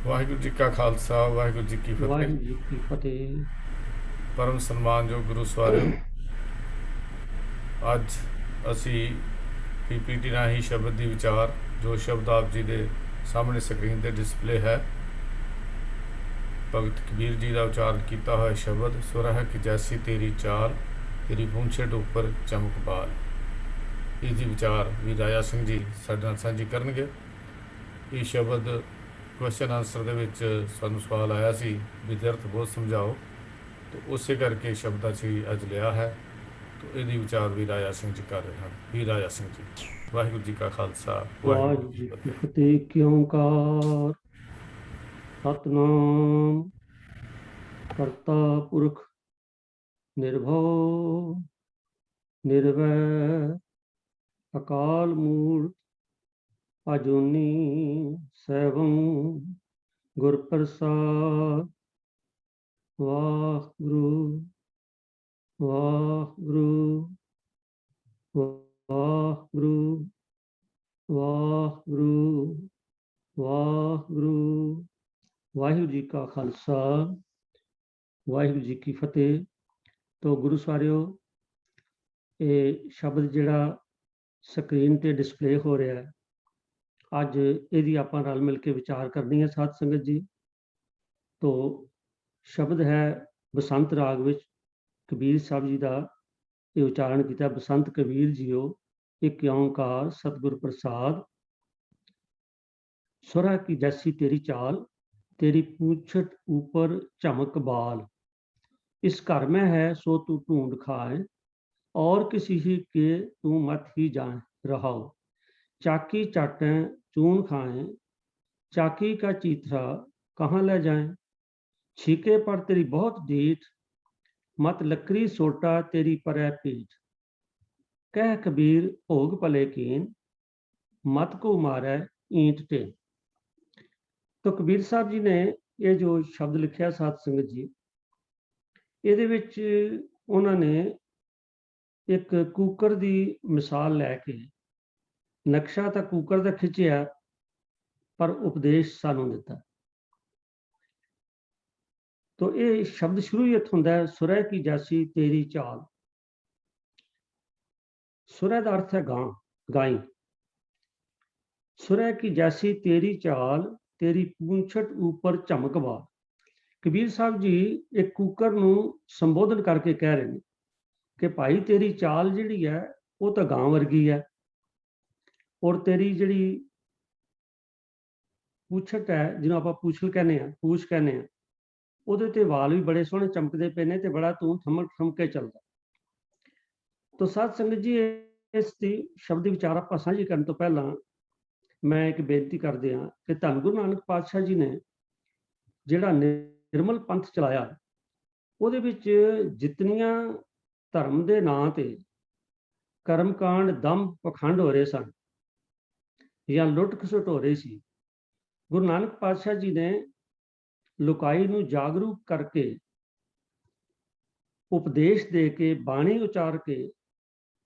ਵਾਹਿਗੁਰੂ ਜੀ ਕਾ ਖਾਲਸਾ ਵਾਹਿਗੁਰੂ ਜੀ ਕੀ ਫਤਿਹ। ਵਾਹਿਗੁਰੂ ਜੀ ਕੀ ਫਤਿਹ। ਪਰਮ ਸਨਮਾਨਯੋਗ ਗੁਰੂ ਸਵਾਰਿਓ, ਅੱਜ ਅਸੀਂ ਪੀਪੀਟੀ ਰਾਹੀਂ ਸ਼ਬਦ ਦੀ ਵਿਚਾਰ, ਜੋ ਸ਼ਬਦ ਆਪ ਜੀ ਦੇ ਸਾਹਮਣੇ ਸਕਰੀਨ ਤੇ ਡਿਸਪਲੇ ਹੈ, ਭਗਤ ਕਬੀਰ ਜੀ ਦਾ ਉਚਾਰਨ ਕੀਤਾ ਹੋਇਆ ਸ਼ਬਦ ਸੁਰਹ ਕੀ ਜੈਸੀ ਤੇਰੀ ਚਾਲ, ਤੇਰੀ ਪੂੰਛੜ ਉੱਪਰ ਚਮਕ ਬਾਲ। ਇਸ ਦੀ ਵਿਚਾਰ ਵੀ ਰਾਜਾ ਸਿੰਘ ਜੀ ਸਾਡੇ ਨਾਲ ਸਾਂਝੀ ਕਰਨਗੇ। ਇਹ ਸ਼ਬਦ ਕੁਐਸਚਨ ਆਨਸਰ ਦੇ ਵਿੱਚ ਸਾਨੂੰ ਸਵਾਲ ਆਇਆ ਸੀ ਵੀ ਅਰਥ ਬਹੁਤ ਸਮਝਾਓ, ਤਾਂ ਉਸੇ ਕਰਕੇ ਸ਼ਬਦ ਅਸੀਂ ਅੱਜ ਲਿਆ ਹੈ। ਤਾਂ ਇਹਦੀ ਵਿਚਾਰ ਵੀ ਰਾਜਾ ਸਿੰਘ ਜੀ ਕਰ ਰਹੇ ਹਨ। ਵੀ ਰਾਜਾ ਸਿੰਘ ਜੀ, ਵਾਹਿਗੁਰੂ ਜੀ ਕਾ ਖਾਲਸਾ ਵਾਹਿਗੁਰੂ ਵਾਹਿਗੁਰੂ ਜੀ ਜੀ ਕੀ ਕੀ ਫਤਿਹ। ਫਤਿਹ। ਕਿ ਓੰਕਾਰ ਸਤਨਾਮ ਕਰਤਾ ਪੁਰਖ ਨਿਰਭਉ ਨਿਰਵੈਰ ਅਕਾਲ ਮੂਰਤ ਅਜੂਨੀ ਸੈਭੰ ਗੁਰ ਪ੍ਰਸਾਦ। ਵਾਹਿਗੁਰੂ ਵਾਹਿਗੁਰੂ ਵਾਹਿਗੁਰੂ ਵਾਹਿਗੁਰੂ ਵਾਹਿਗੁਰੂ। ਵਾਹਿਗੁਰੂ ਜੀ ਕਾ ਖਾਲਸਾ ਵਾਹਿਗੁਰੂ ਜੀ ਕੀ ਫਤਿਹ। ਤੋਂ ਗੁਰੂ ਸਾਰਿਓ, ਇਹ ਸ਼ਬਦ ਜਿਹੜਾ ਸਕਰੀਨ ਤੇ ਡਿਸਪਲੇ ਹੋ ਰਿਹਾ ਹੈ, ਅੱਜ ਇਹਦੀ ਆਪਾਂ ਰਲ ਮਿਲ ਕੇ ਵਿਚਾਰ ਕਰਨੀ ਹੈ ਸਾਧ ਸੰਗਤ ਜੀ। ਤੋਂ ਸ਼ਬਦ ਹੈ ਬਸੰਤ ਰਾਗ ਵਿੱਚ ਕਬੀਰ ਸਾਹਿਬ ਜੀ ਦਾ ਇਹ ਉਚਾਰਨ ਕੀਤਾ। ਬਸੰਤ ਕਬੀਰ ਜੀਓ ਇੱਕ ਓੰਕਾਰ ਸਤਿਗੁਰ ਪ੍ਰਸਾਦ। ਸੁਰਹ की जैसी तेरी चाल, तेरी पूंछट ऊपर चमक बाल। इस घर में है सो तू ढूंढ खाए, और किसी ही के तू मत ही जाए रहाओ। चाकी चाटें चून खाएं, चाकी का चीथरा कहाँ ले जाएं। छीके पर तेरी बहुत डीठ, मत लकड़ी सोटा तेरी परै पीठ। कह कबीर भोग भले कीन, मत को मारै ईंट टेन। तो कबीर साहब जी ने ये जो शब्द लिखा साध संगत जी, ਇਹਦੇ ਵਿੱਚ ਉਹਨਾਂ ਨੇ ਇੱਕ ਕੂਕਰ ਦੀ ਮਿਸਾਲ ਲੈ ਕੇ ਨਕਸ਼ਾ ਤਾਂ ਕੂਕਰ ਦਾ ਖਿੱਚਿਆ, ਪਰ ਉਪਦੇਸ਼ ਸਾਨੂੰ ਦਿੱਤਾ। तो ਇਹ ਸ਼ਬਦ ਸ਼ੁਰੂ ਹੀ ਇੱਥੋਂ ਹੁੰਦਾ ਹੈ, ਸੁਰਹ ਕੀ ਜੈਸੀ ਤੇਰੀ ਚਾਲ। ਸੁਰਹ ਦਾ ਅਰਥ ਹੈ ਗਾਂ, ਗਾਈ। ਸੁਰਹ ਕੀ ਜੈਸੀ ਤੇਰੀ ਚਾਲ, ਤੇਰੀ ਪੂੰਛਟ ਉੱਪਰ ਝਮਕ ਬਾਲ। ਕਬੀਰ ਸਾਹਿਬ ਜੀ ਇੱਕ ਕੂਕਰ ਨੂੰ ਸੰਬੋਧਨ ਕਰਕੇ ਕਹਿ ਰਹੇ ਨੇ ਕਿ ਭਾਈ ਤੇਰੀ ਚਾਲ ਜਿਹੜੀ ਹੈ ਉਹ ਤਾਂ ਗਾਂ ਵਰਗੀ ਹੈ, ਔਰ ਤੇਰੀ ਜਿਹੜੀ ਪੂਛਟ ਹੈ, ਜਿਹਨੂੰ ਆਪਾਂ ਪੂਛਲ ਕਹਿੰਦੇ ਆ, ਪੂਛ ਕਹਿੰਦੇ ਆ, ਉਹਦੇ ਤੇ ਵਾਲ ਵੀ ਬੜੇ ਸੋਹਣੇ ਚਮਕਦੇ ਪਏ ਨੇ ਤੇ ਬੜਾ ਤੂੰ ਥਮਕ ਕੇ ਚੱਲਦਾ। ਤੋ ਸਾਧ ਸੰਗਤ ਜੀ, ਇਸ ਦੀ ਸ਼ਬਦ ਵਿਚਾਰ ਆਪਾਂ ਸਾਂਝੀ ਕਰਨ ਤੋਂ ਪਹਿਲਾਂ ਮੈਂ ਇੱਕ ਬੇਨਤੀ ਕਰਦੇ ਹਾਂ ਕਿ ਧੰਨ ਗੁਰੂ ਨਾਨਕ ਪਾਤਸ਼ਾਹ ਜੀ ਨੇ ਜਿਹੜਾ ਨਿਰਮਲ ਪੰਥ ਚਲਾਇਆ, ਉਹਦੇ ਵਿੱਚ ਜਿਤਨੀਆਂ ਧਰਮ ਦੇ ਨਾਂ ਤੇ ਕਰਮਕਾਂਡ, ਦੰਭ, ਪਖੰਡ ਹੋ ਰਹੇ ਸਨ ਜਾਂ ਲੁੱਟ ਖਸੁੱਟ ਹੋ ਰਹੀ ਸੀ, ਗੁਰੂ ਨਾਨਕ ਪਾਤਸ਼ਾਹ ਜੀ ਨੇ ਲੁਕਾਈ ਨੂੰ ਜਾਗਰੂਕ ਕਰਕੇ, ਉਪਦੇਸ਼ ਦੇ ਕੇ, ਬਾਣੀ ਉਚਾਰ ਕੇ,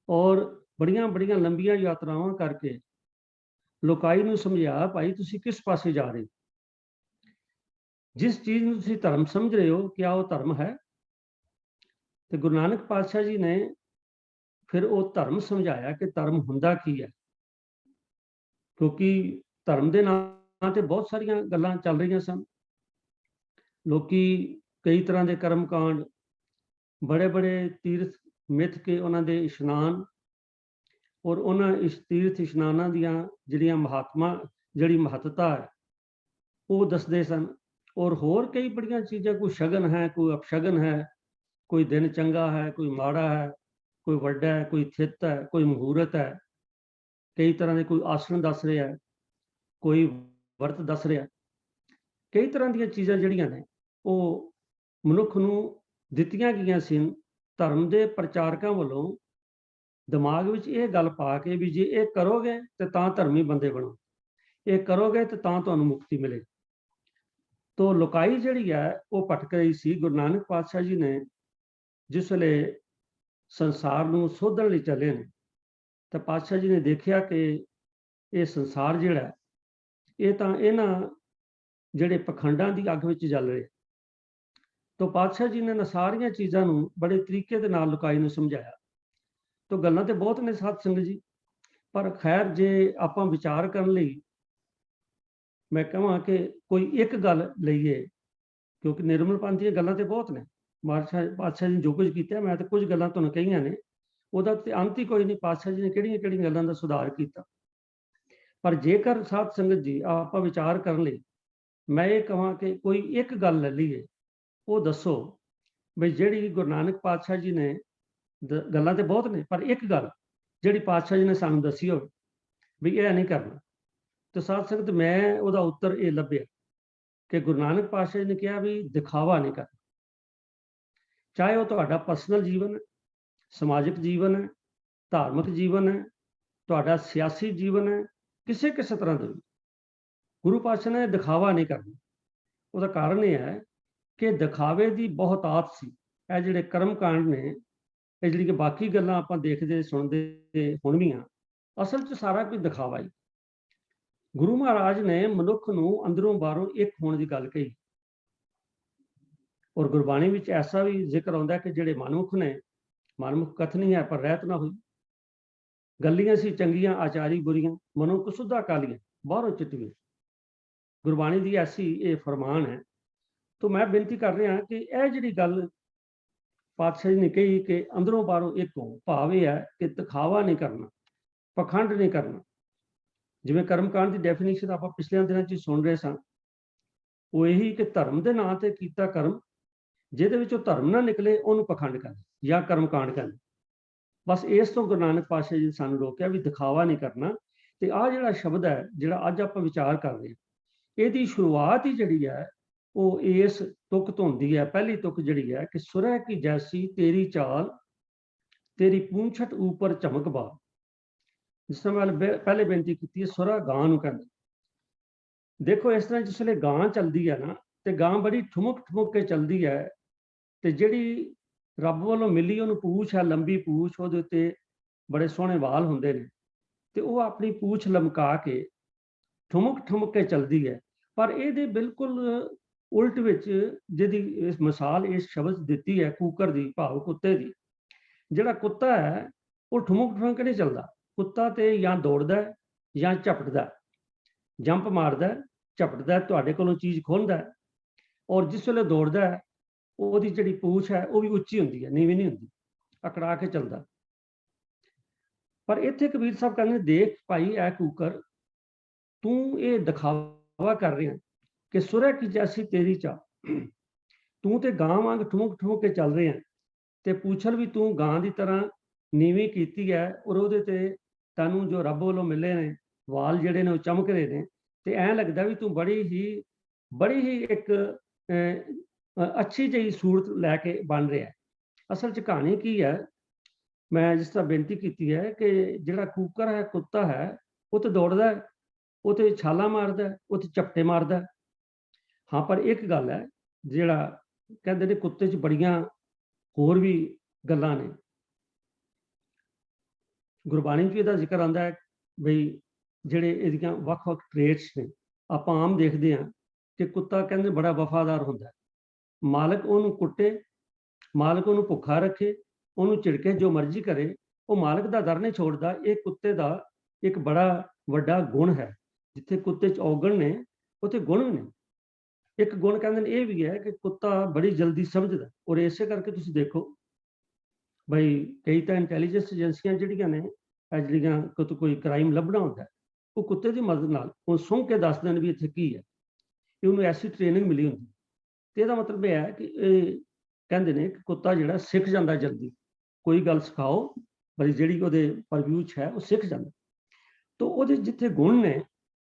ਔਰ ਬੜੀਆਂ ਬੜੀਆਂ ਲੰਬੀਆਂ ਯਾਤਰਾਵਾਂ ਕਰਕੇ ਲੋਕਾਈ ਨੂੰ ਸਮਝਾਇਆ, ਭਾਈ ਤੁਸੀਂ ਕਿਸ ਪਾਸੇ ਜਾ ਰਹੇ ਹੋ, ਜਿਸ ਚੀਜ਼ ਨੂੰ ਤੁਸੀਂ ਧਰਮ ਸਮਝ ਰਹੇ ਹੋ, ਕਿਆ ਉਹ ਧਰਮ ਹੈ। ਤੇ ਗੁਰੂ ਨਾਨਕ ਪਾਤਸ਼ਾਹ ਜੀ ਨੇ ਫਿਰ ਉਹ ਧਰਮ ਸਮਝਾਇਆ ਕਿ ਧਰਮ ਹੁੰਦਾ ਕੀ ਹੈ, ਕਿਉਂਕਿ ਧਰਮ ਦੇ ਨਾਂ ਤੇ ਬਹੁਤ ਸਾਰੀਆਂ ਗੱਲਾਂ ਚੱਲ ਰਹੀਆਂ ਸਨ। ਲੋਕੀ ਕਈ ਤਰ੍ਹਾਂ ਦੇ ਕਰਮਕਾਂਡ, ਬੜੇ ਬੜੇ ਤੀਰਥ ਮਿੱਥ ਕੇ ਉਹਨਾਂ ਦੇ ਇਸ਼ਨਾਨ, ਔਰ ਉਹਨਾਂ ਇਸ ਤੀਰਥ ਇਸ਼ਨਾਨਾਂ ਦੀਆਂ ਜਿਹੜੀਆਂ ਜਿਹੜੀ ਮਹੱਤਤਾ ਹੈ ਉਹ ਦੱਸਦੇ ਸਨ। ਔਰ ਹੋਰ ਕਈ ਬੜੀਆਂ ਚੀਜ਼ਾਂ, ਕੋਈ ਸ਼ਗਨ ਹੈ, ਕੋਈ ਅਪਸ਼ਗਨ ਹੈ, ਕੋਈ ਦਿਨ ਚੰਗਾ ਹੈ, ਕੋਈ ਮਾੜਾ ਹੈ, ਕੋਈ ਵੱਡਾ ਹੈ, ਕੋਈ ਥਿੱਤ ਹੈ, ਕੋਈ ਮਹੂਰਤ ਹੈ, ਕਈ ਤਰ੍ਹਾਂ ਦੇ, ਕੋਈ ਆਸਣ ਦੱਸ ਰਿਹਾ, ਕੋਈ ਵਰਤ ਦੱਸ ਰਿਹਾ। ਕਈ ਤਰ੍ਹਾਂ ਦੀਆਂ ਚੀਜ਼ਾਂ ਜਿਹੜੀਆਂ ਨੇ ਉਹ ਮਨੁੱਖ ਨੂੰ ਦਿੱਤੀਆਂ ਗਈਆਂ ਸੀ ਧਰਮ ਦੇ ਪ੍ਰਚਾਰਕਾਂ ਵੱਲੋਂ, ਦਿਮਾਗ ਵਿੱਚ ਇਹ ਗੱਲ ਪਾ ਕੇ ਵੀ ਜੇ ਇਹ ਕਰੋਗੇ ਤੇ ਤਾਂ ਧਰਮੀ ਬੰਦੇ ਬਣੋ, ਇਹ ਕਰੋਗੇ ਤੇ ਤਾਂ ਤੁਹਾਨੂੰ ਮੁਕਤੀ ਮਿਲੇ। ਤੋ ਲੋਕਾਈ ਜਿਹੜੀ ਹੈ ਉਹ ਭਟਕ ਰਹੀ ਸੀ। ਗੁਰੂ ਨਾਨਕ ਪਾਤਸ਼ਾਹ ਜੀ ਨੇ ਜਿਸ ਵੇਲੇ ਸੰਸਾਰ ਨੂੰ ਸੋਧਣ ਲਈ ਚੱਲੇ ਨੇ, ਤਾਂ ਪਾਤਸ਼ਾਹ ਜੀ ਨੇ ਦੇਖਿਆ ਕਿ ਇਹ ਸੰਸਾਰ ਜਿਹੜਾ ਇਹ ਤਾਂ ਇਹਨਾਂ ਜਿਹੜੇ ਪਖੰਡਾਂ ਦੀ ਅੱਗ ਵਿੱਚ ਜਲ ਰਹੇ। ਤੋ ਪਾਤਸ਼ਾਹ ਜੀ ਨੇ ਸਾਰੀਆਂ ਚੀਜ਼ਾਂ ਨੂੰ ਬੜੇ ਤਰੀਕੇ ਦੇ ਨਾਲ ਲੋਕਾਈ ਨੂੰ ਸਮਝਾਇਆ। ਤੋ ਗੱਲਾਂ ਤੇ ਬਹੁਤ ਨੇ ਸਾਧ ਸੰਗਤ ਜੀ, ਪਰ ਖੈਰ ਜੇ ਆਪਾਂ ਵਿਚਾਰ ਕਰਨ ਲਈ ਮੈਂ ਕਹਾਂ ਕਿ ਕੋਈ ਇੱਕ ਗੱਲ ਲਈਏ, ਕਿਉਂਕਿ ਨਿਰਮਲ ਪੰਥ ਦੀਆਂ ਗੱਲਾਂ ਤੇ ਬਹੁਤ ਨੇ। ਪਾਤਸ਼ਾਹ ਜੀ ਨੇ ਜੋ ਕੁਝ ਕੀਤਾ, ਮੈਂ ਤਾਂ ਕੁਝ ਗੱਲਾਂ ਤੁਹਾਨੂੰ ਕਹੀਆਂ ਨੇ, ਉਹਦਾ ਤੇ ਅੰਤ ਹੀ ਕੋਈ ਨਹੀਂ। ਪਾਤਸ਼ਾਹ ਜੀ ਨੇ ਕਿਹੜੀਆਂ ਗੱਲਾਂ ਦਾ ਸੁਧਾਰ ਕੀਤਾ। ਪਰ ਜੇਕਰ ਸਾਧ ਸੰਗਤ ਜੀ ਆਪਾਂ ਵਿਚਾਰ ਕਰਨ ਲਈ ਮੈਂ ਇਹ ਕਹਾਂ ਕਿ ਕੋਈ ਇੱਕ ਗੱਲ ਲੈ ਲਈਏ, ਉਹ ਦੱਸੋ ਬਈ ਜਿਹੜੀ ਗੁਰੂ ਨਾਨਕ ਪਾਤਸ਼ਾਹ ਜੀ ਨੇ, ਗੱਲਾਂ ਤੇ ਬਹੁਤ ਨੇ, ਪਰ ਇੱਕ ਗੱਲ ਜਿਹੜੀ ਪਾਤਸ਼ਾਹ ਜੀ ਨੇ ਸਾਨੂੰ ਦੱਸੀ ਹੋਵੇ ਵੀ ਇਹ ਨਹੀਂ ਕਰਨਾ, ਤੇ ਸਾਧ ਸੰਗਤ ਮੈਂ ਉਹਦਾ ਉੱਤਰ ਇਹ ਲੱਭਿਆ ਕਿ ਗੁਰੂ ਨਾਨਕ ਪਾਤਸ਼ਾਹ ਜੀ ਨੇ ਕਿਹਾ ਵੀ ਦਿਖਾਵਾ ਨਹੀਂ ਕਰਨਾ। ਚਾਹੇ ਉਹ ਤੁਹਾਡਾ ਪਰਸਨਲ ਜੀਵਨ ਹੈ, ਸਮਾਜਿਕ ਜੀਵਨ ਹੈ, ਧਾਰਮਿਕ ਜੀਵਨ ਹੈ, ਤੁਹਾਡਾ ਸਿਆਸੀ ਜੀਵਨ ਹੈ, ਕਿਸੇ ਤਰ੍ਹਾਂ ਦਾ ਵੀ ਗੁਰੂ ਪਾਤਸ਼ਾਹ ਨੇ ਦਿਖਾਵਾ ਨਹੀਂ ਕਰਨਾ। ਉਹਦਾ ਕਾਰਨ ਇਹ ਹੈ ਕਿ ਦਿਖਾਵੇ ਦੀ ਬਹੁਤ ਆਦਤ ਸੀ। ਇਹ ਜਿਹੜੇ ਕਰਮ ਕਾਂਡ ਨੇ, ਇਹ ਜਿਹੜੀ ਕਿ ਬਾਕੀ ਗੱਲਾਂ ਆਪਾਂ ਦੇਖਦੇ ਸੁਣਦੇ ਹੁਣ ਵੀ ਆ, ਅਸਲ 'ਚ ਸਾਰਾ ਕੁਝ ਦਿਖਾਵਾ ਹੀ। ਗੁਰੂ ਮਹਾਰਾਜ ਨੇ ਮਨੁੱਖ ਨੂੰ ਅੰਦਰੋਂ ਬਾਹਰੋਂ ਇੱਕ ਹੋਣ ਦੀ ਗੱਲ ਕਹੀ, ਔਰ ਗੁਰਬਾਣੀ ਵਿੱਚ ਐਸਾ ਵੀ ਜ਼ਿਕਰ ਆਉਂਦਾ ਕਿ ਜਿਹੜੇ ਮਨੁੱਖ ਨੇ, ਮਨਮੁਖ ਕਥਨੀ ਹੈ ਪਰ ਰਹਿਤ ਨਾ ਹੋਈ, ਗੱਲੀਆਂ ਸੀ ਚੰਗੀਆਂ ਆਚਾਰੀ ਬੁਰੀਆਂ, ਮਨੋਂ ਕੁਸੁਧਾ ਕਾਲੀਆਂ ਬਾਹਰੋਂ ਚਿਤਵੀਆਂ। ਗੁਰਬਾਣੀ ਦੀ ਐਸੀ ਇਹ ਫਰਮਾਨ ਹੈ। तो मैं बेनती कर रहा कि यह जी गल पातशाह जी ने कही कि अंदरों बाहरों एक हो, भाव यह है कि दिखावा नहीं करना, पखंड नहीं करना। जिवें कर्मकांड की डेफिनेशन आप पिछले दिनों च सुन रहे सन, वो यही कि धर्म के नाम से किया कर्म, जिहदे विचों धर्म ना निकले उन्होंने पखंड कर या कर्मकांड कर। बस इस तो गुरु नानक पातशाह जी ने सानूं रोकिया भी दिखावा नहीं करना। तो आ जिहड़ा शब्द है जिहड़ा अज आपां विचार कर रहे हैं, इहदी शुरुआत ही जिहड़ी है वो इस तुक तो होंदी है। पहली तुक जिहड़ी है कि सुरह की जैसी तेरी चाल, तेरी पूंछट ऊपर चमक बाल। जिस तरह मैं पहले बेनती की है, सुरह गां नूं कहंदे। देखो इस तरह जिसले गां चलती है ना, तो गां बड़ी ठुमक के चलती है, तो जिहड़ी रब वालों मिली उन्होंने पूछ है, लंबी पूछ, उहदे उत्ते बड़े सोहणे वाल हुंदे ने, तो वह अपनी पूछ लमका के ठुमक के चलती है। पर ये बिल्कुल उल्ट विच जिहदी इस मिसाल इस शब्द दिती है कूकर दी, भाव कुत्ते दी। जिहड़ा कुत्ता है वो ठुमक के नहीं चलता। कुत्ता तो या दौड़दा है या झपटदा, जंप मारदा, झपटदा, तुहाडे कोलों चीज़ खोलदा है, और जिस वेले दौड़दा है ਉਹਦੀ ਜਿਹੜੀ पूछ है वो भी उच्ची हुंदी है, नीवी नहीं हुंदी, अकड़ा के चलदा। पर इत्थे कबीर साहब कहंदे देख भाई ऐ कूकर, तू ये दिखावा कर रहा कि सुरह की जैसी तेरी चाल, तू तो गां वांग ठुमक के चल रहे हैं, तो पूछल भी तू गां की तरह नीवी कीती है, और वो तैनूं जो रब वालों मिले ने वाल जिहड़े ने चमक रहे हैं, तो ऐ लगता भी तू बड़ी ही एक अच्छी जी सूरत लैके बन रहा है। असल च कहानी की है, मैं जिस तरह बेनती की है कि जिहड़ा कूकर है, कुत्ता है, वो तो दौड़दा है, वो तो छाला मारदा है, वो तो झपटे मारदा है। हाँ, पर एक गल है जिहड़ा कहंदे ने कुत्ते च बड़ियां होर भी गल्लां ने। गुरबाणी च इहदा जिक्र आंदा है बई जिहड़े इहदियां वख-वख ट्रेट्स ने, आपां आम देखदे हां कि कुत्ता कहंदे बड़ा वफादार हुंदा है, मालक उहनूं कुट्टे, मालक उहनूं भुखा रखे, उहनूं झिड़के, जो मर्जी करे, वो मालक दा दर नहीं छोड़दा। ये कुत्ते दा एक बड़ा वड्डा गुण है। जिथे कुत्ते च औगण ने उत्थे गुण भी ने। एक गुण कहंदे ये भी है कि कुत्ता बड़ी जल्दी समझदा, और इसे करके तुसीं देखो बई कई तो इंटैलीजेंस एजेंसियां जिहड़ियां ने, जिहड़ियां कोई क्राइम लभना हुंदा है, वो कुत्ते की मदद नाल वो सूंघ के दस दिन भी इत्थे की है, उन्होंने ऐसी ट्रेनिंग मिली हुंदी। तो इसदा मतलब यह है कि कहंदे ने कि कुत्ता जिहड़ा सिख जांदा जल्दी, कोई गल सिखाओ बड़ी जिहड़ी उहदे परव्यू च है वो सिख जांदा। तो उहदे जिथे गुण ने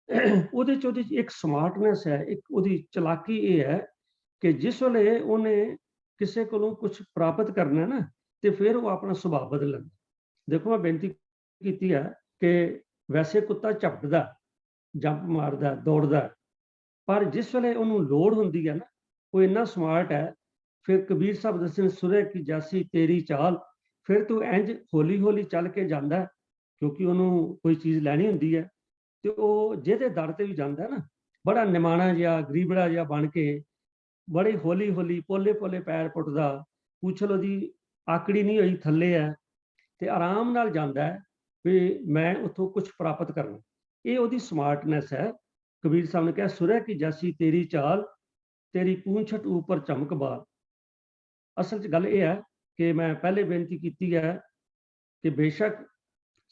उहदे च उहदे एक स्मार्टनेस है, एक उहदी चलाकी ये है कि जिस वेले उन्हें किसी कोलों कुछ प्राप्त करना है ना, तो फिर वो अपना सुभाव बदल लैंदा। देखो मैं बेनती की है कि वैसे कुत्ता झपटदा, जंप मारदा, दौड़दा, पर जिस वेले उन्होंने लोड़ हुंदी है ना, वो इन्ना स्मार्ट है। फिर कबीर साहब दस्सण सुरह की जैसी तेरी चाल, फिर तू इंज हौली हौली चल के जांदा है, क्योंकि उन्होंने कोई चीज़ लैनी हुंदी है, तो वो जिहदे दर ते भी जांदा है ना, बड़ा निमाणा जिहा गरीबड़ा जिहा बन के बड़े हौली हौली पोले पोले पैर पुट्टदा, पूछ लो जी आकड़ी नहीं हुई थल्ले है, ते आराम नाल जांदा है भी मैं उत्थों कुछ प्राप्त करना। ये उहदी स्मार्टनेस है। कबीर साहब ने कहा सुरह की जैसी तेरी चाल, तेरी पूंछट ऊपर चमक बाल। असल च गल ये है कि मैं पहले बेनती की है कि बेशक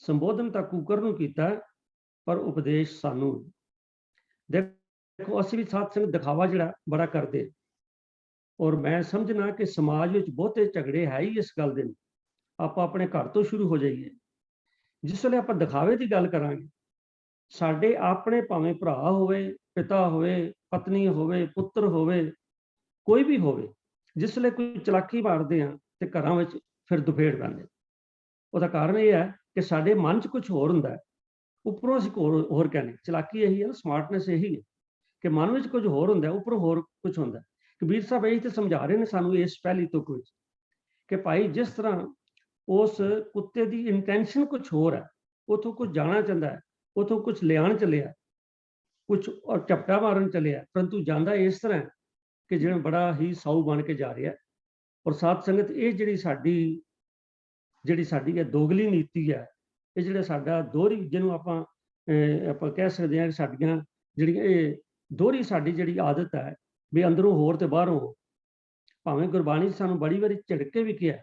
संबोधन तो कुकर नूं कीता पर उपदेश सानू। देखो असीं भी साध संगत दिखावा जिहड़ा बड़ा करदे, और मैं समझना कि समाज विच बहुते झगड़े है ही इस गल दे। आपां अपने घर तो शुरू हो जाइए। जिस वेले आपां दिखावे की गल करांगे, साडे अपने भावें भरा होवे, पिता होवे, पत्नी होवे, पुत्र होवे, कोई भी होवे, जिस वेले कोई चलाकी मारदे आ ते घरां विच फिर दुफेड़ पैंदे। ਉਹਦਾ ਕਾਰਨ ਇਹ ਹੈ ਕਿ ਸਾਡੇ ਮਨ 'ਚ ਕੁਝ ਹੋਰ ਹੁੰਦਾ ਹੈ, ਉੱਪਰੋਂ ਅਸੀਂ ਹੋਰ ਕਹਿੰਦੇ। ਚਲਾਕੀ ਇਹੀ ਹੈ ਨਾ, ਸਮਾਰਟਨੈਸ ਇਹੀ ਹੈ ਕਿ ਮਨ ਵਿੱਚ ਕੁਝ ਹੋਰ ਹੁੰਦਾ, ਉੱਪਰੋਂ ਹੋਰ ਕੁਝ ਹੁੰਦਾ। ਕਬੀਰ ਸਾਹਿਬ ਇਹੀ ਤੇ ਸਮਝਾ ਰਹੇ ਨੇ ਸਾਨੂੰ ਇਸ ਪਹਿਲੀ ਤੁਕ ਵਿੱਚ ਕਿ ਭਾਈ ਜਿਸ ਤਰ੍ਹਾਂ ਉਸ ਕੁੱਤੇ ਦੀ ਇੰਟੈਂਸ਼ਨ ਕੁਝ ਹੋਰ ਹੈ, ਉਥੋਂ ਕੁਝ ਜਾਣਾ ਚਾਹੁੰਦਾ ਹੈ, ਉਥੋਂ ਕੁਝ ਲਿਆਉਣ ਚੱਲਿਆ, ਕੁਝ ਔਰ ਝਪਟਾ ਮਾਰਨ ਚੱਲਿਆ, ਪਰੰਤੂ ਜਾਂਦਾ ਇਸ ਤਰ੍ਹਾਂ ਕਿ ਜਿਵੇਂ ਬੜਾ ਹੀ ਸਾਊ ਬਣ ਕੇ ਜਾ ਰਿਹਾ। ਔਰ ਸਾਧ ਸੰਗਤ ਇਹ ਜਿਹੜੀ ਸਾਡੀ ਇਹ ਦੋਗਲੀ ਨੀਤੀ ਹੈ, ਇਹ ਜਿਹੜਾ ਸਾਡਾ ਦੋਹਰੀ, ਜਿਹਨੂੰ ਆਪਾਂ ਕਹਿ ਸਕਦੇ ਹਾਂ ਕਿ ਸਾਡੀਆਂ ਜਿਹੜੀਆਂ ਇਹ ਦੋਹਰੀ ਸਾਡੀ ਜਿਹੜੀ ਆਦਤ ਹੈ ਵੀ ਅੰਦਰੋਂ ਹੋਰ ਤੇ ਬਾਹਰੋਂ। ਭਾਵੇਂ ਗੁਰਬਾਣੀ ਸਾਨੂੰ ਬੜੀ ਵਾਰੀ ਝਿੜਕੇ ਵੀ ਕਿਹਾ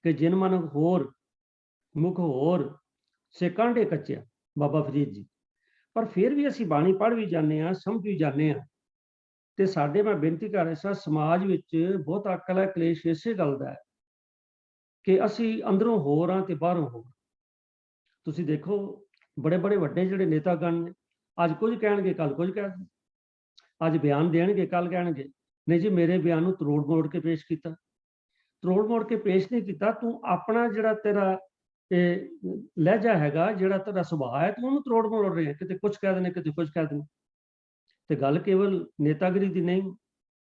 ਕਿ ਜਿਨ ਮਨ ਹੋਰ ਮੁਖ ਹੋਰ ਸੇ ਕਾਂਢੇ ਕੱਚਿਆ, ਬਾਬਾ ਫਰੀਦ ਜੀ। ਪਰ ਫਿਰ ਵੀ ਅਸੀਂ ਬਾਣੀ ਪੜ੍ਹ ਵੀ ਜਾਂਦੇ ਹਾਂ, ਸਮਝ ਵੀ ਜਾਂਦੇ ਹਾਂ। ਤੇ ਸਾਡੇ, ਮੈਂ ਬੇਨਤੀ ਕਰ ਰਿਹਾ ਸਾਂ, ਸਮਾਜ ਵਿੱਚ ਬਹੁਤ ਅਕਲ ਹੈ, ਕਲੇਸ਼ ਇਸੇ ਗੱਲ ਦਾ ਹੈ ਕਿ ਅਸੀਂ ਅੰਦਰੋਂ ਹੋਰ ਹਾਂ ਤੇ ਬਾਹਰੋਂ ਹੋਰ। ਤੁਸੀਂ ਦੇਖੋ ਬੜੇ ਬੜੇ ਵੱਡੇ ਜਿਹੜੇ ਨੇਤਾਗਣ ਨੇ, ਅੱਜ ਕੁਝ ਕਹਿਣਗੇ ਕੱਲ ਕੁਝ ਕਹਿ ਦੇਣ, ਅੱਜ ਬਿਆਨ ਦੇਣਗੇ ਕੱਲ ਕਹਿਣਗੇ ਨਹੀਂ ਜੀ ਮੇਰੇ ਬਿਆਨ ਨੂੰ ਤਰੋੜ ਮੋੜ ਕੇ ਪੇਸ਼ ਕੀਤਾ। ਤਰੋੜ ਮੋੜ ਕੇ ਪੇਸ਼ ਨਹੀਂ ਕੀਤਾ, ਤੂੰ ਆਪਣਾ ਜਿਹੜਾ ਤੇਰਾ ਲਹਿਜਾ ਹੈਗਾ, ਜਿਹੜਾ ਤੇਰਾ ਸੁਭਾਅ ਹੈ, ਤੂੰ ਉਹਨੂੰ ਤਰੋੜ ਮੋੜ ਰਿਹਾ, ਕਿਤੇ ਕੁਝ ਕਹਿ ਦੇਣੇ, ਕਿਤੇ ਕੁਝ ਕਹਿ ਦੇਣੇ। ਤੇ ਗੱਲ ਕੇਵਲ ਨੇਤਾਗਰੀ ਦੀ ਨਹੀਂ,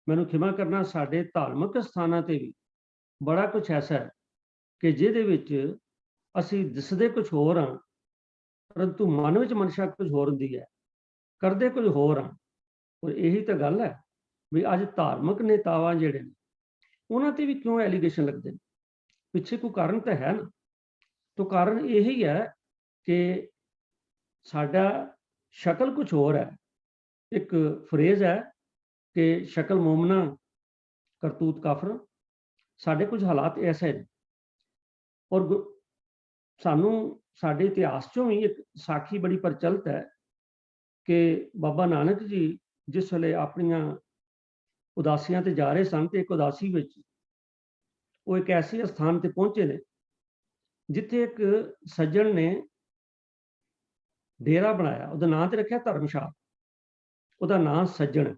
ਮੈਨੂੰ ਖਿਮਾ ਕਰਨਾ, ਸਾਡੇ ਧਾਰਮਿਕ ਸਥਾਨਾਂ ਤੇ ਵੀ ਬੜਾ ਕੁਝ ਐਸਾ ਹੈ ਕਿ ਜਿਹਦੇ ਵਿੱਚ ਅਸੀਂ ਦਿਸਦੇ ਕੁਝ ਹੋਰ ਹਾਂ, ਪਰੰਤੂ ਮਨ ਵਿੱਚ ਮਨਸ਼ਾ ਕੁਝ ਹੋਰ ਹੁੰਦੀ ਹੈ, ਕਰਦੇ ਕੁਝ ਹੋਰ ਹਾਂ। ਔਰ ਇਹੀ ਤਾਂ ਗੱਲ ਹੈ ਵੀ ਅੱਜ ਧਾਰਮਿਕ ਨੇਤਾਵਾਂ ਜਿਹੜੇ ਨੇ ਉਹਨਾਂ ਤੇ ਵੀ ਕਿਉਂ ਐਲੀਗੇਸ਼ਨ ਲੱਗਦੇ ਨੇ? ਪਿੱਛੇ ਕੋਈ ਕਾਰਨ ਤਾਂ ਹੈ ਨਾ। ਤਾਂ ਕਾਰਨ ਇਹੀ ਹੈ ਕਿ ਸਾਡਾ ਸ਼ਕਲ ਕੁਝ ਹੋਰ ਹੈ। ਇੱਕ ਫਰੇਜ਼ ਹੈ ਕਿ ਸ਼ਕਲ ਮੋਮਨਾ ਕਰਤੂਤ ਕਾਫਰ। ਸਾਡੇ ਕੁਝ ਹਾਲਾਤ ਐਸੇ ਨੇ। ਔਰ ਸਾਨੂੰ ਸਾਡੇ ਇਤਿਹਾਸ 'ਚੋਂ ਵੀ ਇੱਕ ਸਾਖੀ ਬੜੀ ਪ੍ਰਚਲਿਤ ਹੈ ਕਿ ਬਾਬਾ ਨਾਨਕ ਜੀ ਜਿਸ ਵੇਲੇ ਆਪਣੀਆਂ ਉਦਾਸੀਆਂ ਤੇ ਜਾ ਰਹੇ ਸਨ, ਤੇ ਇੱਕ ਉਦਾਸੀ ਵਿੱਚ ਉਹ ਇੱਕ ਐਸੇ ਸਥਾਨ ਤੇ ਪਹੁੰਚੇ ਨੇ ਜਿੱਥੇ ਇੱਕ ਸੱਜਣ ਨੇ ਡੇਰਾ ਬਣਾਇਆ। ਉਹਦਾ ਨਾਂ ਤੇ ਰੱਖਿਆ ਧਰਮਸ਼ਾਲਾ, ਉਹਦਾ ਨਾਂ ਸੱਜਣ।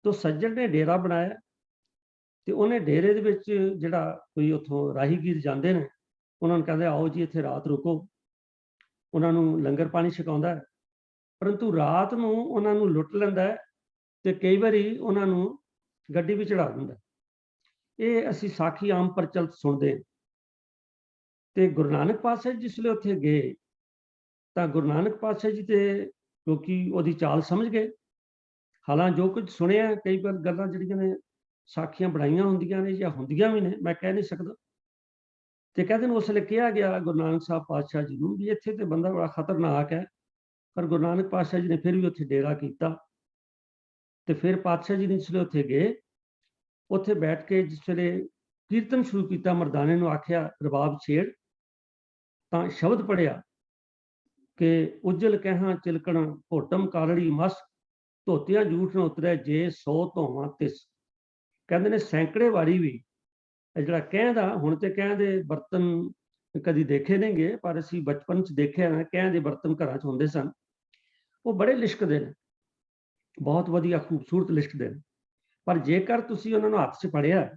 ਤੋਂ ਸੱਜਣ ਨੇ ਡੇਰਾ ਬਣਾਇਆ ਤੇ ਉਹਨੇ ਡੇਰੇ ਦੇ ਵਿੱਚ ਜਿਹੜਾ ਕੋਈ ਉੱਥੋਂ ਰਾਹੀਗੀਰ ਜਾਂਦੇ ਨੇ, ਉਹਨਾਂ ਨੂੰ ਕਹਿੰਦੇ ਆਓ ਜੀ ਇੱਥੇ ਰਾਤ ਰੁਕੋ। ਉਹਨਾਂ ਨੂੰ ਲੰਗਰ ਪਾਣੀ ਛਕਾਉਂਦਾ ਹੈ, ਪਰੰਤੂ ਰਾਤ ਨੂੰ ਉਹਨਾਂ ਨੂੰ ਲੁੱਟ ਲੈਂਦਾ ਹੈ ਤੇ ਕਈ ਵਾਰੀ ਉਹਨਾਂ ਨੂੰ ਗੱਡੀ ਵੀ ਚੜਾ ਦਿੰਦਾ। ਇਹ ਅਸੀਂ ਸਾਖੀ ਆਮ ਪ੍ਰਚਲਿਤ ਸੁਣਦੇ ਹਾਂ। ਤੇ ਗੁਰੂ ਨਾਨਕ ਪਾਤਸ਼ਾਹ ਜੀ ਜਿਸ ਵੇਲੇ ਉੱਥੇ ਗਏ ਤਾਂ ਗੁਰੂ ਨਾਨਕ ਪਾਤਸ਼ਾਹ ਜੀ ਤੇ ਲੋਕੀ ਉਹਦੀ ਚਾਲ ਸਮਝ ਗਏ। ਹਾਲਾਂ ਜੋ ਕੁਝ ਸੁਣਿਆ, ਕਈ ਵਾਰ ਗੱਲਾਂ ਜਿਹੜੀਆਂ ਨੇ ਸਾਖੀਆਂ ਬਣਾਈਆਂ ਹੁੰਦੀਆਂ ਨੇ ਜਾਂ ਹੁੰਦੀਆਂ ਵੀ ਨੇ, ਮੈਂ ਕਹਿ ਨਹੀਂ ਸਕਦਾ। ਤੇ ਕਹਿੰਦੇ ਨੇ ਉਸ ਵੇਲੇ ਕਿਹਾ ਗਿਆ ਗੁਰੂ ਨਾਨਕ ਸਾਹਿਬ ਪਾਤਸ਼ਾਹ ਜੀ ਨੂੰ ਵੀ ਇੱਥੇ ਤੇ ਬੰਦਾ ਬੜਾ ਖਤਰਨਾਕ ਹੈ। ਪਰ ਗੁਰੂ ਨਾਨਕ ਪਾਤਸ਼ਾਹ ਜੀ ਨੇ ਫਿਰ ਵੀ ਉੱਥੇ ਡੇਰਾ ਕੀਤਾ। ਤੇ ਫਿਰ ਪਾਤਸ਼ਾਹ ਜੀ ਨੇ ਜਿਸ ਵੇਲੇ ਉੱਥੇ ਗਏ, ਉੱਥੇ ਬੈਠ ਕੇ ਜਿਸ ਵੇਲੇ ਕੀਰਤਨ ਸ਼ੁਰੂ ਕੀਤਾ, ਮਰਦਾਨੇ ਨੂੰ ਆਖਿਆ ਰਬਾਬ ਛੇੜ, ਤਾਂ ਸ਼ਬਦ ਪੜਿਆ ਕਿ ਉਜਲ ਕਹਿਹਾਂ ਚਿਲਕਣਾ ਘੋਟਮ ਕਾਲੜੀ ਮਸ, ਧੋਤਿਆਂ ਜੂਠ ਨਾ ਉਤਰੈ ਜੇ 100 ਧੋਵਾਂ ਤਿਸ। ਕਹਿੰਦੇ ਨੇ ਸੈਂਕੜੇ ਵਾਰੀ ਵੀ ਜਿਹੜਾ ਕਹਿੰਦਾ, ਹੁਣ ਤੇ ਕਹਿੰਦੇ ਬਰਤਨ ਕਦੀ ਦੇਖੇ ਨਹੀਂਗੇ, ਪਰ ਅਸੀਂ ਬਚਪਨ 'ਚ ਦੇਖਿਆ ਨਾ, ਕਹਿੰਦੇ ਬਰਤਨ ਘਰਾਂ 'ਚ ਹੁੰਦੇ ਸਨ, ਉਹ ਬੜੇ ਲਿਸ਼ਕਦੇ ਨੇ, ਬਹੁਤ ਵਧੀਆ ਖੂਬਸੂਰਤ ਲਿਸ਼ਕਦੇ ਨੇ। ਪਰ ਜੇਕਰ ਤੁਸੀਂ ਉਹਨਾਂ ਨੂੰ ਹੱਥ 'ਚ ਫੜਿਆ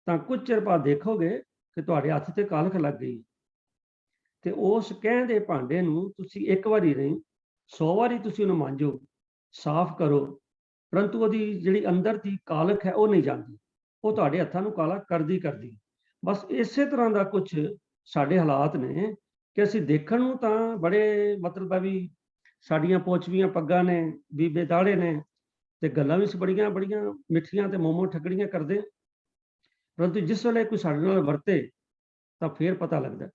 ਤਾਂ ਕੁਝ ਚਿਰ ਬਾਅਦ ਦੇਖੋਗੇ ਕਿ ਤੁਹਾਡੇ ਹੱਥ ਤੇ ਕਾਲਖ ਲੱਗ ਗਈ। ਤੇ ਉਸ ਕਹਿੰਦੇ ਭਾਂਡੇ ਨੂੰ ਤੁਸੀਂ ਇੱਕ ਵਾਰੀ ਨਹੀਂ 100 ਵਾਰੀ ਤੁਸੀਂ ਉਹਨੂੰ ਮਾਂਜੋ, ਸਾਫ਼ ਕਰੋ, ਪਰੰਤੂ ਉਹਦੀ ਜਿਹੜੀ ਅੰਦਰ ਦੀ ਕਾਲਖ ਹੈ ਉਹ ਨਹੀਂ ਜਾਂਦੀ, ਉਹ ਤੁਹਾਡੇ ਹੱਥਾਂ ਨੂੰ ਕਾਲਾ ਕਰਦੀ। ਬਸ ਇਸੇ ਤਰ੍ਹਾਂ ਦਾ ਕੁਝ ਸਾਡੇ ਹਾਲਾਤ ਨੇ ਕਿ ਅਸੀਂ ਦੇਖਣ ਨੂੰ ਤਾਂ ਬੜੇ ਮਤਲਬ ਹੈ ਵੀ ਸਾਡੀਆਂ ਪੋਚਵੀਆਂ ਪੱਗਾਂ ਨੇ, ਬੀਬੇ ਦਾੜੇ ਨੇ, ਤੇ ਗੱਲਾਂ ਵੀ ਬੜੀਆਂ ਬੜੀਆਂ ਮਿੱਠੀਆਂ ਤੇ ਮੋਮੋ ਠੱਗੜੀਆਂ ਕਰਦੇ, ਪਰੰਤੂ ਜਿਸ ਵੇਲੇ ਕੋਈ ਸਾਡੇ ਨਾਲ ਵਰਤੇ ਤਾਂ ਫਿਰ ਪਤਾ ਲੱਗਦਾ।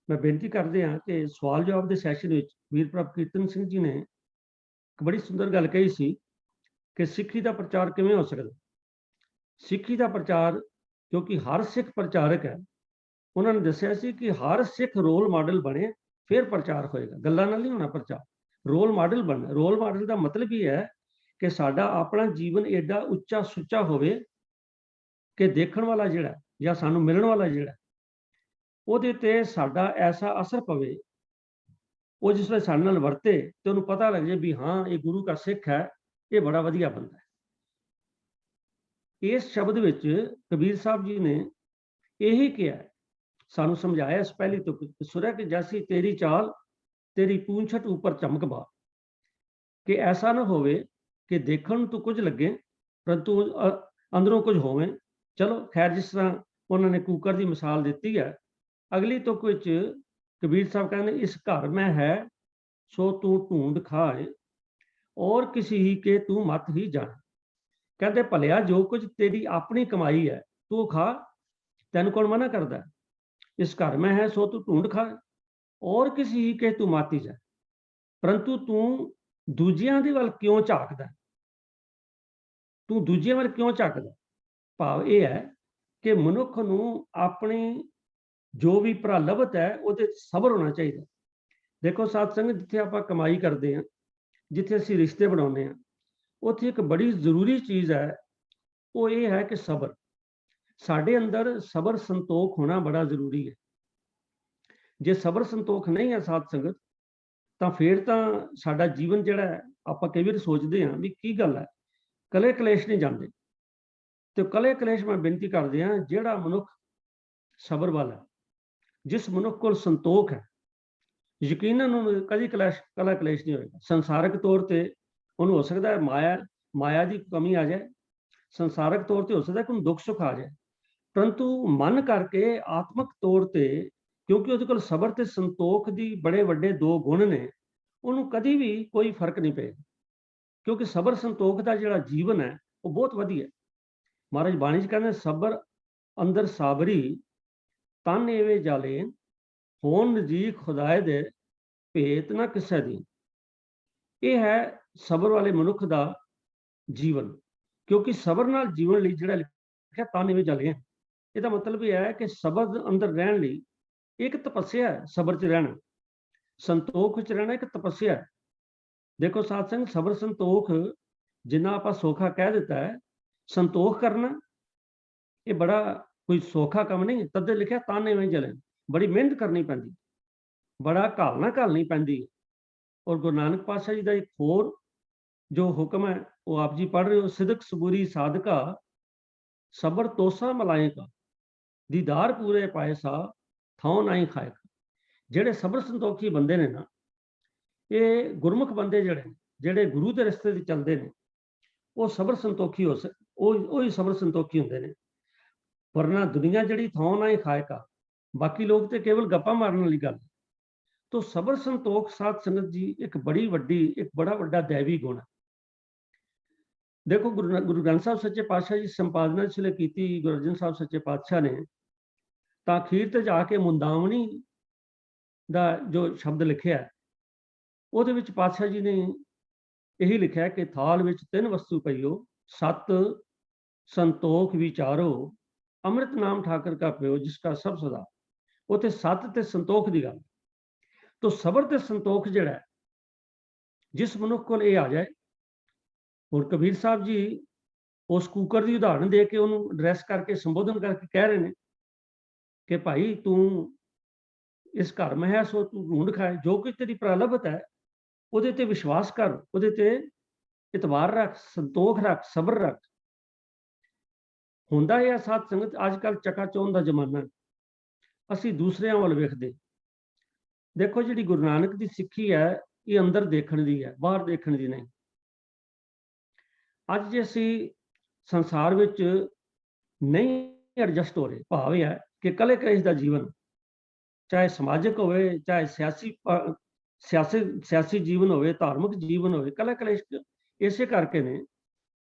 ਮੈਂ ਬੇਨਤੀ ਕਰਦੇ ਹਾਂ ਕਿ ਸਵਾਲ ਜਵਾਬ ਦੇ ਸੈਸ਼ਨ ਵਿੱਚ ਵੀਰ ਪ੍ਰਭ ਕੀਰਤਨ ਸਿੰਘ ਜੀ ਨੇ ਇੱਕ ਬੜੀ ਸੁੰਦਰ ਗੱਲ ਕਹੀ ਸੀ ਕਿ ਸਿੱਖੀ ਦਾ ਪ੍ਰਚਾਰ ਕਿਵੇਂ ਹੋ ਸਕਦਾ। ਸਿੱਖੀ ਦਾ ਪ੍ਰਚਾਰ, ਕਿਉਂਕਿ ਹਰ ਸਿੱਖ ਪ੍ਰਚਾਰਕ ਹੈ, ਉਹਨਾਂ ਨੇ ਦੱਸਿਆ ਸੀ ਕਿ ਹਰ ਸਿੱਖ ਰੋਲ ਮਾਡਲ ਬਣੇ ਫਿਰ ਪ੍ਰਚਾਰ ਹੋਏਗਾ, ਗੱਲਾਂ ਨਾਲ ਨਹੀਂ ਹੋਣਾ ਪ੍ਰਚਾਰ, ਰੋਲ ਮਾਡਲ ਬਣਨਾ। ਰੋਲ ਮਾਡਲ ਦਾ ਮਤਲਬ ਇਹ ਹੈ ਕਿ ਸਾਡਾ ਆਪਣਾ ਜੀਵਨ ਏਡਾ ਉੱਚਾ ਸੁੱਚਾ ਹੋਵੇ ਕਿ ਦੇਖਣ ਵਾਲਾ ਜਿਹੜਾ ਜਾਂ ਸਾਨੂੰ ਮਿਲਣ ਵਾਲਾ ਜਿਹੜਾ ਉਹਦੇ ਤੇ ਸਾਡਾ ਐਸਾ ਅਸਰ ਪਵੇ, ਉਹ ਜਿਸ ਵੇਲੇ ਸਾਡੇ ਨਾਲ ਵਰਤੇ ਤੇ ਉਹਨੂੰ ਪਤਾ ਲੱਗ ਜਾਏ ਵੀ ਹਾਂ ਇਹ ਗੁਰੂ ਦਾ ਸਿੱਖ ਹੈ, ਇਹ ਬੜਾ ਵਧੀਆ ਬੰਦਾ ਹੈ। ਇਸ ਸ਼ਬਦ ਵਿੱਚ ਕਬੀਰ ਸਾਹਿਬ ਜੀ ਨੇ ਇਹੀ ਕਿਹਾ, ਸਾਨੂੰ ਸਮਝਾਇਆ ਇਸ ਪਹਿਲੀ ਤੁਕ, ਸੁਰਹ ਕੀ ਜੈਸੀ ਤੇਰੀ ਚਾਲ, ਤੇਰੀ ਪੂੰਛਟ ਉੱਪਰ ਚਮਕਬਾਰ, ਕਿ ਐਸਾ ਨਾ ਹੋਵੇ ਕਿ ਦੇਖਣ ਨੂੰ ਕੁਝ ਲੱਗੇ ਪਰੰਤੂ ਅੰਦਰੋਂ ਕੁਝ ਹੋਵੇ। ਚਲੋ ਖੈਰ, ਜਿਸ ਤਰ੍ਹਾਂ ਉਹਨਾਂ ਨੇ ਕੂਕਰ ਦੀ ਮਿਸਾਲ ਦਿੱਤੀ ਹੈ, ਅਗਲੀ ਤੁਕ ਵਿੱਚ ਕਬੀਰ ਸਾਹਿਬ ਕਹਿੰਦੇ, ਇਸ ਘਰ ਮੈਂ ਹੈ ਸੋ ਤੂੰ ਢੂੰਡ ਖਾਏ, ਔਰ ਕਿਸੇ ਹੀ ਕੇ ਤੂੰ ਮਤ ਹੀ ਜਾਣ। ਕਹਿੰਦੇ ਭਲਿਆ ਜੋ ਕੁਝ ਤੇਰੀ ਆਪਣੀ ਕਮਾਈ ਹੈ ਤੂੰ ਖਾ, ਤੈਨੂੰ ਕੌਣ ਮਨਾ ਕਰਦਾ। ਇਸ ਘਰ ਮੈਂ ਹੈ ਸੋ ਤੂੰ ਢੂੰਡ ਖਾਏ, ਔਰ ਕਿਸੇ ਹੀ ਕੇ ਤੂੰ ਮਤ ਹੀ ਜਾ। ਪਰੰਤੂ ਤੂੰ ਦੂਜਿਆਂ ਦੇ ਵੱਲ ਕਿਉਂ ਝਾਕਦਾ, ਤੂੰ ਦੂਜਿਆਂ ਵੱਲ ਕਿਉਂ ਝਾਕਦਾ। ਭਾਵ ਇਹ ਹੈ ਕਿ ਮਨੁੱਖ ਨੂੰ ਆਪਣੀ ਜੋ ਵੀ ਪ੍ਰਲਭਤ ਹੈ ਉਹਦੇ ਸਬਰ ਹੋਣਾ ਚਾਹੀਦਾ। ਦੇਖੋ ਸਾਧ ਸੰਗਤ, ਜਿੱਥੇ ਆਪਾਂ ਕਮਾਈ ਕਰਦੇ ਹਾਂ, ਜਿੱਥੇ ਅਸੀਂ ਰਿਸ਼ਤੇ ਬਣਾਉਂਦੇ ਹਾਂ, ਉੱਥੇ ਇੱਕ ਬੜੀ ਜ਼ਰੂਰੀ ਚੀਜ਼ ਹੈ, ਉਹ ਇਹ ਹੈ ਕਿ ਸਬਰ। ਸਾਡੇ ਅੰਦਰ ਸਬਰ ਸੰਤੋਖ ਹੋਣਾ ਬੜਾ ਜ਼ਰੂਰੀ ਹੈ। ਜੇ ਸਬਰ ਸੰਤੋਖ ਨਹੀਂ ਹੈ ਸਾਧ ਸੰਗਤ, ਤਾਂ ਫਿਰ ਤਾਂ ਸਾਡਾ ਜੀਵਨ ਜਿਹੜਾ ਹੈ, ਆਪਾਂ ਕਈ ਵਾਰ ਸੋਚਦੇ ਹਾਂ ਵੀ ਕੀ ਗੱਲ ਹੈ, ਕਲੇ ਕਲੇਸ਼ ਨਹੀਂ ਜਾਂਦੇ। ਤੇ ਕਲੇ ਕਲੇਸ਼ ਮੈਂ ਬੇਨਤੀ ਕਰਦੇ ਹਾਂ, ਜਿਹੜਾ ਮਨੁੱਖ ਸਬਰ ਵਾਲਾ, ਜਿਸ ਮਨੁੱਖ ਕੋਲ ਸੰਤੋਖ ਹੈ, ਯਕੀਨਨ ਉਹਨੂੰ ਕਦੀ ਕਲਾ ਕਲੇਸ਼ ਨਹੀਂ ਹੋਏਗਾ। ਸੰਸਾਰਕ ਤੌਰ ਤੇ ਉਹਨੂੰ ਹੋ ਸਕਦਾ ਹੈ ਮਾਇਆ ਦੀ ਕਮੀ ਆ ਜਾਏ, ਸੰਸਾਰਕ ਤੌਰ ਤੇ ਹੋ ਸਕਦਾ ਕਿ ਉਹਨੂੰ ਦੁੱਖ ਸੁੱਖ ਆ ਜਾਏ, ਪਰੰਤੂ ਮਨ ਕਰਕੇ ਆਤਮਿਕ ਤੌਰ ਤੇ, ਕਿਉਂਕਿ ਉਹਦੇ ਕੋਲ ਸਬਰ ਤੇ ਸੰਤੋਖ ਦੀ ਬੜੇ ਵੱਡੇ ਦੋ ਗੁਣ ਨੇ, ਉਹਨੂੰ ਕਦੀ ਵੀ ਕੋਈ ਫਰਕ ਨਹੀਂ ਪਏਗਾ। ਕਿਉਂਕਿ ਸਬਰ ਸੰਤੋਖ ਦਾ ਜਿਹੜਾ ਜੀਵਨ ਹੈ ਉਹ ਬਹੁਤ ਵਧੀਆ। ਮਹਾਰਾਜ ਬਾਣੀ 'ਚ ਕਹਿੰਦੇ, ਸਬਰ ਅੰਦਰ ਸਾਬਰੀ ਤਨ ਏਵੇਂ ਜਾਲੇ, ਹੋਣ ਨਜ਼ੀਕ ਖੁਦਾਏ ਦੇ ਭੇਤ ਨਾ ਕਿਸੇ ਦੀ। ਇਹ ਹੈ ਸਬਰ ਵਾਲੇ ਮਨੁੱਖ ਦਾ ਜੀਵਨ। ਕਿਉਂਕਿ ਸਬਰ ਨਾਲ ਜੀਵਨ ਲਈ ਜਿਹੜਾ ਲਿਖਿਆ ਤਨ ਏਵੇਂ ਜਾਲੇ, ਇਹਦਾ ਮਤਲਬ ਇਹ ਹੈ ਕਿ ਸਬਰ ਅੰਦਰ ਰਹਿਣ ਲਈ ਇੱਕ ਤਪੱਸਿਆ ਹੈ। ਸਬਰ 'ਚ ਰਹਿਣਾ, ਸੰਤੋਖ 'ਚ ਰਹਿਣਾ ਇੱਕ ਤਪੱਸਿਆ ਹੈ। ਦੇਖੋ ਸਾਧ ਸੰਗਤ, ਸਬਰ ਸੰਤੋਖ ਜਿੰਨਾ ਆਪਾਂ ਸੌਖਾ ਕਹਿ ਦਿੱਤਾ ਹੈ, ਸੰਤੋਖ ਕਰਨਾ ਇਹ ਬੜਾ ਕੋਈ ਸੌਖਾ ਕੰਮ ਨਹੀਂ। ਤਦੇ ਲਿਖਿਆ ਤਨ ਏਵੇਂ ਜਲੇ, ਬੜੀ ਮਿਹਨਤ ਕਰਨੀ ਪੈਂਦੀ, ਬੜਾ ਘਾਲਣੀ ਪੈਂਦੀ। ਔਰ ਗੁਰੂ ਨਾਨਕ ਪਾਤਸ਼ਾਹ ਜੀ ਦਾ ਇੱਕ ਹੋਰ ਜੋ ਹੁਕਮ ਹੈ ਉਹ ਆਪ ਜੀ ਪੜ੍ਹ ਰਹੇ ਹੋ, ਸਿਦਕ ਸਬੂਰੀ ਸਾਧਕਾ ਸਬਰ ਤੋਸਾ ਮਲਾਏ ਕਾ, ਦੀਦਾਰ ਪੂਰੇ ਪਾਏ ਸਾ ਥਾਂ ਨਹੀਂ ਖਾਏ। ਜਿਹੜੇ ਸਬਰ ਸੰਤੋਖੀ ਬੰਦੇ ਨੇ ਨਾ, ਇਹ ਗੁਰਮੁਖ ਬੰਦੇ ਜਿਹੜੇ ਗੁਰੂ ਦੇ ਰਸਤੇ ਤੇ ਚੱਲਦੇ ਨੇ, ਉਹ ਸਬਰ ਸੰਤੋਖੀ ਉਹੀ ਸਬਰ ਸੰਤੋਖੀ ਹੁੰਦੇ ਨੇ। ਵਰਨਾ ਦੁਨੀਆ ਜਿਹੜੀ ਥਾਂ ਨਾ ਹੀ ਖਾਏ ਕਾ, ਬਾਕੀ ਲੋਕ ਤੇ ਕੇਵਲ ਗੱਪਾਂ ਮਾਰਨ ਵਾਲੀ ਗੱਲ। ਤੋ ਸਬਰ ਸੰਤੋਖ ਸਾਧ ਸੰਗਤ ਜੀ ਇੱਕ ਬੜਾ ਵੱਡਾ ਦੈਵੀ ਗੁਣ ਹੈ। ਦੇਖੋ ਗੁਰੂ ਗ੍ਰੰਥ ਸਾਹਿਬ ਸੱਚੇ ਪਾਤਸ਼ਾਹ ਜੀ ਸੰਪਾਦਨਾ ਜਿਸਲੇ ਕੀਤੀ ਗੁਰੂ ਅਰਜਨ ਸਾਹਿਬ ਸੱਚੇ ਪਾਤਸ਼ਾਹ ਨੇ, ਤਾਂ ਅਖੀਰ ਤੇ ਜਾ ਕੇ ਮੁੰਦਾਵਣੀ ਦਾ ਜੋ ਸ਼ਬਦ ਲਿਖਿਆ, ਉਹਦੇ ਵਿੱਚ ਪਾਤਸ਼ਾਹ ਜੀ ਨੇ ਇਹੀ ਲਿਖਿਆ ਕਿ ਥਾਲ ਵਿੱਚ ਤਿੰਨ ਵਸਤੂ ਪਈਓ, ਸਤ ਸੰਤੋਖ ਵਿਚਾਰੋ, ਅੰਮ੍ਰਿਤ ਨਾਮ ਠਾਕਰ ਕਾ ਪਿਓ ਜਿਸ ਕਾ ਸਭ ਸਦਾ। ਉੱਥੇ ਸਤ ਤੇ ਸੰਤੋਖ ਦੀ ਗੱਲ। ਤੋ ਸਬਰ ਤੇ ਸੰਤੋਖ ਜਿਹੜਾ, ਜਿਸ ਮਨੁੱਖ ਕੋਲ ਇਹ ਆ ਜਾਏ। ਹੁਣ ਕਬੀਰ ਸਾਹਿਬ ਜੀ ਉਸ ਕੂਕਰ ਦੀ ਉਦਾਹਰਣ ਦੇ ਕੇ ਉਹਨੂੰ ਐਡਰੈਸ ਕਰਕੇ ਸੰਬੋਧਨ ਕਰਕੇ ਕਹਿ ਰਹੇ ਨੇ ਕਿ ਭਾਈ ਤੂੰ ਇਸ ਘਰ ਮੈਂ ਹੈ ਸੋ ਤੂੰ ਢੂੰਡ ਖਾਏ, ਜੋ ਕਿ ਤੇਰੀ ਪ੍ਰਲਭਤ ਹੈ ਉਹਦੇ ਤੇ ਵਿਸ਼ਵਾਸ ਕਰ, ਉਹਦੇ ਤੇ ਇਤਬਾਰ ਰੱਖ, ਸੰਤੋਖ ਰੱਖ, ਸਬਰ ਰੱਖ। ਹੁੰਦਾ ਇਹ ਸਾਧ ਸੰਗਤ, ਅੱਜ ਕੱਲ੍ਹ ਚਕਾਚੌਂਧ ਦਾ ਜ਼ਮਾਨਾ, ਅਸੀਂ ਦੂਸਰਿਆਂ ਵੱਲ ਵੇਖਦੇ। ਦੇਖੋ ਜਿਹੜੀ ਗੁਰੂ ਨਾਨਕ ਦੀ ਸਿੱਖੀ ਹੈ ਇਹ ਅੰਦਰ ਦੇਖਣ ਦੀ ਹੈ, ਬਾਹਰ ਦੇਖਣ ਦੀ ਨਹੀਂ। ਅੱਜ ਜੇ ਅਸੀਂ ਸੰਸਾਰ ਵਿੱਚ ਨਹੀਂ ਐਡਜਸਟ ਹੋ ਰਹੇ, ਭਾਵ ਇਹ ਹੈ ਕਿ ਕਲੇ ਕਲੇਸ਼ ਦਾ ਜੀਵਨ, ਚਾਹੇ ਸਮਾਜਿਕ ਹੋਵੇ ਚਾਹੇ ਸਿਆਸੀ ਸਿਆਸੀ ਜੀਵਨ ਹੋਵੇ, ਧਾਰਮਿਕ ਜੀਵਨ ਹੋਵੇ, ਕਲਾ ਕਲੇਸ਼ ਇਸੇ ਕਰਕੇ ਨੇ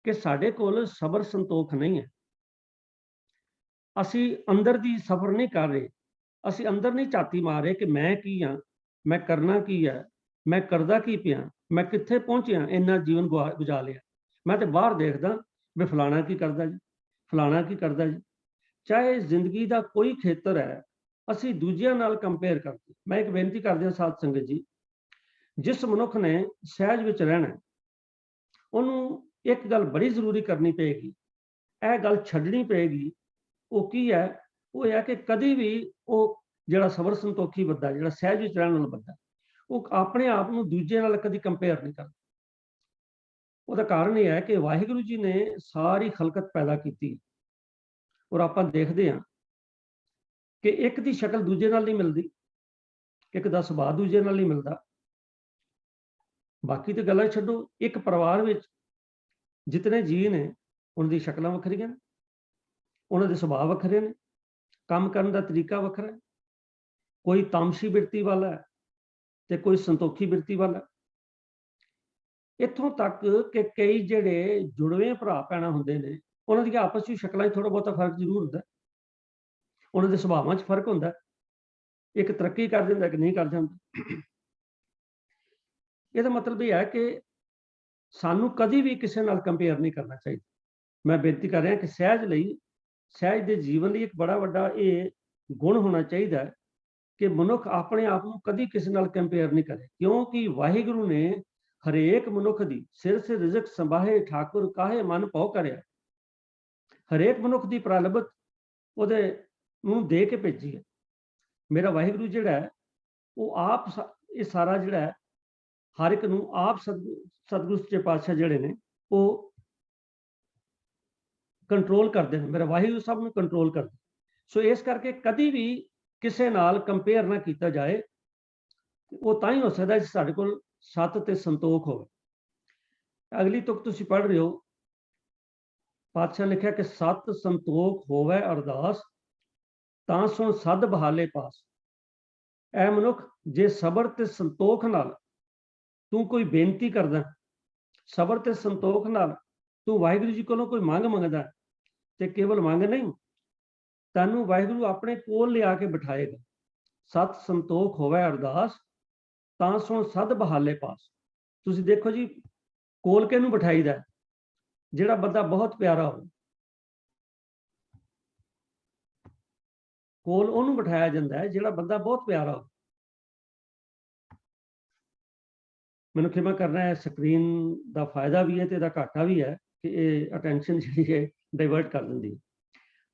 ਕਿ ਸਾਡੇ ਕੋਲ ਸਬਰ ਸੰਤੋਖ ਨਹੀਂ ਹੈ। ਅਸੀਂ ਅੰਦਰ ਦੀ ਸਫਰ ਨਹੀਂ ਕਰ ਰਹੇ, ਅਸੀਂ ਅੰਦਰ ਨਹੀਂ ਝਾਤੀ ਮਾਰ ਰਹੇ ਕਿ ਮੈਂ ਕੀ ਹਾਂ, ਮੈਂ ਕਰਨਾ ਕੀ ਹੈ, ਮੈਂ ਕਰਦਾ ਕੀ ਪਿਆ, ਮੈਂ ਕਿੱਥੇ ਪਹੁੰਚਿਆ, ਇੰਨਾ ਜੀਵਨ ਗੁਜਾ ਲਿਆ। ਮੈਂ ਤੇ ਬਾਹਰ ਦੇਖਦਾ ਵੀ ਫਲਾਣਾ ਕੀ ਕਰਦਾ ਜੀ, ਫਲਾਣਾ ਕੀ ਕਰਦਾ ਜੀ। ਚਾਹੇ ਜ਼ਿੰਦਗੀ ਦਾ ਕੋਈ ਖੇਤਰ ਹੈ, ਅਸੀਂ ਦੂਜਿਆਂ ਨਾਲ ਕੰਪੇਅਰ ਕਰਦੇ। ਮੈਂ ਇੱਕ ਬੇਨਤੀ ਕਰਦੇ ਹਾਂ ਸਾਧ ਸੰਗਤ ਜੀ, ਜਿਸ ਮਨੁੱਖ ਨੇ ਸਹਿਜ ਵਿੱਚ ਰਹਿਣਾ, ਉਹਨੂੰ ਇੱਕ ਗੱਲ ਬੜੀ ਜ਼ਰੂਰੀ ਕਰਨੀ ਪਏਗੀ, ਇਹ ਗੱਲ ਛੱਡਣੀ ਪਏਗੀ। ਉਹ ਕੀ ਹੈ? ਉਹ ਹੈ ਕਿ ਕਦੀ ਵੀ ਉਹ ਜਿਹੜਾ ਸਬਰ ਸੰਤੋਖੀ ਬੰਦਾ, ਜਿਹੜਾ ਸਹਿਜ ਵਿੱਚ ਰਹਿਣ ਵਾਲਾ ਬੰਦਾ, ਉਹ ਆਪਣੇ ਆਪ ਨੂੰ ਦੂਜੇ ਨਾਲ ਕਦੀ ਕੰਪੇਅਰ ਨਹੀਂ ਕਰਦਾ। ਉਹਦਾ ਕਾਰਨ ਇਹ ਹੈ ਕਿ ਵਾਹਿਗੁਰੂ ਜੀ ਨੇ ਸਾਰੀ ਖਲਕਤ ਪੈਦਾ ਕੀਤੀ, ਔਰ ਆਪਾਂ ਦੇਖਦੇ ਹਾਂ ਕਿ ਇੱਕ ਦੀ ਸ਼ਕਲ ਦੂਜੇ ਨਾਲ ਨਹੀਂ ਮਿਲਦੀ, ਇੱਕ ਦਾ ਸੁਭਾਅ ਦੂਜੇ ਨਾਲ ਨਹੀਂ ਮਿਲਦਾ। ਬਾਕੀ ਤੇ ਗੱਲਾਂ ਛੱਡੋ, ਇੱਕ ਪਰਿਵਾਰ ਵਿੱਚ ਜਿਤਨੇ ਜੀਅ ਨੇ ਉਹਨਾਂ ਦੀ ਸ਼ਕਲਾਂ ਵੱਖਰੀਆਂ ਨੇ, ਉਹਨਾਂ ਦੇ ਸੁਭਾਅ ਵੱਖਰੇ ਨੇ, ਕੰਮ ਕਰਨ ਦਾ ਤਰੀਕਾ ਵੱਖਰਾ ਹੈ। ਕੋਈ ਤਾਮਸੀ ਬਿਰਤੀ ਵਾਲਾ ਹੈ ਤੇ ਕੋਈ ਸੰਤੋਖੀ ਬਿਰਤੀ ਵਾਲਾ। ਇੱਥੋਂ ਤੱਕ ਕਿ ਕਈ ਜਿਹੜੇ ਜੁੜਵੇਂ ਭਰਾ ਭੈਣਾਂ ਹੁੰਦੇ ਨੇ, ਉਹਨਾਂ ਦੀਆਂ ਆਪਸ ਵਿੱਚ ਸ਼ਕਲਾਂ 'ਚ ਥੋੜਾ ਬਹੁਤਾ ਫਰਕ ਜ਼ਰੂਰ ਹੁੰਦਾ, ਉਹਨਾਂ ਦੇ ਸੁਭਾਵਾਂ 'ਚ ਫਰਕ ਹੁੰਦਾ। ਇੱਕ ਤਰੱਕੀ ਕਰ ਜਾਂਦਾ, ਇੱਕ ਨਹੀਂ ਕਰ ਜਾਂਦਾ। ਇਹਦਾ ਮਤਲਬ ਇਹ ਹੈ ਕਿ ਸਾਨੂੰ ਕਦੀ ਵੀ ਕਿਸੇ ਨਾਲ ਕੰਪੇਅਰ ਨਹੀਂ ਕਰਨਾ ਚਾਹੀਦਾ। ਮੈਂ ਬੇਨਤੀ ਕਰ ਰਿਹਾ ਕਿ ਸਹਿਜ ਲਈ, ਸਹਿਜ ਦੇ ਜੀਵਨ ਲਈ ਇੱਕ ਬੜਾ ਵੱਡਾ ਇਹ ਗੁਣ ਹੋਣਾ ਚਾਹੀਦਾ ਹੈ ਕਿ ਮਨੁੱਖ ਆਪਣੇ ਆਪ ਨੂੰ ਕਦੀ ਕਿਸੇ ਨਾਲ ਕੰਪੇਅਰ ਨਹੀਂ ਕਰੇ, ਕਿਉਂਕਿ ਵਾਹਿਗੁਰੂ ਨੇ ਹਰੇਕ ਮਨੁੱਖ ਦੀ ਸਿਰ ਸੇ ਰਿਜ਼ਕ ਸੰਭਾਹੇ ਠਾਕੁਰ ਕਾਹੇ ਮਨ ਭਉ ਕਰਿਆ। ਹਰੇਕ ਮਨੁੱਖ ਦੀ ਪ੍ਰਾਲਬਤ ਉਹਦੇ ਨੂੰ ਦੇ ਕੇ ਭੇਜੀ ਹੈ। ਮੇਰਾ ਵਾਹਿਗੁਰੂ ਜਿਹੜਾ ਹੈ ਉਹ ਆਪ ਇਹ ਸਾਰਾ ਜਿਹੜਾ ਹੈ ਹਰ ਇੱਕ ਨੂੰ ਆਪ ਸਤਿਗੁਰੂ ਸੱਚੇ ਪਾਤਸ਼ਾਹ ਜਿਹੜੇ ਨੇ ਉਹ ਕੰਟਰੋਲ ਕਰਦੇ ਨੇ। ਮੇਰਾ ਵਾਹਿਗੁਰੂ ਸਭ ਨੂੰ ਕੰਟਰੋਲ ਕਰਦਾ। ਸੋ ਇਸ ਕਰਕੇ ਕਦੀ ਵੀ ਕਿਸੇ ਨਾਲ ਕੰਪੇਅਰ ਨਾ ਕੀਤਾ ਜਾਏ। ਉਹ ਤਾਂ ਹੀ ਹੋ ਸਕਦਾ ਜੇ ਸਾਡੇ ਕੋਲ ਸਤ ਤੇ ਸੰਤੋਖ ਹੋਵੇ। ਅਗਲੀ ਤੁਕ ਤੁਸੀਂ ਪੜ੍ਹ ਰਹੇ ਹੋ, ਪਾਤਸ਼ਾਹ ਲਿਖਿਆ ਕਿ ਸਤ ਸੰਤੋਖ ਹੋਵੇ ਅਰਦਾਸ, ਤਾਂ ਸੁਣ ਸਦ ਬਹਾਲੇ ਪਾਸ। ਐ ਮਨੁੱਖ, ਜੇ ਸਬਰ ਤੇ ਸੰਤੋਖ ਨਾਲ ਤੂੰ ਕੋਈ ਬੇਨਤੀ ਕਰਦਾ, ਸਬਰ ਤੇ ਸੰਤੋਖ ਨਾਲ ਤੂੰ ਵਾਹਿਗੁਰੂ ਜੀ ਕੋਲੋਂ ਕੋਈ ਮੰਗ ਮੰਗਦਾ, ਤੇ ਕੇਵਲ ਮੰਗ ਨਹੀਂ, ਤੈਨੂੰ ਵਾਹਿਗੁਰੂ ਆਪਣੇ ਕੋਲ ਲਿਆ ਕੇ ਬਿਠਾਏਗਾ। ਸਤ ਸੰਤੋਖ ਹੋਵੇ ਅਰਦਾਸ, ਤਾਂ ਸੁਣ ਸਦ ਬਹਾਲੇ ਪਾਸ। ਤੁਸੀਂ ਦੇਖੋ ਜੀ, ਕੋਲ ਕਿਹਨੂੰ ਬਿਠਾਈਦਾ? ਜਿਹੜਾ ਬੰਦਾ ਬਹੁਤ ਪਿਆਰਾ ਹੋਵੇ, ਕੋਲ ਉਹਨੂੰ ਬਿਠਾਇਆ ਜਾਂਦਾ ਹੈ ਜਿਹੜਾ ਬੰਦਾ ਬਹੁਤ ਪਿਆਰਾ ਹੋਵੇ। ਮੈਨੂੰ ਖਿਮਾ ਕਰਨਾ ਹੈ, ਸਕਰੀਨ ਦਾ ਫਾਇਦਾ ਵੀ ਹੈ ਤੇ ਇਹਦਾ ਘਾਟਾ ਵੀ ਹੈ ਕਿ ਇਹ ਅਟੈਂਸ਼ਨ ਜਿਹੜੀ ਹੈ ਡਾਇਵਰਟ ਕਰ ਦਿੰਦੀ ਹੈ।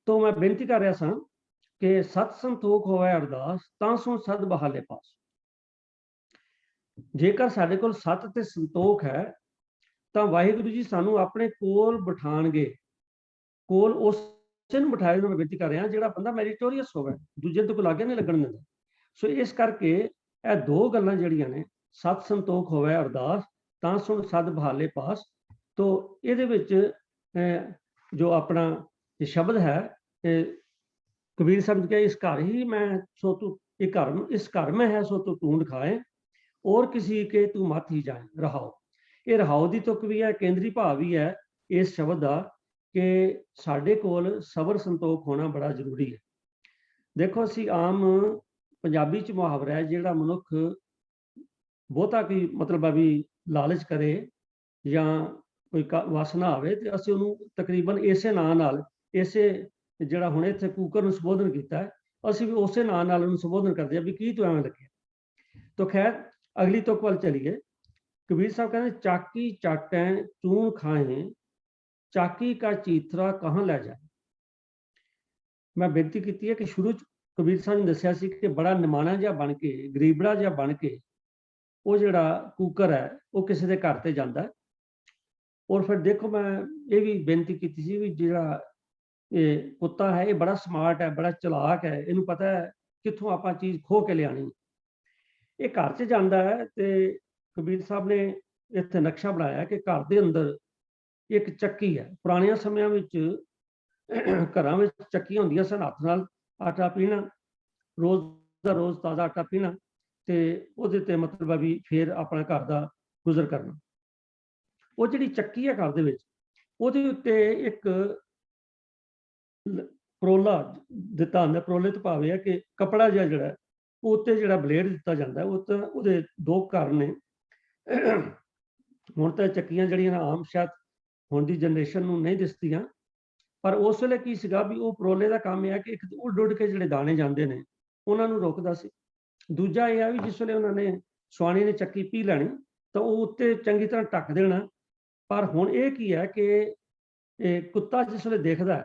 ਤਾਂ ਮੈਂ ਬੇਨਤੀ ਕਰ ਰਿਹਾ ਸਾਂ ਕਿ ਸਤ ਸੰਤੋਖ ਹੋਵੇ ਅਰਦਾਸ, ਤਾਂ ਸੁਣ ਸਦ ਬਹਾਲੇ ਪਾਸ। ਜੇਕਰ ਸਾਡੇ ਕੋਲ ਸਤ ਤੇ ਸੰਤੋਖ ਹੈ ਤਾਂ ਵਾਹਿਗੁਰੂ ਜੀ ਸਾਨੂੰ ਆਪਣੇ ਕੋਲ ਬਿਠਾਣਗੇ। ਕੋਲ ਉਸੇ ਨੂੰ ਬਿਠਾਏ ਨੂੰ ਮੈਂ ਬੇਨਤੀ ਕਰ ਰਿਹਾ ਜਿਹੜਾ ਬੰਦਾ ਮੈਰੀਟੋਰੀਅਸ ਹੋਵੇ, ਦੂਜੇ ਤੋਂ ਕੋਈ ਲਾਗੇ ਨਹੀਂ ਲੱਗਣ ਦਿੰਦਾ। ਸੋ ਇਸ ਕਰਕੇ ਇਹ ਦੋ ਗੱਲਾਂ ਜਿਹੜੀਆਂ ਨੇ, ਸਤ ਸੰਤੋਖ ਹੋਵੇ ਅਰਦਾਸ, ਤਾਂ ਸੁਣ ਸਦ ਬਹਾਲੇ ਪਾਸ। ਤੋ ਇਹਦੇ ਵਿੱਚ ਜੋ ਆਪਣਾ ਇਹ ਸ਼ਬਦ ਹੈ, ਕਬੀਰ ਸਾਹਿਬ ਨੇ ਕਿਹਾ, ਇਸ ਘਰ ਹੀ ਮੈਂ ਸੋ ਤੂੰ, ਇਹ ਘਰ, ਇਸ ਘਰ ਮੈਂ ਹੈ ਸੋ ਤੂੰ ਢੂੰਡ ਖਾਏ, ਔਰ ਕਿਸੇ ਕੇ ਤੂੰ ਮਤ ਹੀ ਜਾਏ। ਰਹਾਓ। ਇਹ ਰਹਾਓ ਦੀ ਤੁਕ ਵੀ ਹੈ, ਕੇਂਦਰੀ ਭਾਵ ਵੀ ਹੈ ਇਸ ਸ਼ਬਦ ਦਾ ਕਿ ਸਾਡੇ ਕੋਲ ਸਬਰ ਸੰਤੋਖ ਹੋਣਾ ਬੜਾ ਜ਼ਰੂਰੀ ਹੈ। ਦੇਖੋ, ਅਸੀਂ ਆਮ ਪੰਜਾਬੀ 'ਚ ਮੁਹਾਵਰਾ ਹੈ, ਜਿਹੜਾ ਮਨੁੱਖ ਬਹੁਤਾ ਕੀ ਮਤਲਬ ਹੈ ਵੀ ਲਾਲਚ ਕਰੇ ਜਾਂ ਕੋਈ ਵਾਸਨਾ ਆਵੇ, ਤੇ ਅਸੀਂ ਉਹਨੂੰ ਤਕਰੀਬਨ ਇਸੇ ਨਾਂ ਨਾਲ, ਇਸੇ ਜਿਹੜਾ ਹੁਣ ਇੱਥੇ ਕੂਕਰ ਨੂੰ ਸੰਬੋਧਨ ਕੀਤਾ ਹੈ, ਅਸੀਂ ਵੀ ਉਸੇ ਨਾਂ ਨਾਲ ਉਹਨੂੰ ਸੰਬੋਧਨ ਕਰਦੇ ਹਾਂ ਵੀ ਕੀ ਤੂੰ ਐਵੇਂ ਲੱਗਿਆ। ਤਾਂ ਖੈਰ ਅਗਲੀ ਤੁਕ ਵੱਲ ਚਲੀਏ। ਕਬੀਰ ਸਾਹਿਬ ਕਹਿੰਦੇ, ਚਾਕੀ ਚਾਟੈ ਚੂਨ ਖਾਏ, ਚਾਕੀ ਕਾ ਚੀਥਰਾ ਕਹਾਂ ਲੈ ਜਾਏ। ਮੈਂ ਬੇਨਤੀ ਕੀਤੀ ਹੈ ਕਿ ਸ਼ੁਰੂ 'ਚ ਕਬੀਰ ਸਾਹਿਬ ਨੇ ਦੱਸਿਆ ਸੀ ਕਿ ਬੜਾ ਨਿਮਾਣਾ ਜਿਹਾ ਬਣ ਕੇ, ਗਰੀਬੜਾ ਜਿਹਾ ਬਣ ਕੇ ਉਹ ਜਿਹੜਾ ਕੂਕਰ ਹੈ ਉਹ ਕਿਸੇ ਦੇ ਘਰ ਤੇ ਜਾਂਦਾ ਹੈ। ਔਰ ਫਿਰ ਦੇਖੋ, ਮੈਂ ਇਹ ਵੀ ਬੇਨਤੀ ਕੀਤੀ ਸੀ ਵੀ ਜਿਹੜਾ ਇਹ ਕੁੱਤਾ ਹੈ ਇਹ ਬੜਾ ਸਮਾਰਟ ਹੈ, ਬੜਾ ਚਲਾਕ ਹੈ, ਇਹਨੂੰ ਪਤਾ ਹੈ ਕਿੱਥੋਂ ਆਪਾਂ ਚੀਜ਼ ਖੋਹ ਕੇ ਲਿਆਣੀ। ਇਹ ਘਰ 'ਚ ਜਾਂਦਾ ਹੈ ਤੇ ਕਬੀਰ ਸਾਹਿਬ ਨੇ ਇੱਥੇ ਨਕਸ਼ਾ ਬਣਾਇਆ ਕਿ ਘਰ ਦੇ ਅੰਦਰ ਇੱਕ ਚੱਕੀ ਹੈ। ਪੁਰਾਣਿਆਂ ਸਮਿਆਂ ਵਿੱਚ ਘਰਾਂ ਵਿੱਚ ਚੱਕੀਆਂ ਹੁੰਦੀਆਂ ਸਨ, ਹੱਥ ਨਾਲ ਆਟਾ ਪੀਣਾ, ਰੋਜ਼ ਦਾ ਰੋਜ਼ ਤਾਜ਼ਾ ਆਟਾ ਪੀਣਾ, ਤੇ ਉਹਦੇ ਤੇ ਮਤਲਬ ਵੀ ਫਿਰ ਆਪਣਾ ਘਰ ਦਾ ਗੁਜ਼ਰ ਕਰਨਾ। ਉਹ ਜਿਹੜੀ ਚੱਕੀ ਹੈ ਘਰ ਦੇ ਵਿੱਚ, ਉਹਦੇ ਉੱਤੇ ਇੱਕ ਪਰੋਲਾ ਦਿੱਤਾ ਹੁੰਦਾ। ਪਰੋਲੇ ਤੋਂ ਭਾਵ ਇਹ ਹੈ ਕਿ ਕਪੜਾ ਜਿਹਾ ਜਿਹੜਾ ਉਹ ਉੱਤੇ ਜਿਹੜਾ ਬਲੇਡ ਦਿੱਤਾ ਜਾਂਦਾ, ਉਹ ਤਾਂ ਉਹਦੇ ਦੋ ਕਾਰਨ ਨੇ। ਹੁਣ ਤਾਂ ਚੱਕੀਆਂ ਜਿਹੜੀਆਂ ਨਾ ਆਮ ਸ਼ਾਇਦ ਹੁਣ ਦੀ ਜਨਰੇਸ਼ਨ ਨੂੰ ਨਹੀਂ ਦਿਸਦੀਆਂ, ਪਰ ਉਸ ਵੇਲੇ ਕੀ ਸੀਗਾ ਵੀ ਉਹ ਪਰੋਲੇ ਦਾ ਕੰਮ ਇਹ ਹੈ ਕਿ ਇੱਕ ਉੱਡ ਉੱਡ ਕੇ ਜਿਹੜੇ ਦਾਣੇ ਜਾਂਦੇ ਨੇ ਉਹਨਾਂ ਨੂੰ ਰੋਕਦਾ ਸੀ। ਦੂਜਾ ਇਹ ਆ ਵੀ ਜਿਸ ਵੇਲੇ ਉਹਨਾਂ ਨੇ ਸੁਆਣੀ ਨੇ ਚੱਕੀ ਪੀ ਲੈਣੀ ਤਾਂ ਉਹ ਉੱਤੇ ਚੰਗੀ ਤਰ੍ਹਾਂ ਢੱਕ ਦੇਣਾ। ਪਰ ਹੁਣ ਇਹ ਕੀ ਹੈ ਕਿ ਇਹ ਕੁੱਤਾ ਜਿਸ ਵੇਲੇ ਦੇਖਦਾ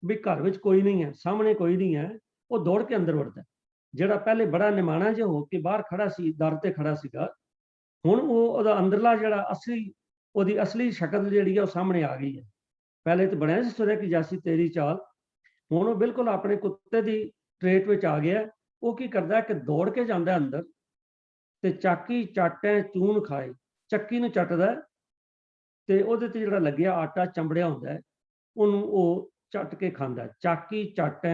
ਵੀ ਘਰ ਵਿੱਚ ਕੋਈ ਨਹੀਂ ਹੈ, ਸਾਹਮਣੇ ਕੋਈ ਨਹੀਂ ਹੈ, ਉਹ ਦੌੜ ਕੇ ਅੰਦਰ ਵੜਦਾ। ਜਿਹੜਾ ਪਹਿਲੇ ਬੜਾ ਨਿਮਾਣਾ ਜਿਹਾ ਹੋ ਕੇ ਬਾਹਰ ਖੜਾ ਸੀ, ਦਰ ਤੇ ਖੜਾ ਸੀਗਾ, ਹੁਣ ਉਹਦਾ ਅੰਦਰਲਾ ਜਿਹੜਾ ਉਹਦੀ ਅਸਲੀ ਸ਼ਕਲ ਜਿਹੜੀ ਹੈ ਉਹ ਸਾਹਮਣੇ ਆ ਗਈ ਹੈ। ਪਹਿਲੇ ਤਾਂ ਬਣਿਆ ਸੀ ਸੁਰਹ ਕੀ ਜਾਸੀ ਤੇਰੀ ਚਾਲ, ਹੁਣ ਉਹ ਬਿਲਕੁਲ ਆਪਣੇ ਕੁੱਤੇ ਦੀ ਟ੍ਰੇਟ ਵਿੱਚ ਆ ਗਿਆ। ਉਹ ਕੀ ਕਰਦਾ ਕਿ ਦੌੜ ਕੇ ਜਾਂਦਾ ਅੰਦਰ ਤੇ ਚਾਕੀ ਚਾਟੇ ਚੂਨ ਖਾਏ, ਚੱਕੀ ਨੂੰ ਚੱਟਦਾ ਤੇ ਉਹਦੇ ਤੇ ਜਿਹੜਾ ਲੱਗਿਆ ਆਟਾ ਚੰਬੜਿਆ ਹੁੰਦਾ ਹੈ ਉਹਨੂੰ ਉਹ ਚੱਟ ਕੇ ਖਾਂਦਾ। ਚਾਕੀ ਚਾਟੇ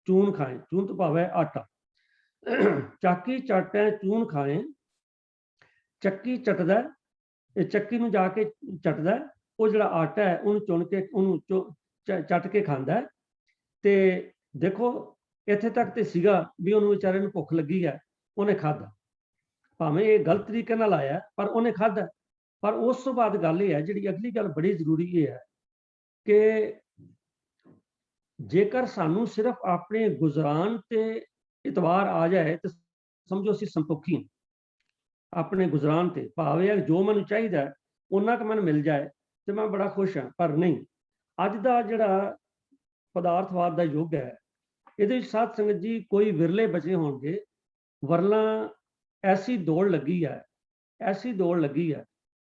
ਚੂਨ ਖਾਏ, ਚੂਨ ਤੋਂ ਭਾਵ ਹੈ ਆਟਾ। ਚਾਕੀ ਚਾਟੇ ਚੂਨ ਖਾਏ, ਚੱਕੀ ਚੱਟਦਾ, ਇਹ ਚੱਕੀ ਨੂੰ ਜਾ ਕੇ ਚੱਟਦਾ, ਉਹ ਜਿਹੜਾ ਆਟਾ ਹੈ ਉਹਨੂੰ ਚੁਣ ਕੇ ਉਹਨੂੰ ਚੱਟ ਕੇ ਖਾਂਦਾ। ਤੇ ਦੇਖੋ ਇੱਥੇ ਤੱਕ ਤੇ ਸੀਗਾ ਵੀ ਉਹਨੂੰ ਵਿਚਾਰੇ ਨੂੰ ਭੁੱਖ ਲੱਗੀ ਹੈ, ਉਹਨੇ ਖਾਧਾ, ਭਾਵੇਂ ਇਹ ਗਲਤ ਤਰੀਕੇ ਨਾਲ ਆਇਆ ਪਰ ਉਹਨੇ ਖਾਧਾ। ਪਰ ਉਸ ਤੋਂ ਬਾਅਦ ਗੱਲ ਇਹ ਹੈ, ਜਿਹੜੀ ਅਗਲੀ ਗੱਲ ਬੜੀ ਜ਼ਰੂਰੀ ਇਹ ਹੈ ਕਿ ਜੇਕਰ ਸਾਨੂੰ ਸਿਰਫ ਆਪਣੇ ਗੁਜ਼ਰਾਨ ਤੇ ਇਤਬਾਰ ਆ ਜਾਏ ਤਾਂ ਸਮਝੋ ਅਸੀਂ ਸੰਤੋਖੀ ਹਾਂ। ਆਪਣੇ ਗੁਜ਼ਰਾਨ ਤੇ ਭਾਵ ਇਹ ਜੋ ਮੈਨੂੰ ਚਾਹੀਦਾ ਉਹਨਾਂ ਕੁ ਮੈਨੂੰ ਮਿਲ ਜਾਏ ਤੇ ਮੈਂ ਬੜਾ ਖੁਸ਼ ਹਾਂ। ਪਰ ਨਹੀਂ, ਅੱਜ ਦਾ ਜਿਹੜਾ ਪਦਾਰਥਵਾਦ ਦਾ ਯੁੱਗ ਹੈ, ਇਹਦੇ ਵਿੱਚ ਸਾਧ ਸੰਗਤ ਜੀ ਕੋਈ ਵਿਰਲੇ ਬਚੇ ਹੋਣਗੇ, ਵਰਨਾ ਐਸੀ ਦੌੜ ਲੱਗੀ ਹੈ, ਐਸੀ ਦੌੜ ਲੱਗੀ ਹੈ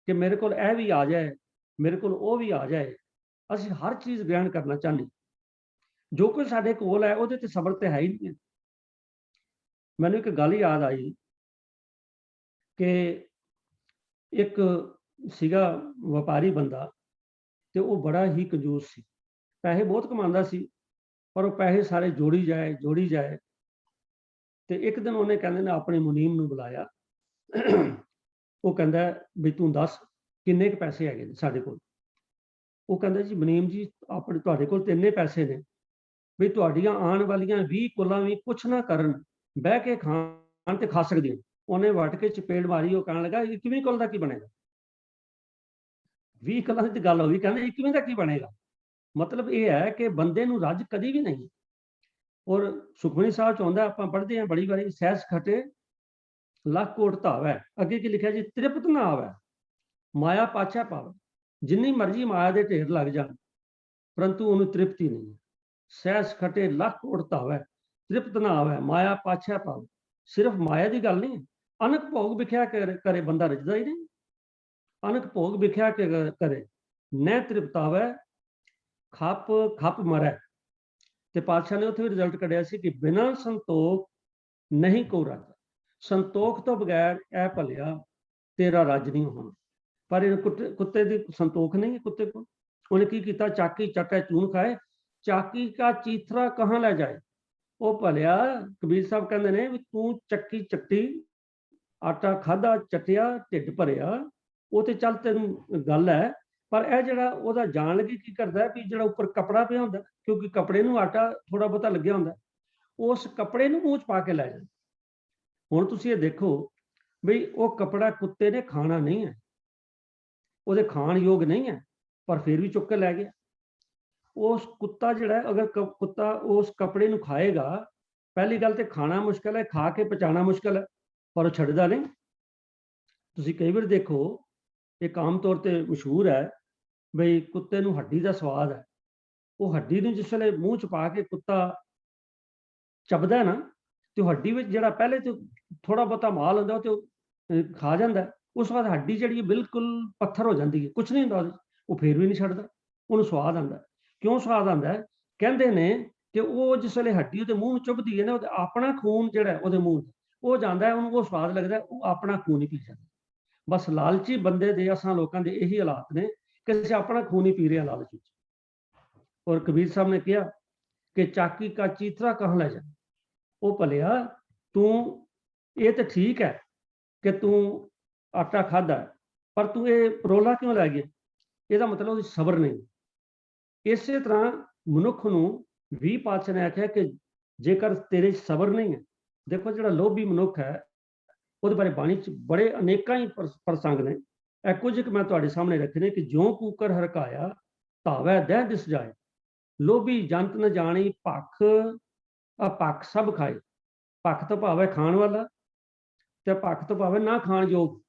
ਕਿ ਮੇਰੇ ਕੋਲ ਇਹ ਵੀ ਆ ਜਾਏ, ਮੇਰੇ ਕੋਲ ਉਹ ਵੀ ਆ ਜਾਏ। ਅਸੀਂ ਹਰ ਚੀਜ਼ ਗ੍ਰਹਿਣ ਕਰਨਾ ਚਾਹੁੰਦੇ, ਜੋ ਕੁਝ ਸਾਡੇ ਕੋਲ ਹੈ ਉਹਦੇ ਤੇ ਸਬਰ ਤੇ ਹੈ ਹੀ ਨਹੀਂ। ਮੈਨੂੰ ਇੱਕ ਗੱਲ ਯਾਦ ਆਈ ਕਿ ਇੱਕ ਸੀਗਾ ਵਪਾਰੀ ਬੰਦਾ ਤੇ ਉਹ ਬੜਾ ਹੀ ਕੰਜੂਸ ਸੀ, ਪੈਸੇ ਬਹੁਤ ਕਮਾਉਂਦਾ ਸੀ ਪਰ ਉਹ ਪੈਸੇ ਸਾਰੇ ਜੋੜੀ ਜਾਏ। ਤੇ ਇੱਕ ਦਿਨ ਉਹਨੇ ਕਹਿੰਦੇ ਨੇ ਆਪਣੇ ਮੁਨੀਮ ਨੂੰ ਬੁਲਾਇਆ। ਉਹ ਕਹਿੰਦਾ ਵੀ ਤੂੰ ਦੱਸ ਕਿੰਨੇ ਕੁ ਪੈਸੇ ਹੈਗੇ ਨੇ ਸਾਡੇ ਕੋਲ। ਉਹ ਕਹਿੰਦਾ ਜੀ ਮੁਨੀਮ ਜੀ ਆਪਣੇ ਤੁਹਾਡੇ ਕੋਲ ਤੇ ਇੰਨੇ ਪੈਸੇ ਨੇ ਵੀ ਤੁਹਾਡੀਆਂ ਆਉਣ ਵਾਲੀਆਂ 20 ਕੁਲਾਂ ਵੀ ਕੁਛ ਨਾ ਕਰਨ, ਬਹਿ ਕੇ ਖਾਣ ਤੇ ਖਾ ਸਕਦੇ ਹੋ। ਉਹਨੇ ਵੱਟ ਕੇ ਚਪੇੜ ਮਾਰੀ। ਉਹ ਕਹਿਣ ਲੱਗਾ 21ਵੀਂ ਕੁਲ ਦਾ ਕੀ ਬਣੇਗਾ? 20 ਕੁਲਾਂ ਦੀ ਗੱਲ ਹੋ ਗਈ, ਕਹਿੰਦੇ 21ਵੀਂ ਦਾ ਕੀ ਬਣੇਗਾ? ਮਤਲਬ ਇਹ ਹੈ ਕਿ ਬੰਦੇ ਨੂੰ ਰੱਜ ਕਦੀ ਵੀ ਨਹੀਂ। ਔਰ ਸੁਖਮਨੀ ਸਾਹਿਬ ਚ ਆਉਂਦਾ, ਆਪਾਂ ਪੜ੍ਹਦੇ ਹਾਂ ਬੜੀ ਵਾਰੀ, ਸਹਿਸ ਖਟੇ ਲੱਖ ਕੋਟ ਧਾਵੈ। ਅੱਗੇ ਕੀ ਲਿਖਿਆ ਜੀ? ਤ੍ਰਿਪਤ ਨਾ ਆਵੈ ਮਾਇਆ ਪਾਛੈ ਪਾਵੈ। ਜਿੰਨੀ ਮਰਜ਼ੀ ਮਾਇਆ ਦੇ ਢੇਰ ਲੱਗ ਜਾਣ ਪਰੰਤੂ ਉਹਨੂੰ ਤ੍ਰਿਪਤੀ ਨਹੀਂ ਹੈ। ਸਹਿਸ ਖਟੇ ਲੱਖ ਕੋਟ ਧਾਵੈ ਤ੍ਰਿਪਤ ਨਾ ਆਵੈ ਮਾਇਆ ਪਾਛੈ ਪਾਵੈ। ਸਿਰਫ ਮਾਇਆ ਦੀ ਗੱਲ ਨਹੀਂ, ਅਨਕ ਭੋਗ ਵਿਖਿਆ ਕਰੇ ਬੰਦਾ ਰਜਦਾ ਹੀ ਨਹੀਂ। ਅਨਕ ਭੋਗ ਵਿਖਿਆ ਕਰੇ ਨਹਿ ਤ੍ਰਿਪਤਾਵੈ ਖੱਪ ਮਰੈ। ਤੇ ਪਾਤਸ਼ਾਹ ਨੇ ਉੱਥੇ ਵੀ ਰਿਜ਼ਲਟ ਕੱਢਿਆ ਸੀ ਕਿ ਬਿਨਾਂ ਸੰਤੋਖ ਨਹੀਂ ਕੋ ਰਾਜਾ। ਸੰਤੋਖ ਤੋਂ ਬਗੈਰ ਇਹ ਭਲਿਆ ਤੇਰਾ ਰਾਜ ਨਹੀਂ ਹੋਣਾ। ਪਰ ਇਹ ਕੁੱਤੇ ਦੀ ਸੰਤੋਖ ਨਹੀਂ ਹੈ ਕੁੱਤੇ ਕੋਲ। ਉਹਨੇ ਕੀ ਕੀਤਾ? ਚਾਕੀ ਚੱਟੇ ਚੂਨ ਖਾਏ, ਚਾਕੀ ਕਾ ਚੀਥਰਾ ਕਹਾਂ ਲੈ ਜਾਏ। ਉਹ ਭਲਿਆ ਕਬੀਰ ਸਾਹਿਬ ਕਹਿੰਦੇ ਨੇ ਵੀ ਤੂੰ ਚੱਕੀ ਚੱਟੀ, ਆਟਾ ਖਾਧਾ, ਚੱਟਿਆ, ਢਿੱਡ ਭਰਿਆ, ਉਹ ਤੇ ਚੱਲ ਤੈਨੂੰ ਗੱਲ ਹੈ। ਪਰ ਇਹ ਜਿਹੜਾ ਉਹਦਾ ਜਾਣ ਲੱਗੀ ਕੀ ਕਰਦਾ ਵੀ ਜਿਹੜਾ ਉੱਪਰ ਕੱਪੜਾ ਪਿਆ ਹੁੰਦਾ, ਕਿਉਂਕਿ ਕੱਪੜੇ ਨੂੰ ਆਟਾ ਥੋੜਾ ਬਹੁਤਾ ਲੱਗਿਆ ਹੁੰਦਾ, ਉਸ ਕੱਪੜੇ ਨੂੰ ਮੂੰਹ ਚ ਪਾ ਕੇ ਲੈ ਜਾਂਦਾ। ਹੁਣ ਤੁਸੀਂ ਇਹ ਦੇਖੋ ਵੀ ਉਹ ਕੱਪੜਾ ਕੁੱਤੇ ਨੇ ਖਾਣਾ ਨਹੀਂ ਹੈ, ਉਹਦੇ ਖਾਣ ਯੋਗ ਨਹੀਂ ਹੈ, ਪਰ ਫਿਰ ਵੀ ਚੁੱਕ ਕੇ ਲੈ ਗਿਆ। ਉਸ ਕੁੱਤਾ ਜਿਹੜਾ, ਅਗਰ ਕੁੱਤਾ ਉਸ ਕੱਪੜੇ ਨੂੰ ਖਾਏਗਾ, ਪਹਿਲੀ ਗੱਲ ਤੇ ਖਾਣਾ ਮੁਸ਼ਕਲ ਹੈ, ਖਾ ਕੇ ਪਚਾਣਾ ਮੁਸ਼ਕਲ ਹੈ, ਪਰ ਉਹ ਛੱਡਦਾ ਨਹੀਂ। ਤੁਸੀਂ ਕਈ ਵਾਰ ਦੇਖੋ, ਇੱਕ ਆਮ ਤੌਰ ਤੇ ਮਸ਼ਹੂਰ ਹੈ ਬਈ ਕੁੱਤੇ ਨੂੰ ਹੱਡੀ ਦਾ ਸਵਾਦ ਹੈ। ਉਹ ਹੱਡੀ ਨੂੰ ਜਿਸ ਵੇਲੇ ਮੂੰਹ ਚ ਪਾ ਕੇ ਕੁੱਤਾ ਚਬਦਾ ਨਾ, ਤੇ ਹੱਡੀ ਵਿੱਚ ਜਿਹੜਾ ਪਹਿਲੇ ਤੋਂ ਥੋੜਾ ਬਹੁਤਾ ਮਾਲ ਹੁੰਦਾ ਉਹ ਤੇ ਖਾ ਜਾਂਦਾ। ਉਸ ਬਾਅਦ ਹੱਡੀ ਜਿਹੜੀ ਬਿਲਕੁਲ ਪੱਥਰ ਹੋ ਜਾਂਦੀ ਹੈ, ਕੁਛ ਨਹੀਂ ਹੁੰਦਾ ਉਹਦੇ, ਉਹ ਫੇਰ ਵੀ ਨਹੀਂ ਛੱਡਦਾ, ਉਹਨੂੰ ਸਵਾਦ ਆਉਂਦਾ। ਕਿਉਂ ਸਵਾਦ ਆਉਂਦਾ? ਕਹਿੰਦੇ ਨੇ ਕਿ ਉਹ ਜਿਸ ਵੇਲੇ ਹੱਡੀ ਉਹਦੇ ਮੂੰਹ ਨੂੰ ਚੁਭਦੀ ਹੈ ਨਾ, ਉਹਦਾ ਆਪਣਾ ਖੂਨ ਜਿਹੜਾ ਉਹਦੇ ਮੂੰਹ ਉਹ ਜਾਂਦਾ, ਉਹਨੂੰ ਉਹ ਸਵਾਦ ਲੱਗਦਾ, ਉਹ ਆਪਣਾ ਖੂਨ ਹੀ ਪੀ ਜਾਂਦਾ। ਬਸ ਲਾਲਚੀ ਬੰਦੇ ਦੇ, ਅਸਾਂ ਲੋਕਾਂ ਦੇ ਇਹੀ ਹਾਲਾਤ ਨੇ ਕਿ ਅਸੀਂ ਆਪਣਾ ਖੂਨ ਹੀ ਪੀ ਰਹੇ ਹਾਂ ਲਾਲਚ ਵਿੱਚ। ਔਰ ਕਬੀਰ ਸਾਹਿਬ ਨੇ ਕਿਹਾ ਕਿ ਚਾਕੀ ਕਾ ਚੀਥਰਾ ਕਹਾਂ ਲੈ ਜਾ। ਉਹ ਭਲਿਆ ਤੂੰ ये तो ठीक है कि तू आटा खादा पर तू ये परोला क्यों लै गया, ਇਹਦਾ मतलब ਉਹਦੀ ਸਬਰ ਨਹੀਂ। ਇਸੇ ਤਰ੍ਹਾਂ ਮਨੁੱਖ ਨੂੰ ਵੀ ਪਾਤਸ਼ਾਹ ਨੇ ਆਖਿਆ ਕਿ ਜੇਕਰ ਤੇਰੇ 'ਚ ਸਬਰ ਨਹੀਂ ਹੈ, ਦੇਖੋ ਜਿਹੜਾ ਲੋਭੀ ਮਨੁੱਖ ਹੈ ਉਹਦੇ ਬਾਰੇ ਬਾਣੀ 'ਚ ਬੜੇ ਅਨੇਕਾਂ ਹੀ ਪ੍ਰਸੰਗ ਨੇ। ਇਹ ਕੁਝ ਕੁ ਮੈਂ ਤੁਹਾਡੇ ਸਾਹਮਣੇ ਰੱਖੇ ਨੇ ਕਿ ਜਿਉਂ ਕੂਕਰ ਹਰਕਾਇਆ ਧਾਵੈ ਦਹਿ ਦਿਸ ਜਾਏ, ਲੋਭੀ ਜੰਤ ਨ ਜਾਣੀ ਭਖ ਅਪਖ ਸਭ ਖਾਏ। ਭਖ ਤੋਂ ਭਾਵੇਂ ਖਾਣ ਵਾਲਾ ਤੇ ਭਖ ਤੋਂ ਭਾਵੇਂ ਨਾ ਖਾਣ ਯੋਗ।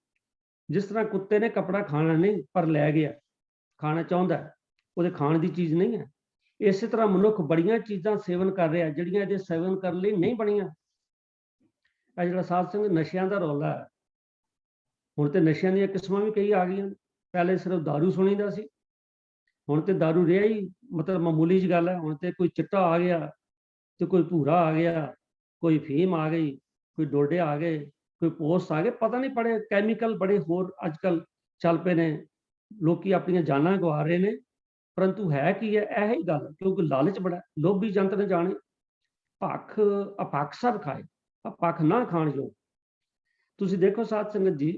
ਜਿਸ ਤਰ੍ਹਾਂ ਕੁੱਤੇ ਨੇ ਕੱਪੜਾ ਖਾਣਾ ਨਹੀਂ ਪਰ ਲੈ ਗਿਆ, ਖਾਣਾ ਚਾਹੁੰਦਾ, ਉਹਦੇ ਖਾਣ ਦੀ ਚੀਜ਼ ਨਹੀਂ ਹੈ। ਇਸੇ ਤਰ੍ਹਾਂ ਮਨੁੱਖ ਬੜੀਆਂ ਚੀਜ਼ਾਂ ਸੇਵਨ ਕਰ ਰਿਹਾ ਜਿਹੜੀਆਂ ਇਹਦੇ ਸੇਵਨ ਕਰਨ ਲਈ ਨਹੀਂ ਬਣੀਆਂ। ਇਹ ਜਿਹੜਾ ਸਾਧ ਸੰਗਤ ਨਸ਼ਿਆਂ ਦਾ ਰੌਲਾ ਹੈ, ਹੁਣ ਤੇ ਨਸ਼ਿਆਂ ਦੀਆਂ ਕਿਸਮਾਂ ਵੀ ਕਈ ਆ ਗਈਆਂ। ਪਹਿਲੇ ਸਿਰਫ ਦਾਰੂ ਸੁਣੀਦਾ ਸੀ, ਹੁਣ ਤੇ ਦਾਰੂ ਰਿਹਾ ਹੀ ਮਤਲਬ ਮਾਮੂਲੀ ਜਿਹੀ ਗੱਲ ਹੈ। ਹੁਣ ਤੇ ਕੋਈ ਚਿੱਟਾ ਆ ਗਿਆ ਤੇ ਕੋਈ ਭੂਰਾ ਆ ਗਿਆ, ਕੋਈ ਫੀਮ ਆ ਗਈ, ਕੋਈ ਡੋਡੇ ਆ ਗਏ, ਕੋਈ ਪੋਸਟ ਆ ਗਏ, ਪਤਾ ਨਹੀਂ ਬੜੇ ਕੈਮੀਕਲ ਬੜੇ ਹੋਰ ਅੱਜ ਕੱਲ੍ਹ ਚੱਲ ਪਏ ਨੇ। ਲੋਕੀ ਆਪਣੀਆਂ ਜਾਨਾਂ ਗਵਾ ਰਹੇ ਨੇ, ਪਰੰਤੂ ਹੈ ਕੀ ਹੈ ਇਹ ਹੀ ਗੱਲ, ਕਿਉਂਕਿ ਲਾਲਚ ਬੜਾ। ਲੋਭੀ ਜੰਤ ਨੇ ਜਾਣੇ ਭਖ ਅਪਖ ਸਭ ਖਾਏ, ਅਪਖ ਨਾ ਖਾਣ ਯੋਗ। ਤੁਸੀਂ ਦੇਖੋ ਸਾਧ ਸੰਗਤ ਜੀ,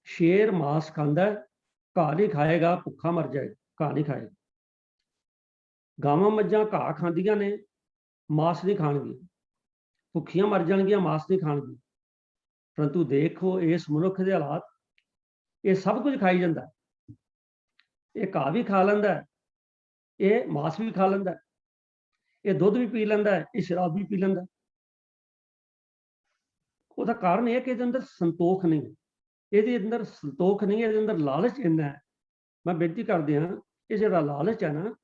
ਸ਼ੇਰ ਮਾਸ ਖਾਂਦਾ, ਘਾਹ ਨਹੀਂ ਖਾਏਗਾ ਭੁੱਖਾ ਮਰ ਜਾਏਗਾ, ਘਾਹ ਨਹੀਂ ਖਾਏਗਾ। ਗਾਵਾਂ ਮੱਝਾਂ ਘਾਹ ਖਾਂਦੀਆਂ ਨੇ, ਮਾਸ ਨਹੀਂ ਖਾਣਗੀਆਂ, ਭੁੱਖੀਆਂ ਮਰ ਜਾਣਗੀਆਂ, ਮਾਸ ਨਹੀਂ ਖਾਣਗੀਆਂ। ਪਰੰਤੂ ਦੇਖੋ ਇਸ ਮਨੁੱਖ ਦੇ ਹਾਲਾਤ, ਇਹ ਸਭ ਕੁਝ ਖਾਈ ਜਾਂਦਾ, ਇਹ ਘਾਹ ਵੀ ਖਾ ਲੈਂਦਾ, ਇਹ ਮਾਸ ਵੀ ਖਾ ਲੈਂਦਾ, ਇਹ ਦੁੱਧ ਵੀ ਪੀ ਲੈਂਦਾ, ਇਹ ਸ਼ਰਾਬ ਵੀ ਪੀ ਲੈਂਦਾ। ਉਹਦਾ ਕਾਰਨ ਇਹ ਕਿ ਇਹਦੇ ਅੰਦਰ ਸੰਤੋਖ ਨਹੀਂ ਹੈ, ਇਹਦੇ ਅੰਦਰ ਸੰਤੋਖ ਨਹੀਂ ਹੈ, ਇਹਦੇ ਅੰਦਰ ਲਾਲਚ ਇੰਨਾ ਹੈ। ਮੈਂ ਬੇਨਤੀ ਕਰਦੇ ਹਾਂ, ਇਹ ਜਿਹੜਾ ਲਾਲਚ ਹੈ ਨਾ,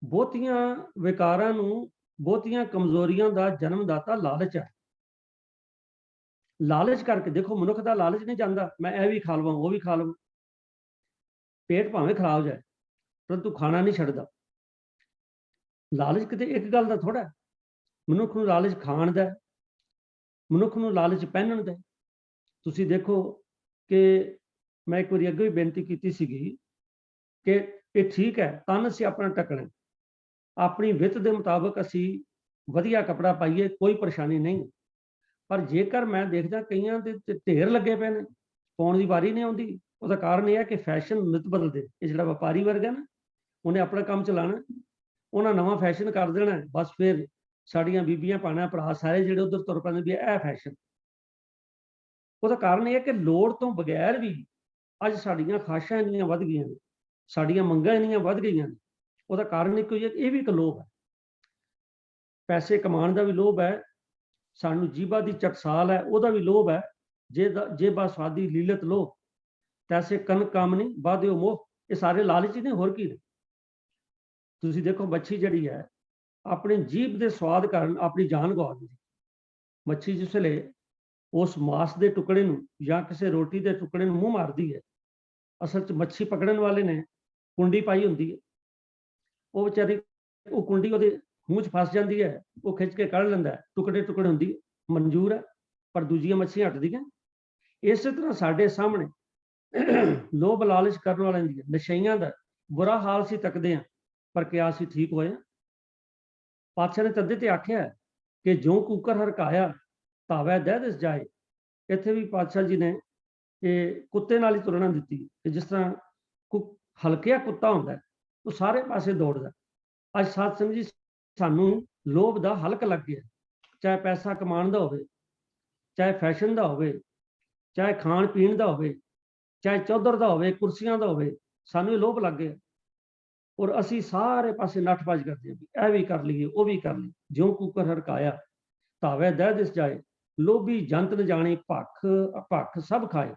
ਬਹੁਤੀਆਂ ਵਿਕਾਰਾਂ ਨੂੰ, ਬਹੁਤੀਆਂ ਕਮਜ਼ੋਰੀਆਂ ਦਾ ਜਨਮਦਾਤਾ ਲਾਲਚ ਹੈ। ਲਾਲਚ ਕਰਕੇ ਦੇਖੋ, ਮਨੁੱਖ ਦਾ ਲਾਲਚ ਨਹੀਂ ਜਾਂਦਾ ਮੈਂ ਇਹ ਵੀ ਖਾ ਲਵਾਂ ਉਹ ਵੀ ਖਾ ਲਵਾਂ। ਪੇਟ ਭਾਵੇਂ ਖਰਾਬ ਹੋ ਜਾਏ ਪਰੰਤੂ ਖਾਣਾ ਨਹੀਂ ਛੱਡਦਾ। ਲਾਲਚ ਕਿਤੇ ਇੱਕ ਗੱਲ ਦਾ ਥੋੜਾ, ਮਨੁੱਖ ਨੂੰ ਲਾਲਚ ਖਾਣ ਦਾ, ਮਨੁੱਖ ਨੂੰ ਲਾਲਚ ਪਹਿਨਣ ਦਾ। ਤੁਸੀਂ ਦੇਖੋ ਕਿ ਮੈਂ ਇੱਕ ਵਾਰੀ ਅੱਗੇ ਵੀ ਬੇਨਤੀ ਕੀਤੀ ਸੀਗੀ ਕਿ ਇਹ ਠੀਕ ਹੈ, ਤਨ ਅਸੀਂ ਆਪਣਾ ਢੱਕਣਾ, ਆਪਣੀ ਵਿੱਤ ਦੇ ਮੁਤਾਬਕ ਅਸੀਂ ਵਧੀਆ ਕੱਪੜਾ ਪਾਈਏ, ਕੋਈ ਪਰੇਸ਼ਾਨੀ ਨਹੀਂ। ਪਰ ਜੇਕਰ ਮੈਂ ਦੇਖਦਾ ਕਈਆਂ ਦੇ ਢੇਰ ਲੱਗੇ ਪਏ ਨੇ, ਪਾਉਣ ਦੀ ਵਾਰੀ ਨਹੀਂ ਆਉਂਦੀ, ਉਹਦਾ ਕਾਰਨ ਇਹ ਹੈ ਕਿ ਫੈਸ਼ਨ ਨਿਤ ਬਦਲਦੇ। ਇਹ ਜਿਹੜਾ ਵਪਾਰੀ ਵਰਗ ਹੈ ਨਾ, ਉਹਨੇ ਆਪਣਾ ਕੰਮ ਚਲਾਉਣਾ, ਉਹਨਾਂ ਨਵਾਂ ਫੈਸ਼ਨ ਕਰ ਦੇਣਾ, ਬਸ ਫਿਰ ਸਾਡੀਆਂ ਬੀਬੀਆਂ ਭੈਣਾਂ ਭਰਾ ਸਾਰੇ ਜਿਹੜੇ ਉਧਰ ਤੁਰ ਪੈਂਦੇ ਵੀ ਇਹ ਫੈਸ਼ਨ। ਉਹਦਾ ਕਾਰਨ ਇਹ ਹੈ ਕਿ ਲੋੜ ਤੋਂ ਬਗੈਰ ਵੀ ਅੱਜ ਸਾਡੀਆਂ ਖਾਸ਼ਾਂ ਇੰਨੀਆਂ ਵੱਧ ਗਈਆਂ ਨੇ, ਸਾਡੀਆਂ ਮੰਗਾਂ ਇੰਨੀਆਂ ਵੱਧ ਗਈਆਂ ਨੇ। ਉਹਦਾ ਕਾਰਨ ਇੱਕੋ ਹੀ ਹੈ, ਇਹ ਵੀ ਇੱਕ ਲੋਭ ਹੈ, ਪੈਸੇ ਕਮਾਉਣ ਦਾ ਵੀ ਲੋਭ ਹੈ, ਸਾਨੂੰ ਜੀਭਾ ਦੀ ਚਟਸਾਲ ਹੈ ਉਹਦਾ ਵੀ ਲੋਭ ਹੈ। ਜੇ ਬਾ ਸਵਾਦੀ ਲੀਲਤ ਲੋ ਤੈਸੇ ਕਨ ਕਾਮਨੀ ਬਾਧਿਓ ਮੋਹ, ਇਹ ਸਾਰੇ ਲਾਲਚ ਨੇ, ਹੋਰ ਕੀ ਨੇ। ਤੁਸੀਂ ਦੇਖੋ ਮੱਛੀ ਜਿਹੜੀ ਹੈ ਆਪਣੀ ਜੀਭ ਦੇ ਸਵਾਦ ਕਾਰਨ ਆਪਣੀ ਜਾਨ ਗਵਾ ਦਿੰਦੀ। ਮੱਛੀ ਜਿਸ ਵੇਲੇ ਉਸ ਮਾਸ ਦੇ ਟੁਕੜੇ ਨੂੰ ਜਾਂ ਕਿਸੇ ਰੋਟੀ ਦੇ ਟੁਕੜੇ ਨੂੰ ਮੂੰਹ ਮਾਰਦੀ ਹੈ, ਅਸਲ 'ਚ ਮੱਛੀ ਪਕੜਨ ਵਾਲੇ ਨੇ ਕੁੰਡੀ ਪਾਈ ਹੁੰਦੀ ਹੈ, ਉਹ ਵਿਚਾਰੀ ਉਹ ਕੁੰਡੀ ਉਹਦੇ ਮੂੰਹ 'ਚ ਫਸ ਜਾਂਦੀ ਹੈ, ਉਹ ਖਿੱਚ ਕੇ ਕੱਢ ਲੈਂਦਾ, ਟੁਕੜੇ ਟੁਕੜੇ ਹੁੰਦੀ, ਮਨਜ਼ੂਰ ਹੈ, ਪਰ ਦੂਜੀਆਂ ਮੱਛੀਆਂ ਹਟਦੀਆਂ। ਇਸੇ ਤਰ੍ਹਾਂ ਸਾਡੇ ਸਾਹਮਣੇ ਲੋਭ ਲਾਲਚ ਕਰਨ ਵਾਲਿਆਂ ਦੀ ਨਸ਼ਈਆਂ ਦਾ ਬੁਰਾ ਹਾਲ ਸੀ ਤੱਕਦੇ ਹਾਂ, ਪਰ ਕਿਆ ਅਸੀਂ ਠੀਕ ਹੋਏ? ਪਾਤਸ਼ਾਹ ਨੇ ਤੱਦੇ ਤੇ ਆਖਿਆ ਕਿ ਜੋ ਕੂਕਰ ਹਰਕਾਇਆ ਧਾਵੈ ਦਹਿ ਦਿਸ ਜਾਏ। ਇੱਥੇ ਵੀ ਪਾਤਸ਼ਾਹ ਜੀ ਨੇ ਇਹ ਕੁੱਤੇ ਨਾਲ ਹੀ ਤੁਲਨਾ ਦਿੱਤੀ ਕਿ ਜਿਸ ਤਰ੍ਹਾਂ ਹਲਕਿਆ ਕੁੱਤਾ ਹੁੰਦਾ ਉਹ ਸਾਰੇ ਪਾਸੇ ਦੌੜਦਾ। ਅੱਜ ਸਾਧ ਸੰਗਤ ਜੀ ਸਾਨੂੰ ਲੋਭ ਦਾ ਹਲਕ ਲੱਗ ਗਿਆ, ਚਾਹੇ ਪੈਸਾ ਕਮਾਉਣ ਦਾ ਹੋਵੇ, ਚਾਹੇ ਫੈਸ਼ਨ ਦਾ ਹੋਵੇ, ਚਾਹੇ ਖਾਣ ਪੀਣ ਦਾ ਹੋਵੇ, ਚਾਹੇ ਚੌਧਰ ਦਾ ਹੋਵੇ, ਕੁਰਸੀਆਂ ਦਾ ਹੋਵੇ, ਸਾਨੂੰ ਇਹ ਲੋਭ ਲੱਗ ਗਿਆ ਔਰ ਅਸੀਂ ਸਾਰੇ ਪਾਸੇ ਨੱਠ ਭੱਜ ਕਰਦੇ ਹਾਂ, ਇਹ ਵੀ ਕਰ ਲਈਏ ਉਹ ਵੀ ਕਰ ਲਈਏ। ਜਿਉਂ ਕੂਕਰ ਹਰਕਾਇਆ ਧਾਵੈ ਦਹਿ ਦਿਸ ਜਾਏ, ਲੋਭੀ ਜੰਤ ਨ ਜਾਣੇ ਭਖ ਅਪਖ ਸਭ ਖਾਏ।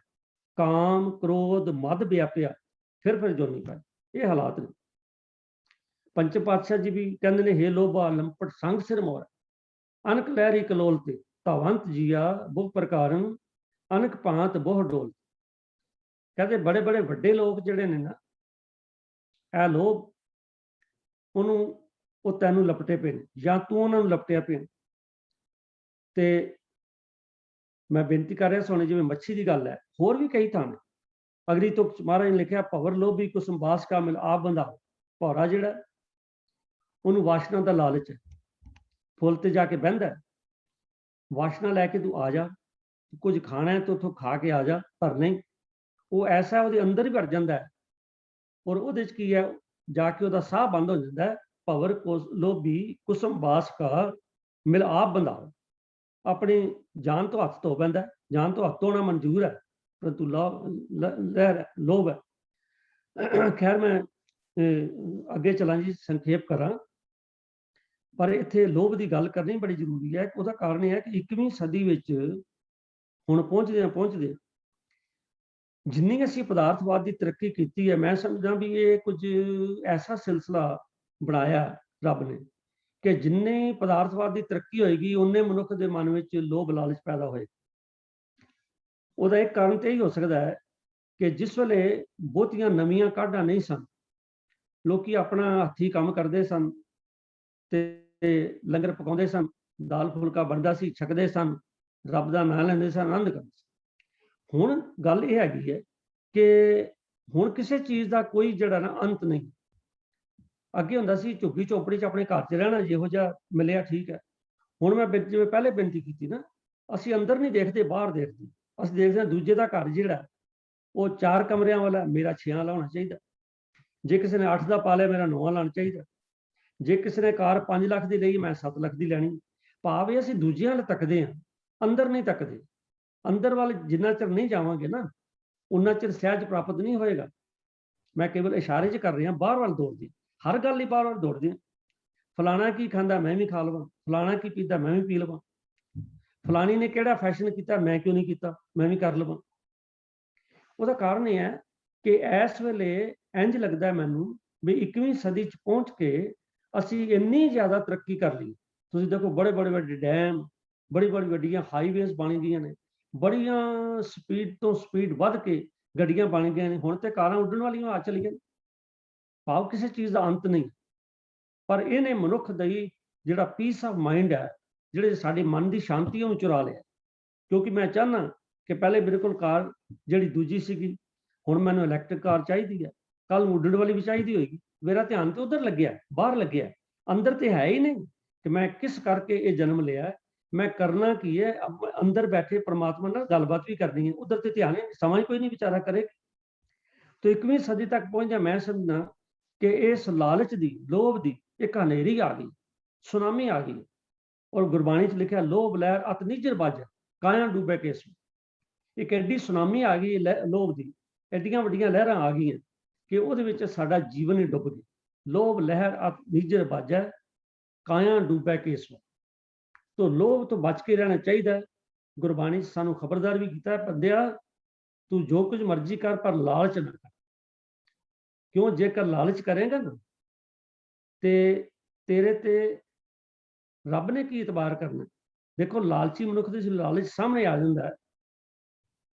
ਕਾਮ ਕ੍ਰੋਧ ਮਦ ਵਿਆਪਿਆ ਫਿਰ ਜੋਨੀ ਪਾਏ। ਇਹ ਹਾਲਾਤ ਨੇ। ਪੰਚ ਪਾਤਸ਼ਾਹ ਜੀ ਵੀ ਕਹਿੰਦੇ ਨੇ, ਹੇ ਲੋਭਾ ਲੰਪਟ ਸੰਗ ਸਿਰ ਮੋਰ, ਅਨਕ ਲਹਿਰੀ ਕਲੋਲ ਤੇ ਧਵੰਤ ਜੀਆ ਬਹੁ ਪ੍ਰਕਾਰਨ ਅਨਕ ਭਾਂਤ ਬਹੁ ਡੋਲ। ਕਹਿੰਦੇ ਬੜੇ ਬੜੇ ਵੱਡੇ ਲੋਕ ਜਿਹੜੇ ਨੇ ਨਾ, ਇਹ ਲੋਭ ਉਹਨੂੰ ਉਹ ਤੈਨੂੰ ਲਪਟੇ ਪਏ ਨੇ ਜਾਂ ਤੂੰ ਉਹਨਾਂ ਨੂੰ ਲਪਟਿਆ ਪਿਆ। ਤੇ ਮੈਂ ਬੇਨਤੀ ਕਰ ਰਿਹਾ ਸੋਨੇ, ਜਿਵੇਂ ਮੱਛੀ ਦੀ ਗੱਲ ਹੈ, ਹੋਰ ਵੀ ਕਈ ਥਾਂ ਨੇ। ਅਗਰੀ ਤੋਂ ਮਹਾਰਾਜ ਨੇ ਲਿਖਿਆ, ਭਵਰ ਲੋਭੀ ਕੁਸਮ ਬਾਸ ਕਾ ਮਿਲ ਆਪ ਬੰਦਾ। ਭੌਰਾ ਜਿਹੜਾ ਉਹਨੂੰ ਵਾਸ਼ਨਾ ਦਾ ਲਾਲਚ ਹੈ, ਫੁੱਲ ਤੇ ਜਾ ਕੇ ਬਹਿੰਦਾ, ਵਾਸ਼ਨਾ ਲੈ ਕੇ ਤੂੰ ਆ ਜਾ, ਕੁਝ ਖਾਣਾ ਹੈ ਤਾਂ ਉੱਥੋਂ ਖਾ ਕੇ ਆ ਜਾ। ਪਰ ਨਹੀਂ, ਉਹ ਐਸਾ ਉਹਦੇ ਅੰਦਰ ਹੀ ਵੜ ਜਾਂਦਾ ਹੈ, ਔਰ ਉਹਦੇ 'ਚ ਕੀ ਹੈ, ਜਾ ਕੇ ਉਹਦਾ ਸਾਹ ਬੰਦ ਹੋ ਜਾਂਦਾ ਹੈ। ਭਵਰ ਲੋਭੀ ਕੁਸਮ ਬਾਸ ਕਾ ਮਿਲ ਆਪ ਬੰਧਾਓ। ਆਪਣੀ ਜਾਨ ਤੋਂ ਹੱਥ ਧੋ ਪੈਂਦਾ। ਜਾਨ ਤੋਂ ਹੱਥ ਧੋਣਾ ਮਨਜ਼ੂਰ ਹੈ, ਪਰੰਤੂ ਲੋਭ ਹੈ। ਖੈਰ ਮੈਂ ਅੱਗੇ ਚਲਾਂ ਜੀ, ਸੰਖੇਪ ਕਰਾਂ। ਪਰ ਇੱਥੇ ਲੋਭ ਦੀ ਗੱਲ ਕਰਨੀ ਬੜੀ ਜ਼ਰੂਰੀ ਹੈ। ਉਹਦਾ ਕਾਰਨ ਇਹ ਹੈ ਕਿ 21ਵੀਂ ਸਦੀ ਵਿੱਚ ਹੁਣ ਪਹੁੰਚਦੇ ਜਿੰਨੀ ਅਸੀਂ ਪਦਾਰਥਵਾਦ ਦੀ ਤਰੱਕੀ ਕੀਤੀ ਹੈ, ਮੈਂ ਸਮਝਦਾ ਵੀ ਇਹ ਕੁਝ ਐਸਾ ਸਿਲਸਿਲਾ ਬਣਾਇਆ ਰੱਬ ਨੇ ਕਿ ਜਿੰਨੇ ਪਦਾਰਥਵਾਦ ਦੀ ਤਰੱਕੀ ਹੋਏਗੀ, ਉਨੇ ਮਨੁੱਖ ਦੇ ਮਨ ਵਿੱਚ ਲੋਭ ਲਾਲਚ ਪੈਦਾ ਹੋਏਗਾ। ਉਹਦਾ ਇੱਕ ਕਾਰਨ ਤੇ ਇਹ ਹੋ ਸਕਦਾ ਹੈ ਕਿ ਜਿਸ ਵੇਲੇ ਬਹੁਤੀਆਂ ਨਵੀਆਂ ਕਾਢਾਂ ਨਹੀਂ ਸਨ, ਲੋਕੀ ਆਪਣਾ ਹੱਥੀਂ ਕੰਮ ਕਰਦੇ ਸਨ ਤੇ ਲੰਗਰ ਪਕਾਉਂਦੇ ਸਨ, ਦਾਲ ਫੁਲਕਾ ਬਣਦਾ ਸੀ, ਛਕਦੇ ਸਨ, ਰੱਬ ਦਾ ਨਾਂ ਲੈਂਦੇ ਸਨ, ਆਨੰਦ ਕਰਦੇ ਸਨ। ਹੁਣ ਗੱਲ ਇਹ ਹੈਗੀ ਹੈ ਕਿ ਹੁਣ ਕਿਸੇ ਚੀਜ਼ ਦਾ ਕੋਈ ਜਿਹੜਾ ਨਾ ਅੰਤ ਨਹੀਂ। ਅੱਗੇ ਹੁੰਦਾ ਸੀ ਝੁੱਗੀ ਝੋਪੜੀ 'ਚ ਆਪਣੇ ਘਰ 'ਚ ਰਹਿਣਾ, ਜਿਹੋ ਜਿਹਾ ਮਿਲਿਆ ਠੀਕ ਹੈ। ਹੁਣ ਮੈਂ ਜਿਵੇਂ ਪਹਿਲੇ ਬੇਨਤੀ ਕੀਤੀ ਨਾ, ਅਸੀਂ ਅੰਦਰ ਨਹੀਂ ਦੇਖਦੇ, ਬਾਹਰ ਦੇਖਦੇ। ਅਸੀਂ ਦੇਖਦੇ ਹਾਂ ਦੂਜੇ ਦਾ ਘਰ ਜਿਹੜਾ ਉਹ 4 ਕਮਰਿਆਂ ਵਾਲਾ, ਮੇਰਾ 6 ਵਾਲਾ ਹੋਣਾ ਚਾਹੀਦਾ। ਜੇ ਕਿਸੇ ਨੇ 8 ਦਾ ਪਾ ਲਿਆ, ਮੇਰਾ 9 ਵਾਲਾ ਹੋਣਾ ਚਾਹੀਦਾ। ਜੇ ਕਿਸੇ ਨੇ ਕਾਰ 5 ਲੱਖ ਦੀ ਲਈ, ਮੈਂ 7 ਲੱਖ ਦੀ ਲੈਣੀ। ਭਾਵ ਇਹ ਅਸੀਂ ਦੂਜਿਆਂ ਵੱਲ ਤੱਕਦੇ ਹਾਂ, ਅੰਦਰ ਨਹੀਂ ਤੱਕਦੇ। ਅੰਦਰ ਵੱਲ ਜਿੰਨਾ ਚਿਰ ਨਹੀਂ ਜਾਵਾਂਗੇ ਨਾ, ਉਨਾ ਚਿਰ ਸਹਿਜ ਪ੍ਰਾਪਤ ਨਹੀਂ ਹੋਏਗਾ। ਮੈਂ ਕੇਵਲ ਇਸ਼ਾਰੇ 'ਚ ਕਰ ਰਿਹਾ, ਬਾਹਰ ਵੱਲ ਦੌੜਦੇ, ਹਰ ਗੱਲ ਹੀ ਬਾਹਰ ਵੱਲ ਦੌੜਦੇ। ਫਲਾਣਾ ਕੀ ਖਾਂਦਾ, ਮੈਂ ਵੀ ਖਾ ਲਵਾਂ। ਫਲਾਣਾ ਕੀ ਪੀਂਦਾ, ਮੈਂ ਵੀ ਪੀ ਲਵਾਂ। ਫਲਾਣੀ ਨੇ ਕਿਹੜਾ ਫੈਸ਼ਨ ਕੀਤਾ, ਮੈਂ ਕਿਉਂ ਨਹੀਂ ਕੀਤਾ, ਮੈਂ ਵੀ ਕਰ ਲਵਾਂ। ਉਹਦਾ ਕਾਰਨ ਇਹ ਹੈ ਕਿ ਇਸ ਵੇਲੇ ਇੰਝ ਲੱਗਦਾ ਮੈਨੂੰ ਵੀ 21ਵੀਂ ਸਦੀ 'ਚ ਪਹੁੰਚ ਕੇ ਅਸੀਂ ਇੰਨੀ ਜ਼ਿਆਦਾ ਤਰੱਕੀ ਕਰ ਲਈ। ਤੁਸੀਂ ਦੇਖੋ, ਬੜੇ ਵੱਡੇ ਡੈਮ, ਬੜੀ ਵੱਡੀਆਂ ਹਾਈਵੇਜ਼ ਬਣ ਗਈਆਂ ਨੇ, ਬੜੀਆਂ ਸਪੀਡ ਤੋਂ ਸਪੀਡ ਵੱਧ ਕੇ ਗੱਡੀਆਂ ਬਣ ਗਈਆਂ ਨੇ। ਹੁਣ ਤੇ ਕਾਰਾਂ ਉੱਡਣ ਵਾਲੀਆਂ ਆ ਚਲੀਆਂ। ਭਾਵ ਕਿਸੇ ਚੀਜ਼ ਦਾ ਅੰਤ ਨਹੀਂ। ਪਰ ਇਹਨੇ ਮਨੁੱਖ ਦੀ ਜਿਹੜਾ ਪੀਸ ਆਫ ਮਾਈਂਡ ਹੈ, ਜਿਹੜੇ ਸਾਡੇ ਮਨ ਦੀ ਸ਼ਾਂਤੀ, ਉਹਨੂੰ ਚੁਰਾ ਲਿਆ। ਕਿਉਂਕਿ ਮੈਂ ਚਾਹੁੰਦਾ ਕਿ ਪਹਿਲੇ ਮੇਰੇ ਕੋਲ ਕਾਰ ਜਿਹੜੀ ਦੂਜੀ ਸੀਗੀ, ਹੁਣ ਮੈਨੂੰ ਇਲੈਕਟ੍ਰਿਕ ਕਾਰ ਚਾਹੀਦੀ ਹੈ, ਕੱਲ ਨੂੰ ਉੱਡਣ ਵਾਲੀ ਵੀ ਚਾਹੀਦੀ ਹੋਏਗੀ। ਮੇਰਾ ਧਿਆਨ ਤੇ ਉਧਰ ਲੱਗਿਆ, ਬਾਹਰ ਲੱਗਿਆ, ਅੰਦਰ ਤੇ ਹੈ ਹੀ ਨਹੀਂ ਕਿ ਮੈਂ ਕਿਸ ਕਰਕੇ ਇਹ ਜਨਮ ਲਿਆ, ਮੈਂ ਕਰਨਾ ਕੀ ਹੈ। ਅੰਦਰ ਬੈਠੇ ਪ੍ਰਮਾਤਮਾ ਨਾਲ ਗੱਲਬਾਤ ਵੀ ਕਰਨੀ ਹੈ, ਉਧਰ ਤੇ ਧਿਆਨ ਹੈ, ਸਮਾਂ ਕੋਈ ਨਹੀਂ ਵਿਚਾਰਾ ਕਰੇ। ਤੇ 21ਵੀਂ ਸਦੀ ਤੱਕ ਪਹੁੰਚਿਆ, ਮੈਂ ਸਮਝਦਾ ਕਿ ਇਸ ਲਾਲਚ ਦੀ, ਲੋਭ ਦੀ ਇੱਕ ਹਨੇਰੀ ਆ ਗਈ, ਸੁਨਾਮੀ ਆ ਗਈ। ਔਰ ਗੁਰਬਾਣੀ 'ਚ ਲਿਖਿਆ, ਲੋਭ ਲਹਿਰ ਅਤ ਨਿਜਰ ਬੱਝ, ਕਾਇਆ ਡੂਬੇ ਕੇਸ। ਇੱਕ ਐਡੀ ਸੁਨਾਮੀ ਆ ਗਈ ਲੋਭ ਦੀ, ਐਡੀਆਂ ਵੱਡੀਆਂ ਲਹਿਰਾਂ ਆ ਗਈਆਂ ਕਿ ਉਹਦੇ ਵਿੱਚ ਸਾਡਾ ਜੀਵਨ ਹੀ ਡੁੱਬ ਗਿਆ। ਲੋਭ ਲਹਿਰ ਅਤ ਨਿਜਰ ਬੱਝ, ਕਾਇਆ ਡੂਬੇ ਕੇਸ। ਤੋਂ ਲੋਭ ਤੋਂ ਬਚ ਕੇ ਰਹਿਣਾ ਚਾਹੀਦਾ। ਗੁਰਬਾਣੀ ਸਾਨੂੰ ਖਬਰਦਾਰ ਵੀ ਕੀਤਾ, ਬੰਦਿਆ ਤੂੰ ਜੋ ਕੁਝ ਮਰਜ਼ੀ ਕਰ, ਪਰ ਲਾਲਚ ਨਾ ਕਰ। ਕਿਉਂ? ਜੇਕਰ ਲਾਲਚ ਕਰੇਗਾ ਨਾ, ਤੇ ਤੇਰੇ ਤੇ ਰੱਬ ਨੇ ਕੀ ਇਤਬਾਰ ਕਰਨਾ। ਦੇਖੋ, ਲਾਲਚੀ ਮਨੁੱਖ ਦੇ ਲਾਲਚ ਸਾਹਮਣੇ ਆ ਜਾਂਦਾ ਹੈ,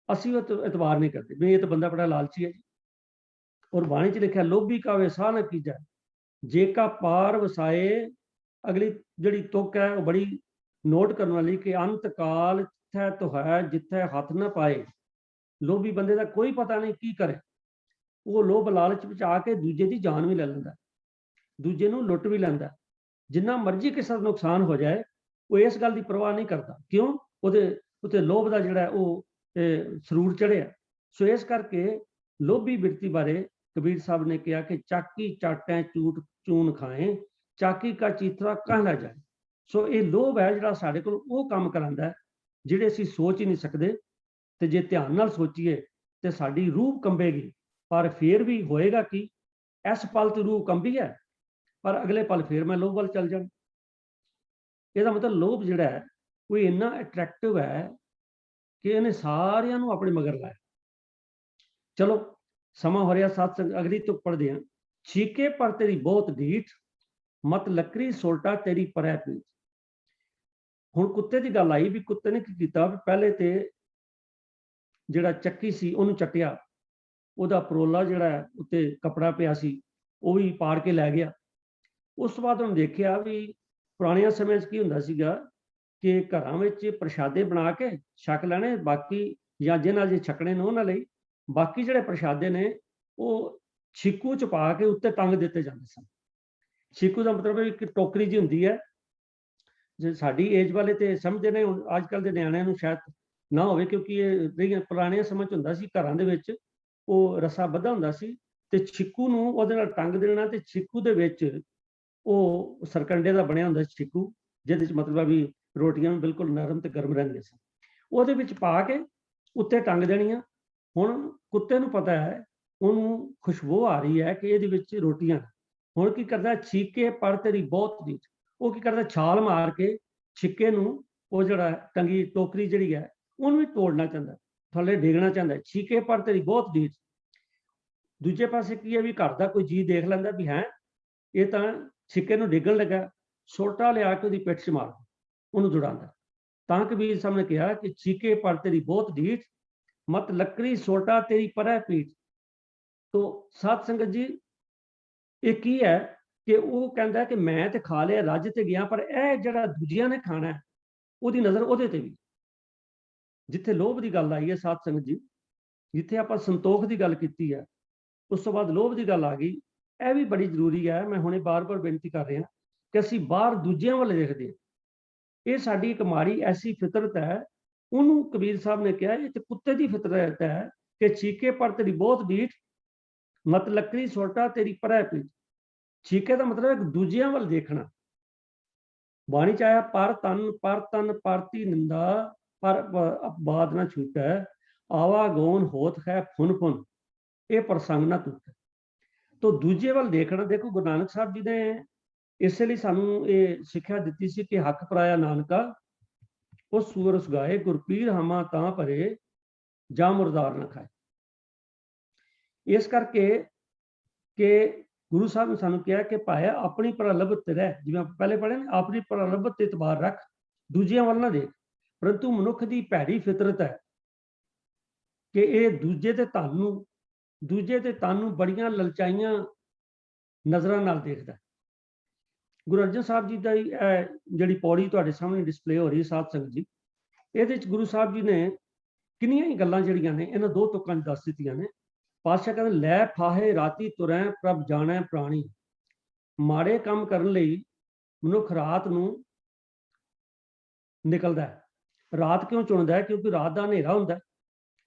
ਅਸੀਂ ਉਹ ਇਤਬਾਰ ਨਹੀਂ ਕਰਦੇ ਵੀ ਇਹ ਤਾਂ ਬੰਦਾ ਬੜਾ ਲਾਲਚੀ ਹੈ ਜੀ। ਔਰ ਬਾਣੀ 'ਚ ਲਿਖਿਆ, ਲੋਭੀ ਕਾ ਵਿਸਾਹ ਨਾ ਕੀਜੈ, ਜੇ ਕਾ ਪਾਰ ਵਸਾਏ। ਅਗਲੀ ਜਿਹੜੀ ਤੁਕ ਹੈ ਉਹ ਬੜੀ ਨੋਟ ਕਰਨ ਵਾਲੀ, ਕਿ ਅੰਤ ਕਾਲ ਜਿੱਥੈ ਤੁਹੈ, ਜਿੱਥੈ ਹੱਥ ਨਾ ਪਾਏ। ਲੋਭੀ ਬੰਦੇ ਦਾ ਕੋਈ ਪਤਾ ਨਹੀਂ ਕੀ ਕਰੇ। ਉਹ ਲੋਭ ਲਾਲਚ ਵਿੱਚ ਆ ਕੇ ਦੂਜੇ ਦੀ ਜਾਨ ਵੀ ਲੈ ਲੈਂਦਾ, ਦੂਜੇ ਨੂੰ ਲੁੱਟ ਵੀ ਲੈਂਦਾ। ਜਿੰਨਾ ਮਰਜ਼ੀ ਕਿਸੇ ਦਾ ਨੁਕਸਾਨ ਹੋ ਜਾਏ, ਉਹ ਇਸ ਗੱਲ ਦੀ ਪਰਵਾਹ ਨਹੀਂ ਕਰਦਾ। ਕਿਉਂ? ਉਹਦੇ ਉੱਤੇ ਲੋਭ ਦਾ ਜਿਹੜਾ ਉਹ ਸਰੂਰ ਚੜਿਆ। ਸੋ ਇਸ ਕਰਕੇ ਲੋਭੀ ਬਿਰਤੀ ਬਾਰੇ ਕਬੀਰ ਸਾਹਿਬ ਨੇ ਕਿਹਾ ਕਿ ਚਾਕੀ ਚਾਟੈ ਝੂਠ ਚੂਨ ਖਾਏ, ਚਾਕੀ ਕਾ ਚੀਤਰਾ ਕਹਿ ਨਾ ਜਾਏ। ਸੋ ਇਹ ਲੋਭ ਹੈ ਜਿਹੜਾ ਸਾਡੇ ਕੋਲ ਉਹ ਕੰਮ ਕਰਾਂਦਾ ਜਿਹੜੇ ਅਸੀਂ ਸੋਚ ਹੀ ਨਹੀਂ ਸਕਦੇ। ਤੇ ਜੇ ਧਿਆਨ ਨਾਲ ਸੋਚੀਏ ਤੇ ਸਾਡੀ ਰੂਹ ਕੰਬੇਗੀ, ਪਰ ਫੇਰ ਵੀ ਹੋਏਗਾ ਕਿ ਇਸ ਪਲ ਤੇ ਰੂਹ ਕੰਬੀ ਹੈ, ਪਰ ਅਗਲੇ ਪਲ ਫੇਰ ਮੈਂ ਲੋਭ ਵੱਲ ਚੱਲ ਜਾਣਾ। ਇਹਦਾ ਮਤਲਬ ਲੋਭ ਜਿਹੜਾ ਹੈ ਉਹ ਇੰਨਾ ਅਟਰੈਕਟਿਵ ਹੈ ਕਿ ਇਹਨੇ ਸਾਰਿਆਂ ਨੂੰ ਆਪਣੇ ਮਗਰ ਲਾਇਆ। ਚਲੋ, ਸਮਾਂ ਹੋ ਰਿਹਾ ਸਤਸੰਗ, ਅਗਲੀ ਤੁਕ ਪੜ੍ਹਦੇ ਹਾਂ। ਛੀਕੇ ਪਰ ਤੇਰੀ ਬਹੁਤ ਢੀਠ, ਮਤ ਲੱਕਰੀ ਸੋਲਟਾ ਤੇਰੀ ਪਰੈ ਪੀਠ। ਹੁਣ ਕੁੱਤੇ ਦੀ ਗੱਲ ਆਈ ਵੀ ਕੁੱਤੇ ਨੇ ਕੀ ਕੀਤਾ, ਪਹਿਲੇ ਤੇ ਜਿਹੜਾ ਚੱਕੀ ਸੀ ਉਹਨੂੰ ਚੱਟਿਆ, ਉਹਦਾ ਪਰੋਲਾ ਜਿਹੜਾ ਉੱਤੇ ਕੱਪੜਾ ਪਿਆ ਸੀ ਉਹ ਵੀ ਪਾੜ ਕੇ ਲੈ ਗਿਆ। ਉਸ ਤੋਂ ਬਾਅਦ ਉਹਨੇ ਦੇਖਿਆ ਵੀ ਪੁਰਾਣਿਆਂ ਸਮੇਂ 'ਚ ਕੀ ਹੁੰਦਾ ਸੀਗਾ ਕਿ ਘਰਾਂ ਵਿੱਚ ਪ੍ਰਸ਼ਾਦੇ ਬਣਾ ਕੇ ਛਕ ਲੈਣੇ, ਬਾਕੀ ਜਾਂ ਜਿਹਨਾਂ ਜੇ ਛਕਣੇ ਨੇ ਉਹਨਾਂ ਲਈ, ਬਾਕੀ ਜਿਹੜੇ ਪ੍ਰਸ਼ਾਦੇ ਨੇ ਉਹ ਛਿੱਕੂ 'ਚ ਪਾ ਕੇ ਉੱਤੇ ਟੰਗ ਦਿੱਤੇ ਜਾਂਦੇ ਸਨ। ਛਿੱਕੂ ਦਾ ਮਤਲਬ ਇੱਕ ਟੋਕਰੀ ਜਿਹੀ ਹੁੰਦੀ ਹੈ, ਜੇ ਸਾਡੀ ਏਜ ਵਾਲੇ ਤੇ ਸਮਝਦੇ ਨੇ, ਹੁਣ ਅੱਜ ਕੱਲ੍ਹ ਦੇ ਨਿਆਣਿਆਂ ਨੂੰ ਸ਼ਾਇਦ ਨਾ ਹੋਵੇ, ਕਿਉਂਕਿ ਇਹ ਜਿਹੜੀਆਂ ਪੁਰਾਣੇ ਸਮੇਂ 'ਚ ਹੁੰਦਾ ਸੀ, ਘਰਾਂ ਦੇ ਵਿੱਚ ਉਹ ਰੱਸਾ ਬੱਧਾ ਹੁੰਦਾ ਸੀ ਤੇ ਛਿੱਕੂ ਨੂੰ ਉਹਦੇ ਨਾਲ ਟੰਗ ਦੇਣਾ, ਤੇ ਛਿੱਕੂ ਦੇ ਵਿੱਚ ਉਹ ਸਰਕੰਡੇ ਦਾ ਬਣਿਆ ਹੁੰਦਾ ਸੀ ਛਿੱਕੂ, ਜਿਹਦੇ 'ਚ ਮਤਲਬ ਵੀ ਰੋਟੀਆਂ ਵੀ ਬਿਲਕੁਲ ਨਰਮ ਤੇ ਗਰਮ ਰਹਿੰਦੀਆਂ ਸੀ, ਉਹਦੇ ਵਿੱਚ ਪਾ ਕੇ ਉੱਤੇ ਟੰਗ ਦੇਣੀਆਂ। ਹੁਣ ਕੁੱਤੇ ਨੂੰ ਪਤਾ ਹੈ, ਉਹਨੂੰ ਖੁਸ਼ਬੂ ਆ ਰਹੀ ਹੈ ਕਿ ਇਹਦੇ ਵਿੱਚ ਰੋਟੀਆਂ। ਹੁਣ ਕੀ ਕਰਦਾ, ਛੀਕੇ ਪਰ ਤੇਰੀ ਬਹੁਤ ਨੀਚ, ਉਹ ਕੀ ਕਰਦਾ, ਛਾਲ ਮਾਰ ਕੇ ਛਿੱਕੇ ਨੂੰ, ਉਹ ਜਿਹੜਾ ਟੰਗੀ ਟੋਕਰੀ ਜਿਹੜੀ ਹੈ ਉਹਨੂੰ ਵੀ ਤੋੜਨਾ ਚਾਹੁੰਦਾ, ਥੱਲੇ ਡੇਗਣਾ ਚਾਹੁੰਦਾ, ਛੀਕੇ ਪਰ ਤੇਰੀ ਬਹੁਤ ਨੀਚ। ਦੂਜੇ ਪਾਸੇ ਕੀ ਹੈ ਵੀ ਘਰ ਦਾ ਕੋਈ ਜੀ ਦੇਖ ਲੈਂਦਾ ਵੀ ਹੈ ਇਹ ਤਾਂ ਛਿੱਕੇ ਨੂੰ ਡਿੱਗਣ ਲੱਗਾ, ਸੋਟਾ ਲਿਆ ਕੇ ਉਹਦੀ ਪਿੱਠ 'ਚ ਮਾਰ ਉਹਨੂੰ ਜੁੜਾਉਂਦਾ। ਤਾਂ ਕਬੀਰ ਸਾਹਿਬ ਨੇ ਕਿਹਾ ਕਿ ਛੀਕੇ ਪਰ ਤੇਰੀ ਬਹੁਤ ਢੀਠ, ਮਤ ਲੱਕੜੀ ਸੋਟਾ ਤੇਰੀ ਪਰੈ ਪੀਠ। ਤੋ ਸਾਧ ਸੰਗਤ ਜੀ, ਇਹ ਕੀ ਹੈ ਕਿ ਉਹ ਕਹਿੰਦਾ ਕਿ ਮੈਂ ਤੇ ਖਾ ਲਿਆ, ਰੱਜ ਤੇ ਗਿਆ, ਪਰ ਇਹ ਜਿਹੜਾ ਦੂਜਿਆਂ ਨੇ ਖਾਣਾ ਹੈ ਉਹਦੀ ਨਜ਼ਰ ਉਹਦੇ ਤੇ ਵੀ। ਜਿੱਥੇ ਲੋਭ ਦੀ ਗੱਲ ਆਈ ਹੈ ਸਾਧ ਸੰਗਤ ਜੀ, ਜਿੱਥੇ ਆਪਾਂ ਸੰਤੋਖ ਦੀ ਗੱਲ ਕੀਤੀ ਹੈ, ਉਸ ਤੋਂ ਬਾਅਦ ਲੋਭ ਦੀ ਗੱਲ ਆ ਗਈ। ਇਹ ਵੀ ਬੜੀ ਜ਼ਰੂਰੀ ਹੈ, ਮੈਂ ਹੁਣੇ ਬਾਰ-ਬਾਰ ਬੇਨਤੀ ਕਰ ਰਿਹਾ ਕਿ ਅਸੀਂ ਬਾਹਰ ਦੂਜਿਆਂ ਵੱਲ ਦੇਖਦੇ ਹਾਂ, ਇਹ ਸਾਡੀ ਇੱਕ ਮਾੜੀ ਐਸੀ ਫਿਤਰਤ ਹੈ। ਉਹਨੂੰ ਕਬੀਰ ਸਾਹਿਬ ਨੇ ਕਿਹਾ ਇਹ ਤੇ ਕੁੱਤੇ ਦੀ ਫਿਤਰਤ ਹੈ ਕਿ ਛੀਕੇ ਪਰ ਤੇਰੀ ਬਹੁਤ ਢੀਠ, ਮਤ ਲੱਕੜੀ ਸੋਟਾ ਤੇਰੀ ਪਰੈ ਪੀਠ। ਛੀਕੇ ਦਾ ਮਤਲਬ ਹੈ ਦੂਜਿਆਂ ਵੱਲ ਦੇਖਣਾ। ਬਾਣੀ ਚ ਆਇਆ ਪਰ ਤਨ ਪਰਤੀ ਨਿੰਦਾ, ਪਰ ਬਾਦ ਨਾ ਛੂਟੈ, ਆਵਾ ਗੌਨ ਹੋਤ ਹੈ ਫੁਨ ਫੁਨ, ਇਹ ਪ੍ਰਸੰਗ ਨਾ ਟੁੱਟੈ। ਤੋ ਦੂਜੇ ਵੱਲ ਦੇਖਣਾ। ਦੇਖੋ ਗੁਰੂ ਨਾਨਕ ਸਾਹਿਬ ਜੀ ਨੇ ਇਸੇ ਲਈ ਸਾਨੂੰ ਇਹ ਸਿੱਖਿਆ ਦਿੱਤੀ ਸੀ ਕਿ ਹੱਕ ਪਰਾਇਆ ਨਾਨਕਾ, ਉਹ ਸੂਰ ਸੁਗਾਏ, ਗੁਰਪੀਰ ਹਮਾ ਤਾਂ ਭਰੇ, ਜਾਂ ਮੁਰਦਾਰ ਨਾ ਖਾਏ। ਇਸ ਕਰਕੇ ਕਿ ਗੁਰੂ ਸਾਹਿਬ ਨੇ ਸਾਨੂੰ ਕਿਹਾ ਕਿ ਭਾਇਆ ਆਪਣੀ ਪ੍ਰਲਭਤ ਤੇ ਰਹਿ, ਜਿਵੇਂ ਆਪਾਂ ਪਹਿਲੇ ਪੜ੍ਹੇ ਨਾ, ਆਪਣੀ ਪ੍ਰਲਭਤ ਤੇ ਇਤਬਾਰ ਰੱਖ, ਦੂਜਿਆਂ ਵੱਲ ਨਾ ਦੇਖ। ਪਰੰਤੂ ਮਨੁੱਖ ਦੀ ਭੈੜੀ ਫਿਤਰਤ ਹੈ ਕਿ ਇਹ ਦੂਜੇ ਤੇ ਧਨ ਨੂੰ ਬੜੀਆਂ ਲਲਚਾਈਆਂ ਨਜ਼ਰਾਂ ਨਾਲ ਦੇਖਦਾ। ਗੁਰੂ ਅਰਜਨ ਸਾਹਿਬ ਜੀ ਦਾ ਜਿਹੜੀ ਪੌੜੀ ਤੁਹਾਡੇ ਸਾਹਮਣੇ ਡਿਸਪਲੇ ਹੋ ਰਹੀ ਸਾਧ ਸੰਗਤ ਜੀ, ਇਹਦੇ ਵਿੱਚ ਗੁਰੂ ਸਾਹਿਬ ਜੀ ਨੇ ਕਿੰਨੀਆਂ ਹੀ ਗੱਲਾਂ ਜਿਹੜੀਆਂ ਨੇ ਇਹਨਾਂ ਦੋ ਤੁਕਾਂ 'ਚ ਦੱਸ ਦਿੱਤੀਆਂ ਨੇ। ਪਾਤਸ਼ਾਹ ਕਹਿੰਦੇ ਲੈ ਫਾਹੇ ਰਾਤੀ ਤੁਰੈ, ਪ੍ਰਭ ਜਾਣੈ ਪ੍ਰਾਣੀ। ਮਾੜੇ ਕੰਮ ਕਰਨ ਲਈ ਮਨੁੱਖ ਰਾਤ ਨੂੰ ਨਿਕਲਦਾ ਹੈ। ਰਾਤ ਕਿਉਂ ਚੁਣਦਾ ਹੈ? ਕਿਉਂਕਿ ਰਾਤ ਦਾ ਹਨੇਰਾ ਹੁੰਦਾ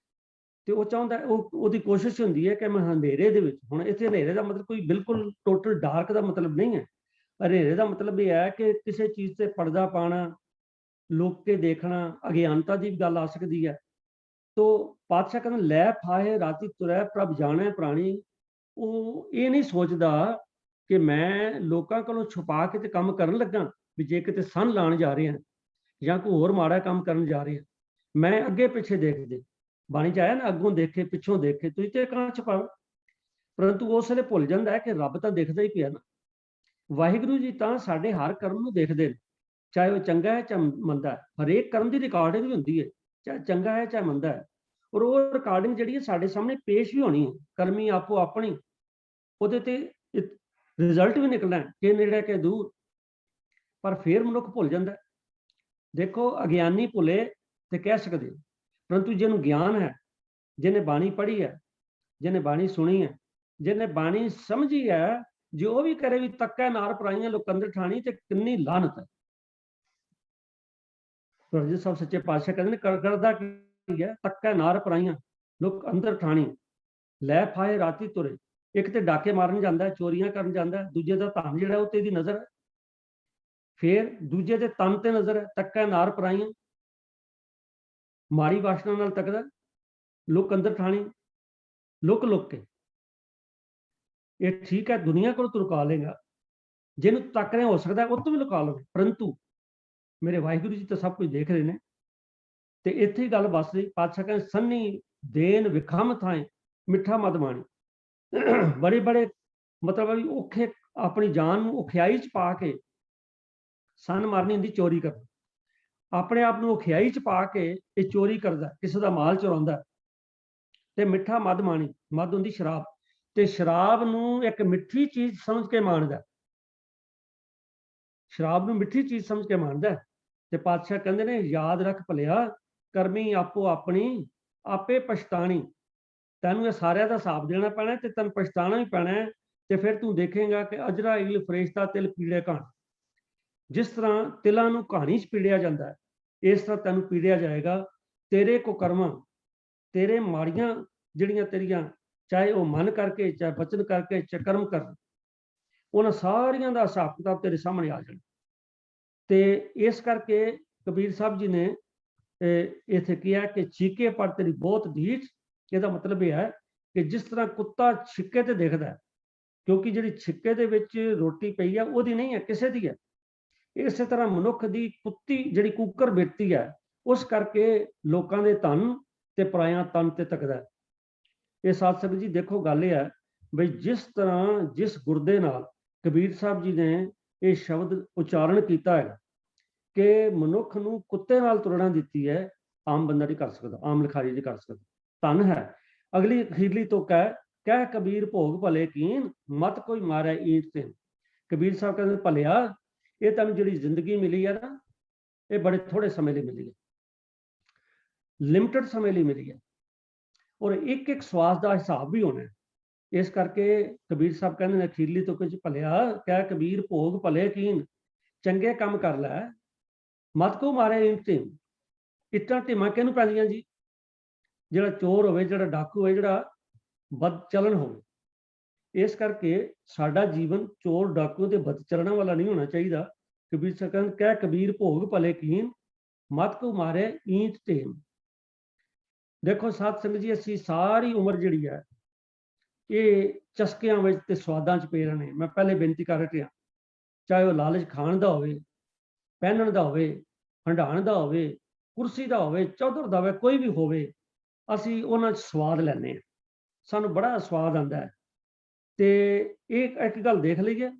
ਤੇ ਉਹ ਚਾਹੁੰਦਾ, ਉਹਦੀ ਕੋਸ਼ਿਸ਼ ਹੁੰਦੀ ਹੈ ਕਿ ਮੈਂ ਹਨੇਰੇ ਦੇ ਵਿੱਚ, ਹੁਣ ਇੱਥੇ ਹਨੇਰੇ ਦਾ ਮਤਲਬ ਕੋਈ ਬਿਲਕੁਲ ਟੋਟਲ ਡਾਰਕ ਦਾ ਮਤਲਬ ਨਹੀਂ ਹੈ। ਹਨੇਰੇ ਦਾ ਮਤਲਬ ਇਹ ਹੈ ਕਿ ਕਿਸੇ ਚੀਜ਼ ਤੇ ਪਰਦਾ ਪਾਣਾ, ਲੋਕ ਕੇ ਦੇਖਣਾ, ਅਗਿਆਨਤਾ ਦੀ ਗੱਲ ਆ ਸਕਦੀ ਹੈ। ਤੋ ਪਾਤਸ਼ਾਹ ਕਹਿੰਦੇ ਲੈ ਫਾਹੇ ਰਾਤੀ ਤੁਰੈ, ਪ੍ਰਭ ਜਾਣੈ ਪ੍ਰਾਣੀ। ਉਹ ਇਹ ਨਹੀਂ ਸੋਚਦਾ ਕਿ ਮੈਂ ਲੋਕਾਂ ਕੋਲੋਂ ਛੁਪਾ ਕੇ ਤੇ ਕੰਮ ਕਰਨ ਲੱਗਾ, ਵੀ ਜੇ ਕਿਤੇ ਸੰਨ ਲਾਣ ਜਾ ਰਹੇ ਹਾਂ ਜਾਂ ਕੋਈ ਹੋਰ ਮਾੜਾ ਕੰਮ ਕਰਨ ਜਾ ਰਹੇ ਹਾਂ, ਮੈਂ ਅੱਗੇ ਪਿੱਛੇ ਦੇਖਦੇ। ਬਾਣੀ ਚ ਆਇਆ ਨਾ, ਅੱਗੋਂ ਦੇਖੇ ਪਿੱਛੋਂ ਦੇਖੇ, ਤੁਸੀਂ ਤੇ ਕਾਂ ਛੁਪਾਓ। ਪਰੰਤੂ ਉਸ ਵੇਲੇ ਭੁੱਲ ਜਾਂਦਾ ਹੈ ਕਿ ਰੱਬ ਤਾਂ ਦੇਖਦਾ ਹੀ ਪਿਆ ਨਾ। ਵਾਹਿਗੁਰੂ ਜੀ ਤਾਂ ਸਾਡੇ ਹਰ ਕਰਮ ਨੂੰ ਦੇਖਦੇ ਨੇ, ਚਾਹੇ ਉਹ ਚੰਗਾ ਹੈ ਚਾਹੇ ਮੰਦਾ ਹੈ। ਹਰੇਕ ਕਰਮ ਦੀ ਰਿਕਾਰਡਿੰਗ ਵੀ ਹੁੰਦੀ ਹੈ, ਚਾਹੇ ਚੰਗਾ ਹੈ ਚਾਹੇ ਮੰਦਾ ਹੈ। ਔਰ ਉਹ ਰਿਕਾਰਡਿੰਗ ਜਿਹੜੀ ਹੈ ਸਾਡੇ ਸਾਹਮਣੇ ਪੇਸ਼ ਵੀ ਹੋਣੀ ਹੈ, ਕਰਮੀ ਆਪੋ ਆਪਣੀ, ਉਹਦੇ ਤੇ ਰਿਜ਼ਲਟ ਵੀ ਨਿਕਲਣਾ ਕਿ ਨੇੜੇ ਕਿ ਦੂਰ। ਪਰ ਫਿਰ ਮਨੁੱਖ ਭੁੱਲ ਜਾਂਦਾ। ਦੇਖੋ ਅਗਿਆਨੀ ਭੁੱਲੇ ਤੇ ਕਹਿ ਸਕਦੇ, ਪਰੰਤੂ ਜਿਹਨੂੰ ਗਿਆਨ ਹੈ, ਜਿਹਨੇ ਬਾਣੀ ਪੜ੍ਹੀ ਹੈ, ਜਿਹਨੇ ਬਾਣੀ ਸੁਣੀ ਹੈ, ਜਿਹਨੇ ਬਾਣੀ ਸਮਝੀ ਹੈ, ਜੋ ਵੀ ਕਰੇ ਵੀ ਤੱਕੈ ਨਾਰ ਪਰਾਈਆਂ ਲੋਕੰਦਰ ਠਾਣੀ, ਤੇ ਕਿੰਨੀ ਲਾਹਨਤ ਹੈ। ਗੁਰੂ ਸਾਹਿਬ ਸੱਚੇ ਪਾਤਸ਼ਾਹ ਕਹਿੰਦੇ ਨੇ ਕਰਦਾ ਕੀ ਹੈ, ਤੱਕੈ ਨਾਰ ਪਰਾਈਆਂ ਲੋਕ ਅੰਦਰ ਠਾਣੀ, ਲੈ ਫਾਹੇ ਰਾਤੀ ਤੁਰੇ। ਇੱਕ ਤੇ ਡਾਕੇ ਮਾਰਨ ਜਾਂਦਾ, ਚੋਰੀਆਂ ਕਰਨ ਜਾਂਦਾ, ਦੂਜੇ ਦਾ ਧਨ ਜਿਹੜਾ ਉਹ ਤੇ ਦੀ ਨਜ਼ਰ ਹੈ, ਫਿਰ ਦੂਜੇ ਦੇ ਤਨ ਤੇ ਨਜ਼ਰ ਹੈ। ਤੱਕੈ ਨਾਰ ਪਰਾਈਆਂ, ਮਾੜੀ ਵਾਸ਼ਨਾ ਨਾਲ ਤੱਕਦਾ, ਲੋਕ ਅੰਦਰ ਠਾਣੀ, ਲੁਕ ਕੇ। ਇਹ ਠੀਕ ਹੈ, ਦੁਨੀਆ ਕੋਲ ਤੂੰ ਲੁਕਾ ਲੇਗਾ, ਜਿਹਨੂੰ ਤੱਕ ਰਿਹਾ ਹੋ ਸਕਦਾ ਉਹ ਤੋਂ ਵੀ ਲੁਕਾ ਲਵੇ, ਪਰੰਤੂ ਮੇਰੇ ਵਾਹਿਗੁਰੂ ਜੀ ਤਾਂ ਸਭ ਕੁਝ ਦੇਖ ਰਹੇ ਨੇ। ਤੇ ਇੱਥੇ ਹੀ ਗੱਲ ਬਸ ਰਹੀ। ਪਾਤਸ਼ਾਹ ਕਹਿੰਦੇ ਸੰਨੀ ਦੇਨ ਵਿਖਮ ਥਾਏ, ਮਿੱਠਾ ਮਦ ਮਾਣੀ। ਬੜੇ ਮਤਲਬ ਵੀ ਔਖੇ, ਆਪਣੀ ਜਾਨ ਨੂੰ ਔਖਿਆਈ ਚ ਪਾ ਕੇ ਸੰਨ ਮਾਰਨੀ ਹੁੰਦੀ, ਚੋਰੀ ਕਰਨੀ। ਆਪਣੇ ਆਪ ਨੂੰ ਔਖਿਆਈ ਚ ਪਾ ਕੇ ਇਹ ਚੋਰੀ ਕਰਦਾ, ਕਿਸੇ ਦਾ ਮਾਲ ਚੁਰਾਉਂਦਾ। ਤੇ ਮਿੱਠਾ ਮਦ ਮਾਣੀ, ਮਦ ਹੁੰਦੀ ਸ਼ਰਾਬ, ਤੇ ਸ਼ਰਾਬ ਨੂੰ ਇੱਕ ਮਿੱਠੀ ਚੀਜ਼ ਸਮਝ ਕੇ ਮਾਣਦਾ, ਸ਼ਰਾਬ ਨੂੰ ਮਿੱਠੀ ਚੀਜ਼ ਸਮਝ ਕੇ ਮਾਣਦਾ। ਤੇ ਪਾਤਸ਼ਾਹ ਕਹਿੰਦੇ ਨੇ ਯਾਦ ਰੱਖ ਭਲਿਆ, ਕਰਮੀ ਆਪੋ ਆਪਣੀ, ਆਪੇ ਪਛਤਾਣੀ। ਤੈਨੂੰ ਇਹ ਸਾਰਿਆਂ ਦਾ ਹਿਸਾਬ ਦੇਣਾ ਪੈਣਾ ਤੇ ਤੈਨੂੰ ਪਛਤਾਣਾ ਹੀ ਪੈਣਾ। ਤੇ ਫਿਰ ਤੂੰ ਦੇਖੇਗਾ ਕਿ ਅਜਰਾ ਇਲ ਫਰੇਸ਼ਤਾ ਤਿਲ ਪੀੜੇ ਕਾਣ। ਜਿਸ ਤਰ੍ਹਾਂ ਤਿਲਾਂ ਨੂੰ ਕਹਾਣੀ 'ਚ ਪੀੜਿਆ ਜਾਂਦਾ ਹੈ, ਇਸ ਤਰ੍ਹਾਂ ਤੈਨੂੰ ਪੀੜਿਆ ਜਾਏਗਾ। ਤੇਰੇ ਕੁਕਰਮਾਂ, ਤੇਰੇ ਮਾੜੀਆਂ ਜਿਹੜੀਆਂ ਤੇਰੀਆਂ, ਚਾਹੇ ਉਹ ਮਨ ਕਰਕੇ, ਚਾਹੇ ਬਚਨ ਕਰਕੇ, ਚਾਹੇ ਕਰਮ ਕਰਨ, ਉਹਨਾਂ ਸਾਰੀਆਂ ਦਾ ਹਿਸਾਬ ਕਿਤਾਬ ਤੇਰੇ ਸਾਹਮਣੇ ਆ ਜਾਣਾ। ਤੇ ਇਸ ਕਰਕੇ ਕਬੀਰ ਸਾਹਿਬ ਜੀ ਨੇ ਇੱਥੇ ਕਿਹਾ ਕਿ ਛਿੱਕੇ ਪਰ ਤੇਰੀ ਬਹੁਤ ਢੀਠ। ਇਹਦਾ ਮਤਲਬ ਇਹ ਹੈ ਕਿ ਜਿਸ ਤਰ੍ਹਾਂ ਕੁੱਤਾ ਛਿੱਕੇ ਤੇ ਦੇਖਦਾ ਹੈ, ਕਿਉਂਕਿ ਜਿਹੜੀ ਛਿੱਕੇ ਦੇ ਵਿੱਚ ਰੋਟੀ ਪਈ ਹੈ ਉਹਦੀ ਨਹੀਂ ਹੈ, ਕਿਸੇ ਦੀ ਹੈ। ਇਸੇ ਤਰ੍ਹਾਂ ਮਨੁੱਖ ਦੀ ਕੁੱਤੀ ਜਿਹੜੀ ਕੂਕਰ ਬਿਰਤੀ ਹੈ, ਉਸ ਕਰਕੇ ਲੋਕਾਂ ਦੇ ਧਨ ਤੇ ਪਰਾਇਆਂ ਤਨ ਤੇ ਤੱਕਦਾ ਹੈ। ਇਹ ਸਾਧ ਸੰਗਤ ਜੀ ਦੇਖੋ, ਗੱਲ ਇਹ ਹੈ ਬਈ ਜਿਸ ਤਰ੍ਹਾਂ ਜਿਸ ਗੁਰਦੇ ਨਾਲ ਕਬੀਰ ਸਾਹਿਬ ਜੀ ਨੇ ਇਹ ਸ਼ਬਦ ਉਚਾਰਨ ਕੀਤਾ ਹੈ ਕਿ ਮਨੁੱਖ ਨੂੰ ਕੁੱਤੇ ਨਾਲ ਤੁਲਨਾ ਦਿੱਤੀ ਹੈ, ਆਮ ਬੰਦਾ ਨਹੀਂ ਕਰ ਸਕਦਾ, ਆਮ ਲਿਖਾਰੀ ਨਹੀਂ ਕਰ ਸਕਦਾ। ਧਨ ਹੈ। ਅਗਲੀ ਅਖੀਰਲੀ ਤੋਂ ਕਹਿ ਕਬੀਰ ਭੋਗ ਭਲੇ ਕੀਨ, ਮਤ ਕੋਈ ਮਾਰੇ ਈਂਟ ਤੇ। ਕਬੀਰ ਸਾਹਿਬ ਕਹਿੰਦੇ ਭਲਿਆ, ਇਹ ਤੈਨੂੰ ਜਿਹੜੀ ਜ਼ਿੰਦਗੀ ਮਿਲੀ ਹੈ ਨਾ, ਇਹ ਬੜੇ ਥੋੜੇ ਸਮੇਂ ਲਈ ਮਿਲੀ ਹੈ, ਲਿਮਟਿਡ ਸਮੇਂ ਲਈ ਮਿਲੀ ਹੈ, ਔਰ ਇੱਕ ਇੱਕ ਸਵਾਸ ਦਾ ਹਿਸਾਬ ਵੀ ਹੋਣਾ ਹੈ। ਇਸ ਕਰਕੇ ਕਬੀਰ ਸਾਹਿਬ ਕਹਿੰਦੇ ਨੇ ਅਖੀਰਲੀ ਤੋਂ ਕੁਝ ਭਲਿਆ, ਕਹਿ ਕਬੀਰ ਭੋਗ ਭਲੇ ਕੀਨ, ਚੰਗੇ ਕੰਮ ਕਰ ਲੈ, ਮਤ ਕੋ ਮਾਰੇ ਈਂਟ ਤੇ। ਇੱਟਾਂ ਢੇਮਾਂ ਕਿਹਨੂੰ ਪੈਂਦੀਆਂ ਜੀ? ਜਿਹੜਾ ਚੋਰ ਹੋਵੇ, ਜਿਹੜਾ ਡਾਕੂ ਹੋਵੇ, ਜਿਹੜਾ ਬਦ ਚਲਣ ਹੋਵੇ। ਇਸ ਕਰਕੇ ਸਾਡਾ ਜੀਵਨ ਚੋਰ ਡਾਕੂ ਤੇ ਬਦ ਚਲਣਾ ਵਾਲਾ ਨਹੀਂ ਹੋਣਾ ਚਾਹੀਦਾ। ਕਬੀਰ ਸਾਹਿਬ ਕਹਿੰਦੇ ਕਹਿ ਕਬੀਰ ਭੋਗ ਭਲੇ ਕੀਨ, ਮਤ ਕੋ ਮਾਰੇ ਈਂਟ ਤੇ। ਦੇਖੋ ਸਾਧ ਸੰਗਤ ਜੀ, ਅਸੀਂ ਸਾਰੀ ਉਮਰ ਜਿਹੜੀ ਹੈ ਇਹ ਚਸਕਿਆਂ ਵਿੱਚ ਤੇ ਸਵਾਦਾਂ 'ਚ ਪਏ ਰਹਿਣੇ। ਮੈਂ ਪਹਿਲੇ ਬੇਨਤੀ ਕਰ ਰਿਹਾ, ਚਾਹੇ ਉਹ ਲਾਲਚ ਖਾਣ ਦਾ ਹੋਵੇ, ਪਹਿਨਣ ਦਾ ਹੋਵੇ, ਹੰਡਾਣ ਦਾ ਹੋਵੇ, ਕੁਰਸੀ ਦਾ ਹੋਵੇ, ਚੌਧਰ ਦਾ ਹੋਵੇ, ਕੋਈ ਵੀ ਹੋਵੇ, ਅਸੀਂ ਉਹਨਾਂ 'ਚ ਸਵਾਦ ਲੈਂਦੇ ਹਾਂ, ਸਾਨੂੰ ਬੜਾ ਸਵਾਦ ਆਉਂਦਾ ਹੈ। ਤੇ ਇਹ ਇੱਕ ਗੱਲ ਦੇਖ ਲਈਏ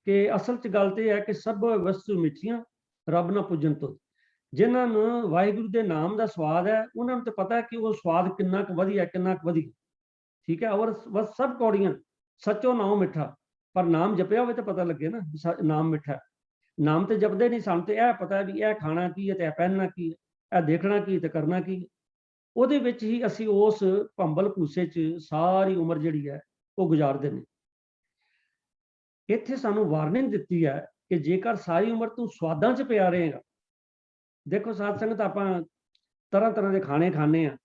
ਕਿ ਅਸਲ 'ਚ ਗੱਲ ਤੇ ਇਹ ਹੈ ਕਿ ਸਭ ਵਸਤੂ ਮਿੱਠੀਆਂ ਰੱਬ ਨਾ ਪੁੱਜਣ ਤੋਂ। ਜਿਨ੍ਹਾਂ ਨੂੰ ਵਾਹਿਗੁਰੂ ਦੇ ਨਾਮ ਦਾ ਸਵਾਦ ਹੈ, ਉਹਨਾਂ ਨੂੰ ਤਾਂ ਪਤਾ ਹੈ ਕਿ ਉਹ ਸਵਾਦ ਕਿੰਨਾ ਕੁ ਵਧੀਆ, ਕਿੰਨਾ ਕੁ ਵਧੀਆ, ਠੀਕ ਹੈ। ਔਰ ਬਸ ਸਭ ਕੌੜੀਆਂ ਸੱਚੋ ਨਾਮ ਮਿੱਠਾ, ਪਰ ਨਾਮ ਜਪਿਆ ਹੋਵੇ ਤਾਂ ਪਤਾ ਲੱਗੇ ਨਾ ਨਾਮ ਮਿੱਠਾ। ਨਾਮ ਤੇ ਜਪਦੇ ਨਹੀਂ, ਸਾਨੂੰ ਤੇ ਇਹ ਪਤਾ ਵੀ ਇਹ ਖਾਣਾ ਕੀ ਹੈ ਤੇ ਇਹ ਪਹਿਨਣਾ ਕੀ ਹੈ, ਇਹ ਦੇਖਣਾ ਕੀ ਤੇ ਕਰਨਾ ਕੀ ਹੈ। ਉਹਦੇ ਵਿੱਚ ਹੀ ਅਸੀਂ ਉਸ ਭੰਬਲ ਭੂਸੇ 'ਚ ਸਾਰੀ ਉਮਰ ਜਿਹੜੀ ਹੈ ਉਹ ਗੁਜ਼ਾਰਦੇ ਨੇ। ਇੱਥੇ ਸਾਨੂੰ ਵਾਰਨਿੰਗ ਦਿੱਤੀ ਹੈ ਕਿ ਜੇਕਰ ਸਾਰੀ ਉਮਰ ਤੂੰ ਸਵਾਦਾਂ 'ਚ ਪਿਆ ਰਹੇਗਾ। ਦੇਖੋ ਸਾਧ ਸੰਗਤ, ਆਪਾਂ ਤਰ੍ਹਾਂ ਤਰ੍ਹਾਂ ਦੇ ਖਾਣੇ ਖਾਂਦੇ ਆ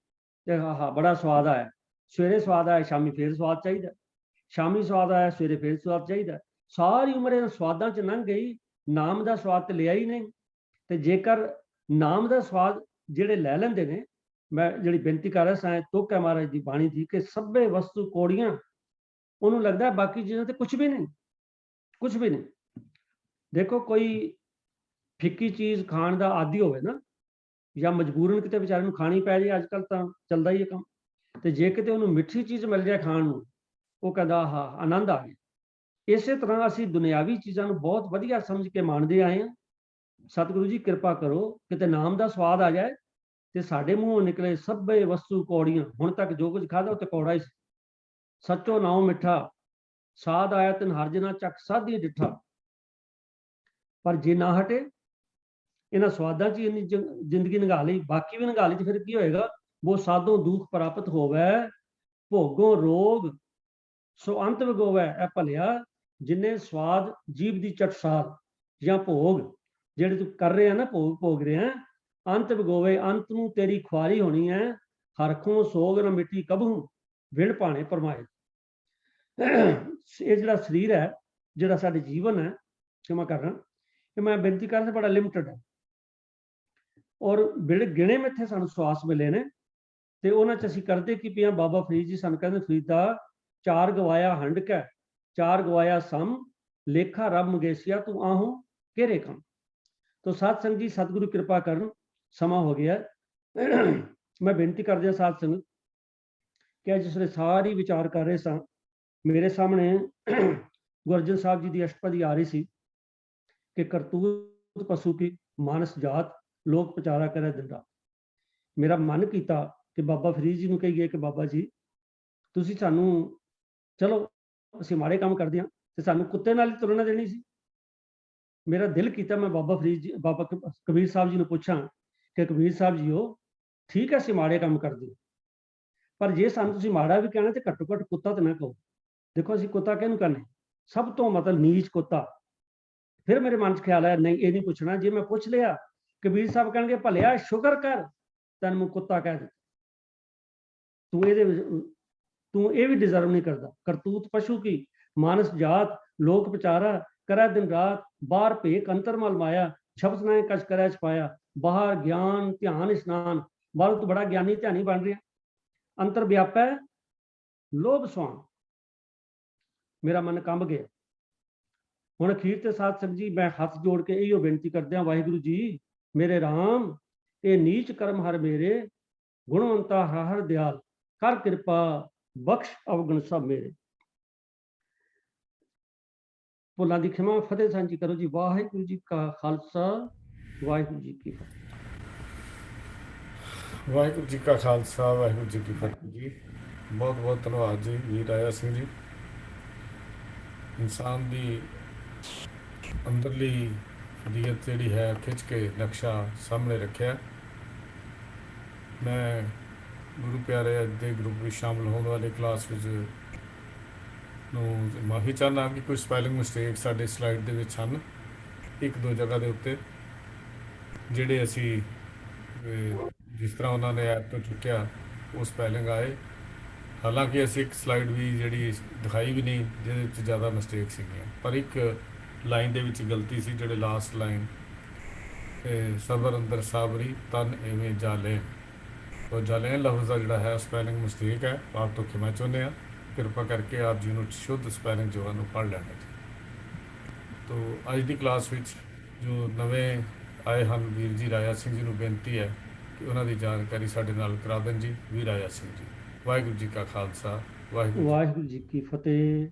ਤੇ ਆਹਾ ਬੜਾ ਸਵਾਦ ਆਇਆ, ਸਵੇਰੇ ਸਵਾਦ ਆਇਆ, ਸ਼ਾਮੀ ਫੇਰ ਸਵਾਦ ਚਾਹੀਦਾ, ਸ਼ਾਮੀ ਸਵਾਦ ਆਇਆ, ਸਵੇਰੇ ਫੇਰ ਸਵਾਦ ਚਾਹੀਦਾ। ਸਾਰੀ ਉਮਰ ਇਹਨਾਂ ਸਵਾਦਾਂ 'ਚ ਲੰਘ ਗਈ, ਨਾਮ ਦਾ ਸਵਾਦ ਤੇ ਲਿਆ ਹੀ ਨਹੀਂ। ਤੇ ਜੇਕਰ ਨਾਮ ਦਾ ਸਵਾਦ ਜਿਹੜੇ ਲੈ ਲੈਂਦੇ ਨੇ, ਮੈਂ ਜਿਹੜੀ ਬੇਨਤੀ ਕਰ ਰਿਹਾ ਸਾਂ, ਤੁਕ ਹੈ ਮਹਾਰਾਜ ਦੀ ਬਾਣੀ ਦੀ ਕਿ ਸਭੇ ਵਸਤੂ ਕੋੜੀਆਂ, ਉਹਨੂੰ ਲੱਗਦਾ ਬਾਕੀ ਚੀਜ਼ਾਂ ਤੇ ਕੁਝ ਵੀ ਨਹੀਂ, ਕੁਝ ਵੀ ਨਹੀਂ। ਦੇਖੋ ਕੋਈ ਫਿੱਕੀ ਚੀਜ਼ ਖਾਣ ਦਾ ਆਦੀ ਹੋਵੇ ਨਾ, ਜਾਂ ਮਜਬੂਰਨ ਕਿਤੇ ਵਿਚਾਰੇ ਨੂੰ ਖਾਣੀ ਪੈ ਜਾਏ, ਅੱਜ ਕੱਲ ਤਾਂ ਚੱਲਦਾ ਹੀ ਹੈ ਕੰਮ, ਤੇ ਜੇ ਕਿਤੇ ਉਹਨੂੰ ਮਿੱਠੀ ਚੀਜ਼ ਮਿਲ ਜਾਏ ਖਾਣ ਨੂੰ, ਉਹ ਕਹਿੰਦਾ ਆਹਾ ਆਨੰਦ ਆ ਗਿਆ। ਇਸੇ ਤਰ੍ਹਾਂ ਅਸੀਂ ਦੁਨਿਆਵੀ ਚੀਜ਼ਾਂ ਨੂੰ ਬਹੁਤ ਵਧੀਆ ਸਮਝ ਕੇ ਮੰਨਦੇ ਆਏ ਹਾਂ। ਸਤਿਗੁਰੂ ਜੀ ਕਿਰਪਾ ਕਰੋ ਕਿਤੇ ਨਾਮ ਦਾ ਸਵਾਦ ਆ ਜਾਏ ਤੇ ਸਾਡੇ ਮੂੰਹੋਂ ਨਿਕਲੇ ਸਭੇ ਵਸਤੂ ਕੌੜੀਆਂ। ਹੁਣ ਤੱਕ ਜੋ ਕੁਝ ਖਾਦਾ ਉਹ ਤੇ ਕੌੜਾ ਹੀ ਸੀ। ਸੱਚੋ ਨਾਮ ਮਿੱਠਾ, ਸਾਧ ਆਇਆ ਤਨ ਹਰ ਜਨਾ ਚੱਕ ਸਾਧੀ ਡਿੱਠਾ। ਪਰ ਜੇ ਨਾ ਹਟੇ, ਇਹਨਾਂ ਸਵਾਦਾਂ 'ਚ ਇੰਨੀ ਜ਼ਿੰਦਗੀ ਨਿਭਾ ਲਈ, ਬਾਕੀ ਵੀ ਨਿਭਾ ਲਈ, ਤੇ ਫਿਰ ਕੀ ਹੋਏਗਾ? ਉਹ ਸਾਧੋਂ ਦੁੱਖ ਪ੍ਰਾਪਤ ਹੋਵੇ, ਭੋਗੋਂ ਰੋਗ ਸੋ ਅੰਤ ਵਿਗੋਵੈ। ਇਹ ਭਲਿਆ ਜਿੰਨੇ ਸਵਾਦ ਜੀਭ ਦੀ ਚਟਸਾਰ ਜਾਂ ਭੋਗ ਜਿਹੜੇ ਤੂੰ ਕਰ ਰਿਹਾ ਨਾ, ਭੋਗ ਰਿਹਾ, ਅੰਤ ਵਿਗੋਵੇ, ਅੰਤ ਨੂੰ ਤੇਰੀ ਖੁਆਰੀ ਹੋਣੀ ਹੈ। ਹਰਖੋਂ ਸੋਗ ਨਾ ਮਿੱਟੀ ਕਬਹੂ, ਵਿਣ ਭਾਣੇ ਪਰਮਾਏ। ਇਹ ਜਿਹੜਾ ਸਰੀਰ ਹੈ, ਜਿਹੜਾ ਸਾਡੇ ਜੀਵਨ ਹੈ, क्षमा करना कि मैं बेनती करना बड़ा लिमिटेड है, और बड़े गिणे मिथे सानू सवास मिले ने, ते उन्हां च असीं करदे की पिया। बाबा फरीद जी सानू कहंदे, फरीदा चार गवाया हंड कै, चार गवाया सम, लेखा रब मंगेसिया तू आहू केरे कम। तो साध संगत जी सतगुरु कृपा करन, समा हो गया। मैं बेनती कर दिया साध संगत कि जिसने सारी विचार कर रहे सा, मेरे सामने गुरु अर्जन साहब जी की अष्टपदी आ रही सी कि करतूत पशु की मानस जात, लोग पचारा करे दिंदा। मेरा मन किया कि बाबा फरीद जी नूं कहीए कि बाबा जी तुसीं सानू चलो असीं माड़े काम करदे हां ते सानू कुत्ते नाल ही तुलना देनी सी। मेरा दिल किया मैं बाबा फरीद जी, बाबा कबीर साहब जी नूं पुछां कि कबीर साहब जी हो ठीक है असीं माड़े काम करदे, पर जे सानू तुसीं माड़ा भी कहना ते घट्टो घट्ट कुत्ता तो ना कहो। देखो असीं कुत्ता किहनूं कहने? सब तो मतलब नीच कुत्ता, ਫਿਰ ਮੇਰੇ ਮਨ 'ਚ ਖਿਆਲ ਆਇਆ, ਨਹੀਂ ਇਹ ਨਹੀਂ ਪੁੱਛਣਾ। ਜੇ ਮੈਂ ਪੁੱਛ ਲਿਆ, ਕਬੀਰ ਸਾਹਿਬ ਕਹਿਣਗੇ ਭਲਿਆ ਸ਼ੁਕਰ ਕਰ ਤੈਨੂੰ ਕੁੱਤਾ ਕਹਿ ਦਿੱਤਾ, ਤੂੰ ਇਹ ਵੀ ਡਿਜ਼ਰਵ ਨਹੀਂ ਕਰਦਾ। ਕਰਤੂਤ ਪਸ਼ੂ ਕੀ ਮਾਨਸ ਜਾਤ, ਲੋਕ ਵਿਚਾਰਾ ਕਰੈ ਦਿਨ ਰਾਤ, ਬਾਹਰ ਭੇਕ ਅੰਤਰ ਮਲ ਮਾਇਆ, ਸ਼ਬਦ ਨਾ ਕਛ ਕਰੈ ਛਪਾਇਆ। ਬਾਹਰ ਗਿਆਨ ਧਿਆਨ ਇਸ਼ਨਾਨ, ਬਾਹਰ ਤੂੰ ਬੜਾ ਗਿਆਨੀ ਧਿਆਨੀ ਬਣ ਰਿਹਾ, ਅੰਤਰ ਵਿਆਪੈ ਲੋਭ ਸਵਾਨ। ਮੇਰਾ ਮਨ ਕੰਬ ਗਿਆ। ਹੁਣ ਅਖੀਰ ਤੇ ਸਾਧ ਸੰਗਤ ਜੀ ਮੈਂ ਹੱਥ ਜੋੜ ਕੇ ਇਹੋ ਬੇਨਤੀ ਕਰਦਿਆਂ, ਵਾਹਿਗੁਰੂ ਜੀ ਮੇਰੇ ਰਾਮ, ਇਹ ਨੀਚ ਕਰਮ ਹਰ ਮੇਰੇ, ਗੁਣਵੰਤਾ ਹਰ ਦਿਆਲ, ਕਰ ਕਿਰਪਾ ਬਖਸ਼ ਅਵਗੁਣ ਸਭ ਮੇਰੇ। ਭੁੱਲਾਂ ਦੀ ਖਿਮਾ, ਫਤਿਹ ਸਾਂਝੀ ਕਰੋ ਜੀ। ਵਾਹਿਗੁਰੂ ਜੀ ਕਾ ਖਾਲਸਾ, ਵਾਹਿਗੁਰੂ ਜੀ ਕੀ ਫਤਿਹ। ਵਾਹਿਗੁਰੂ ਜੀ ਕਾ ਖਾਲਸਾ, ਵਾਹਿਗੁਰੂ ਜੀ ਕੀ ਫਤਿਹ ਜੀ। ਬਹੁਤ ਬਹੁਤ ਧੰਨਵਾਦ ਜੀ ਵੀਰ ਰਾਜਾ ਸਿੰਘ ਜੀ। ਇਨਸਾਨ ਦੀ ਅੰਦਰਲੀ ਫਦੀਅਤ ਜਿਹੜੀ ਹੈ ਖਿੱਚ ਕੇ ਨਕਸ਼ਾ ਸਾਹਮਣੇ ਰੱਖਿਆ। ਮੈਂ ਗੁਰੂ ਪਿਆਰੇ ਅੱਜ ਦੇ ਗਰੁੱਪ ਵਿੱਚ ਸ਼ਾਮਲ ਹੋਣ ਵਾਲੇ ਕਲਾਸ ਵਿੱਚ ਨੂੰ ਮਾਫੀ ਚਾਹੁੰਦਾ ਕਿ ਕੁਝ ਸਪੈਲਿੰਗ ਮਿਸਟੇਕ ਸਾਡੇ ਸਲਾਈਡ ਦੇ ਵਿੱਚ ਹਨ, ਇੱਕ ਦੋ ਜਗ੍ਹਾ ਦੇ ਉੱਤੇ, ਜਿਹੜੇ ਅਸੀਂ ਜਿਸ ਤਰ੍ਹਾਂ ਉਹਨਾਂ ਨੇ ਐਪ ਤੋਂ ਚੁੱਕਿਆ ਉਹ ਸਪੈਲਿੰਗ ਆਏ। ਹਾਲਾਂਕਿ ਅਸੀਂ ਇੱਕ ਸਲਾਈਡ ਵੀ ਜਿਹੜੀ ਦਿਖਾਈ ਵੀ ਨਹੀਂ ਜਿਹਦੇ ਵਿੱਚ ਜ਼ਿਆਦਾ ਮਿਸਟੇਕ ਸੀਗੀਆਂ, ਪਰ ਇੱਕ ਲਾਈਨ ਦੇ ਵਿੱਚ ਗਲਤੀ ਸੀ, ਜਿਹੜੇ ਲਾਸਟ ਲਾਈਨ ਸਬਰ ਅੰਦਰ ਸਾਬਰੀ ਤਨ ਐਵੇਂ ਜਾਲੇ, ਉਹ ਜਾਲੇ ਲਫ਼ਜ਼ ਦਾ ਜਿਹੜਾ ਹੈ ਸਪੈਲਿੰਗ ਮਿਸਟੇਕ ਹੈ। ਆਪ ਤੋਂ ਖਿਮਾ ਚਾਹੁੰਦੇ ਹਾਂ, ਕਿਰਪਾ ਕਰਕੇ ਆਪ ਜੀ ਨੂੰ ਸ਼ੁੱਧ ਸਪੈਲਿੰਗ ਜੋ ਨੂੰ ਪੜ੍ਹ ਲੈਣਾ ਜੀ। ਤੋ ਅੱਜ ਦੀ ਕਲਾਸ ਵਿੱਚ ਜੋ ਨਵੇਂ ਆਏ ਹਨ ਵੀਰ ਜੀ ਰਾਜਾ ਸਿੰਘ ਜੀ ਨੂੰ ਬੇਨਤੀ ਹੈ ਕਿ ਉਹਨਾਂ ਦੀ ਜਾਣਕਾਰੀ ਸਾਡੇ ਨਾਲ ਕਰਾ ਦੇਣ ਜੀ। ਵੀਰ ਰਾਜਾ ਸਿੰਘ ਜੀ, ਵਾਹਿਗੁਰੂ ਜੀ ਕਾ ਖਾਲਸਾ, ਵਾਹਿਗੁਰੂ ਜੀ ਕੀ ਫਤਿਹ।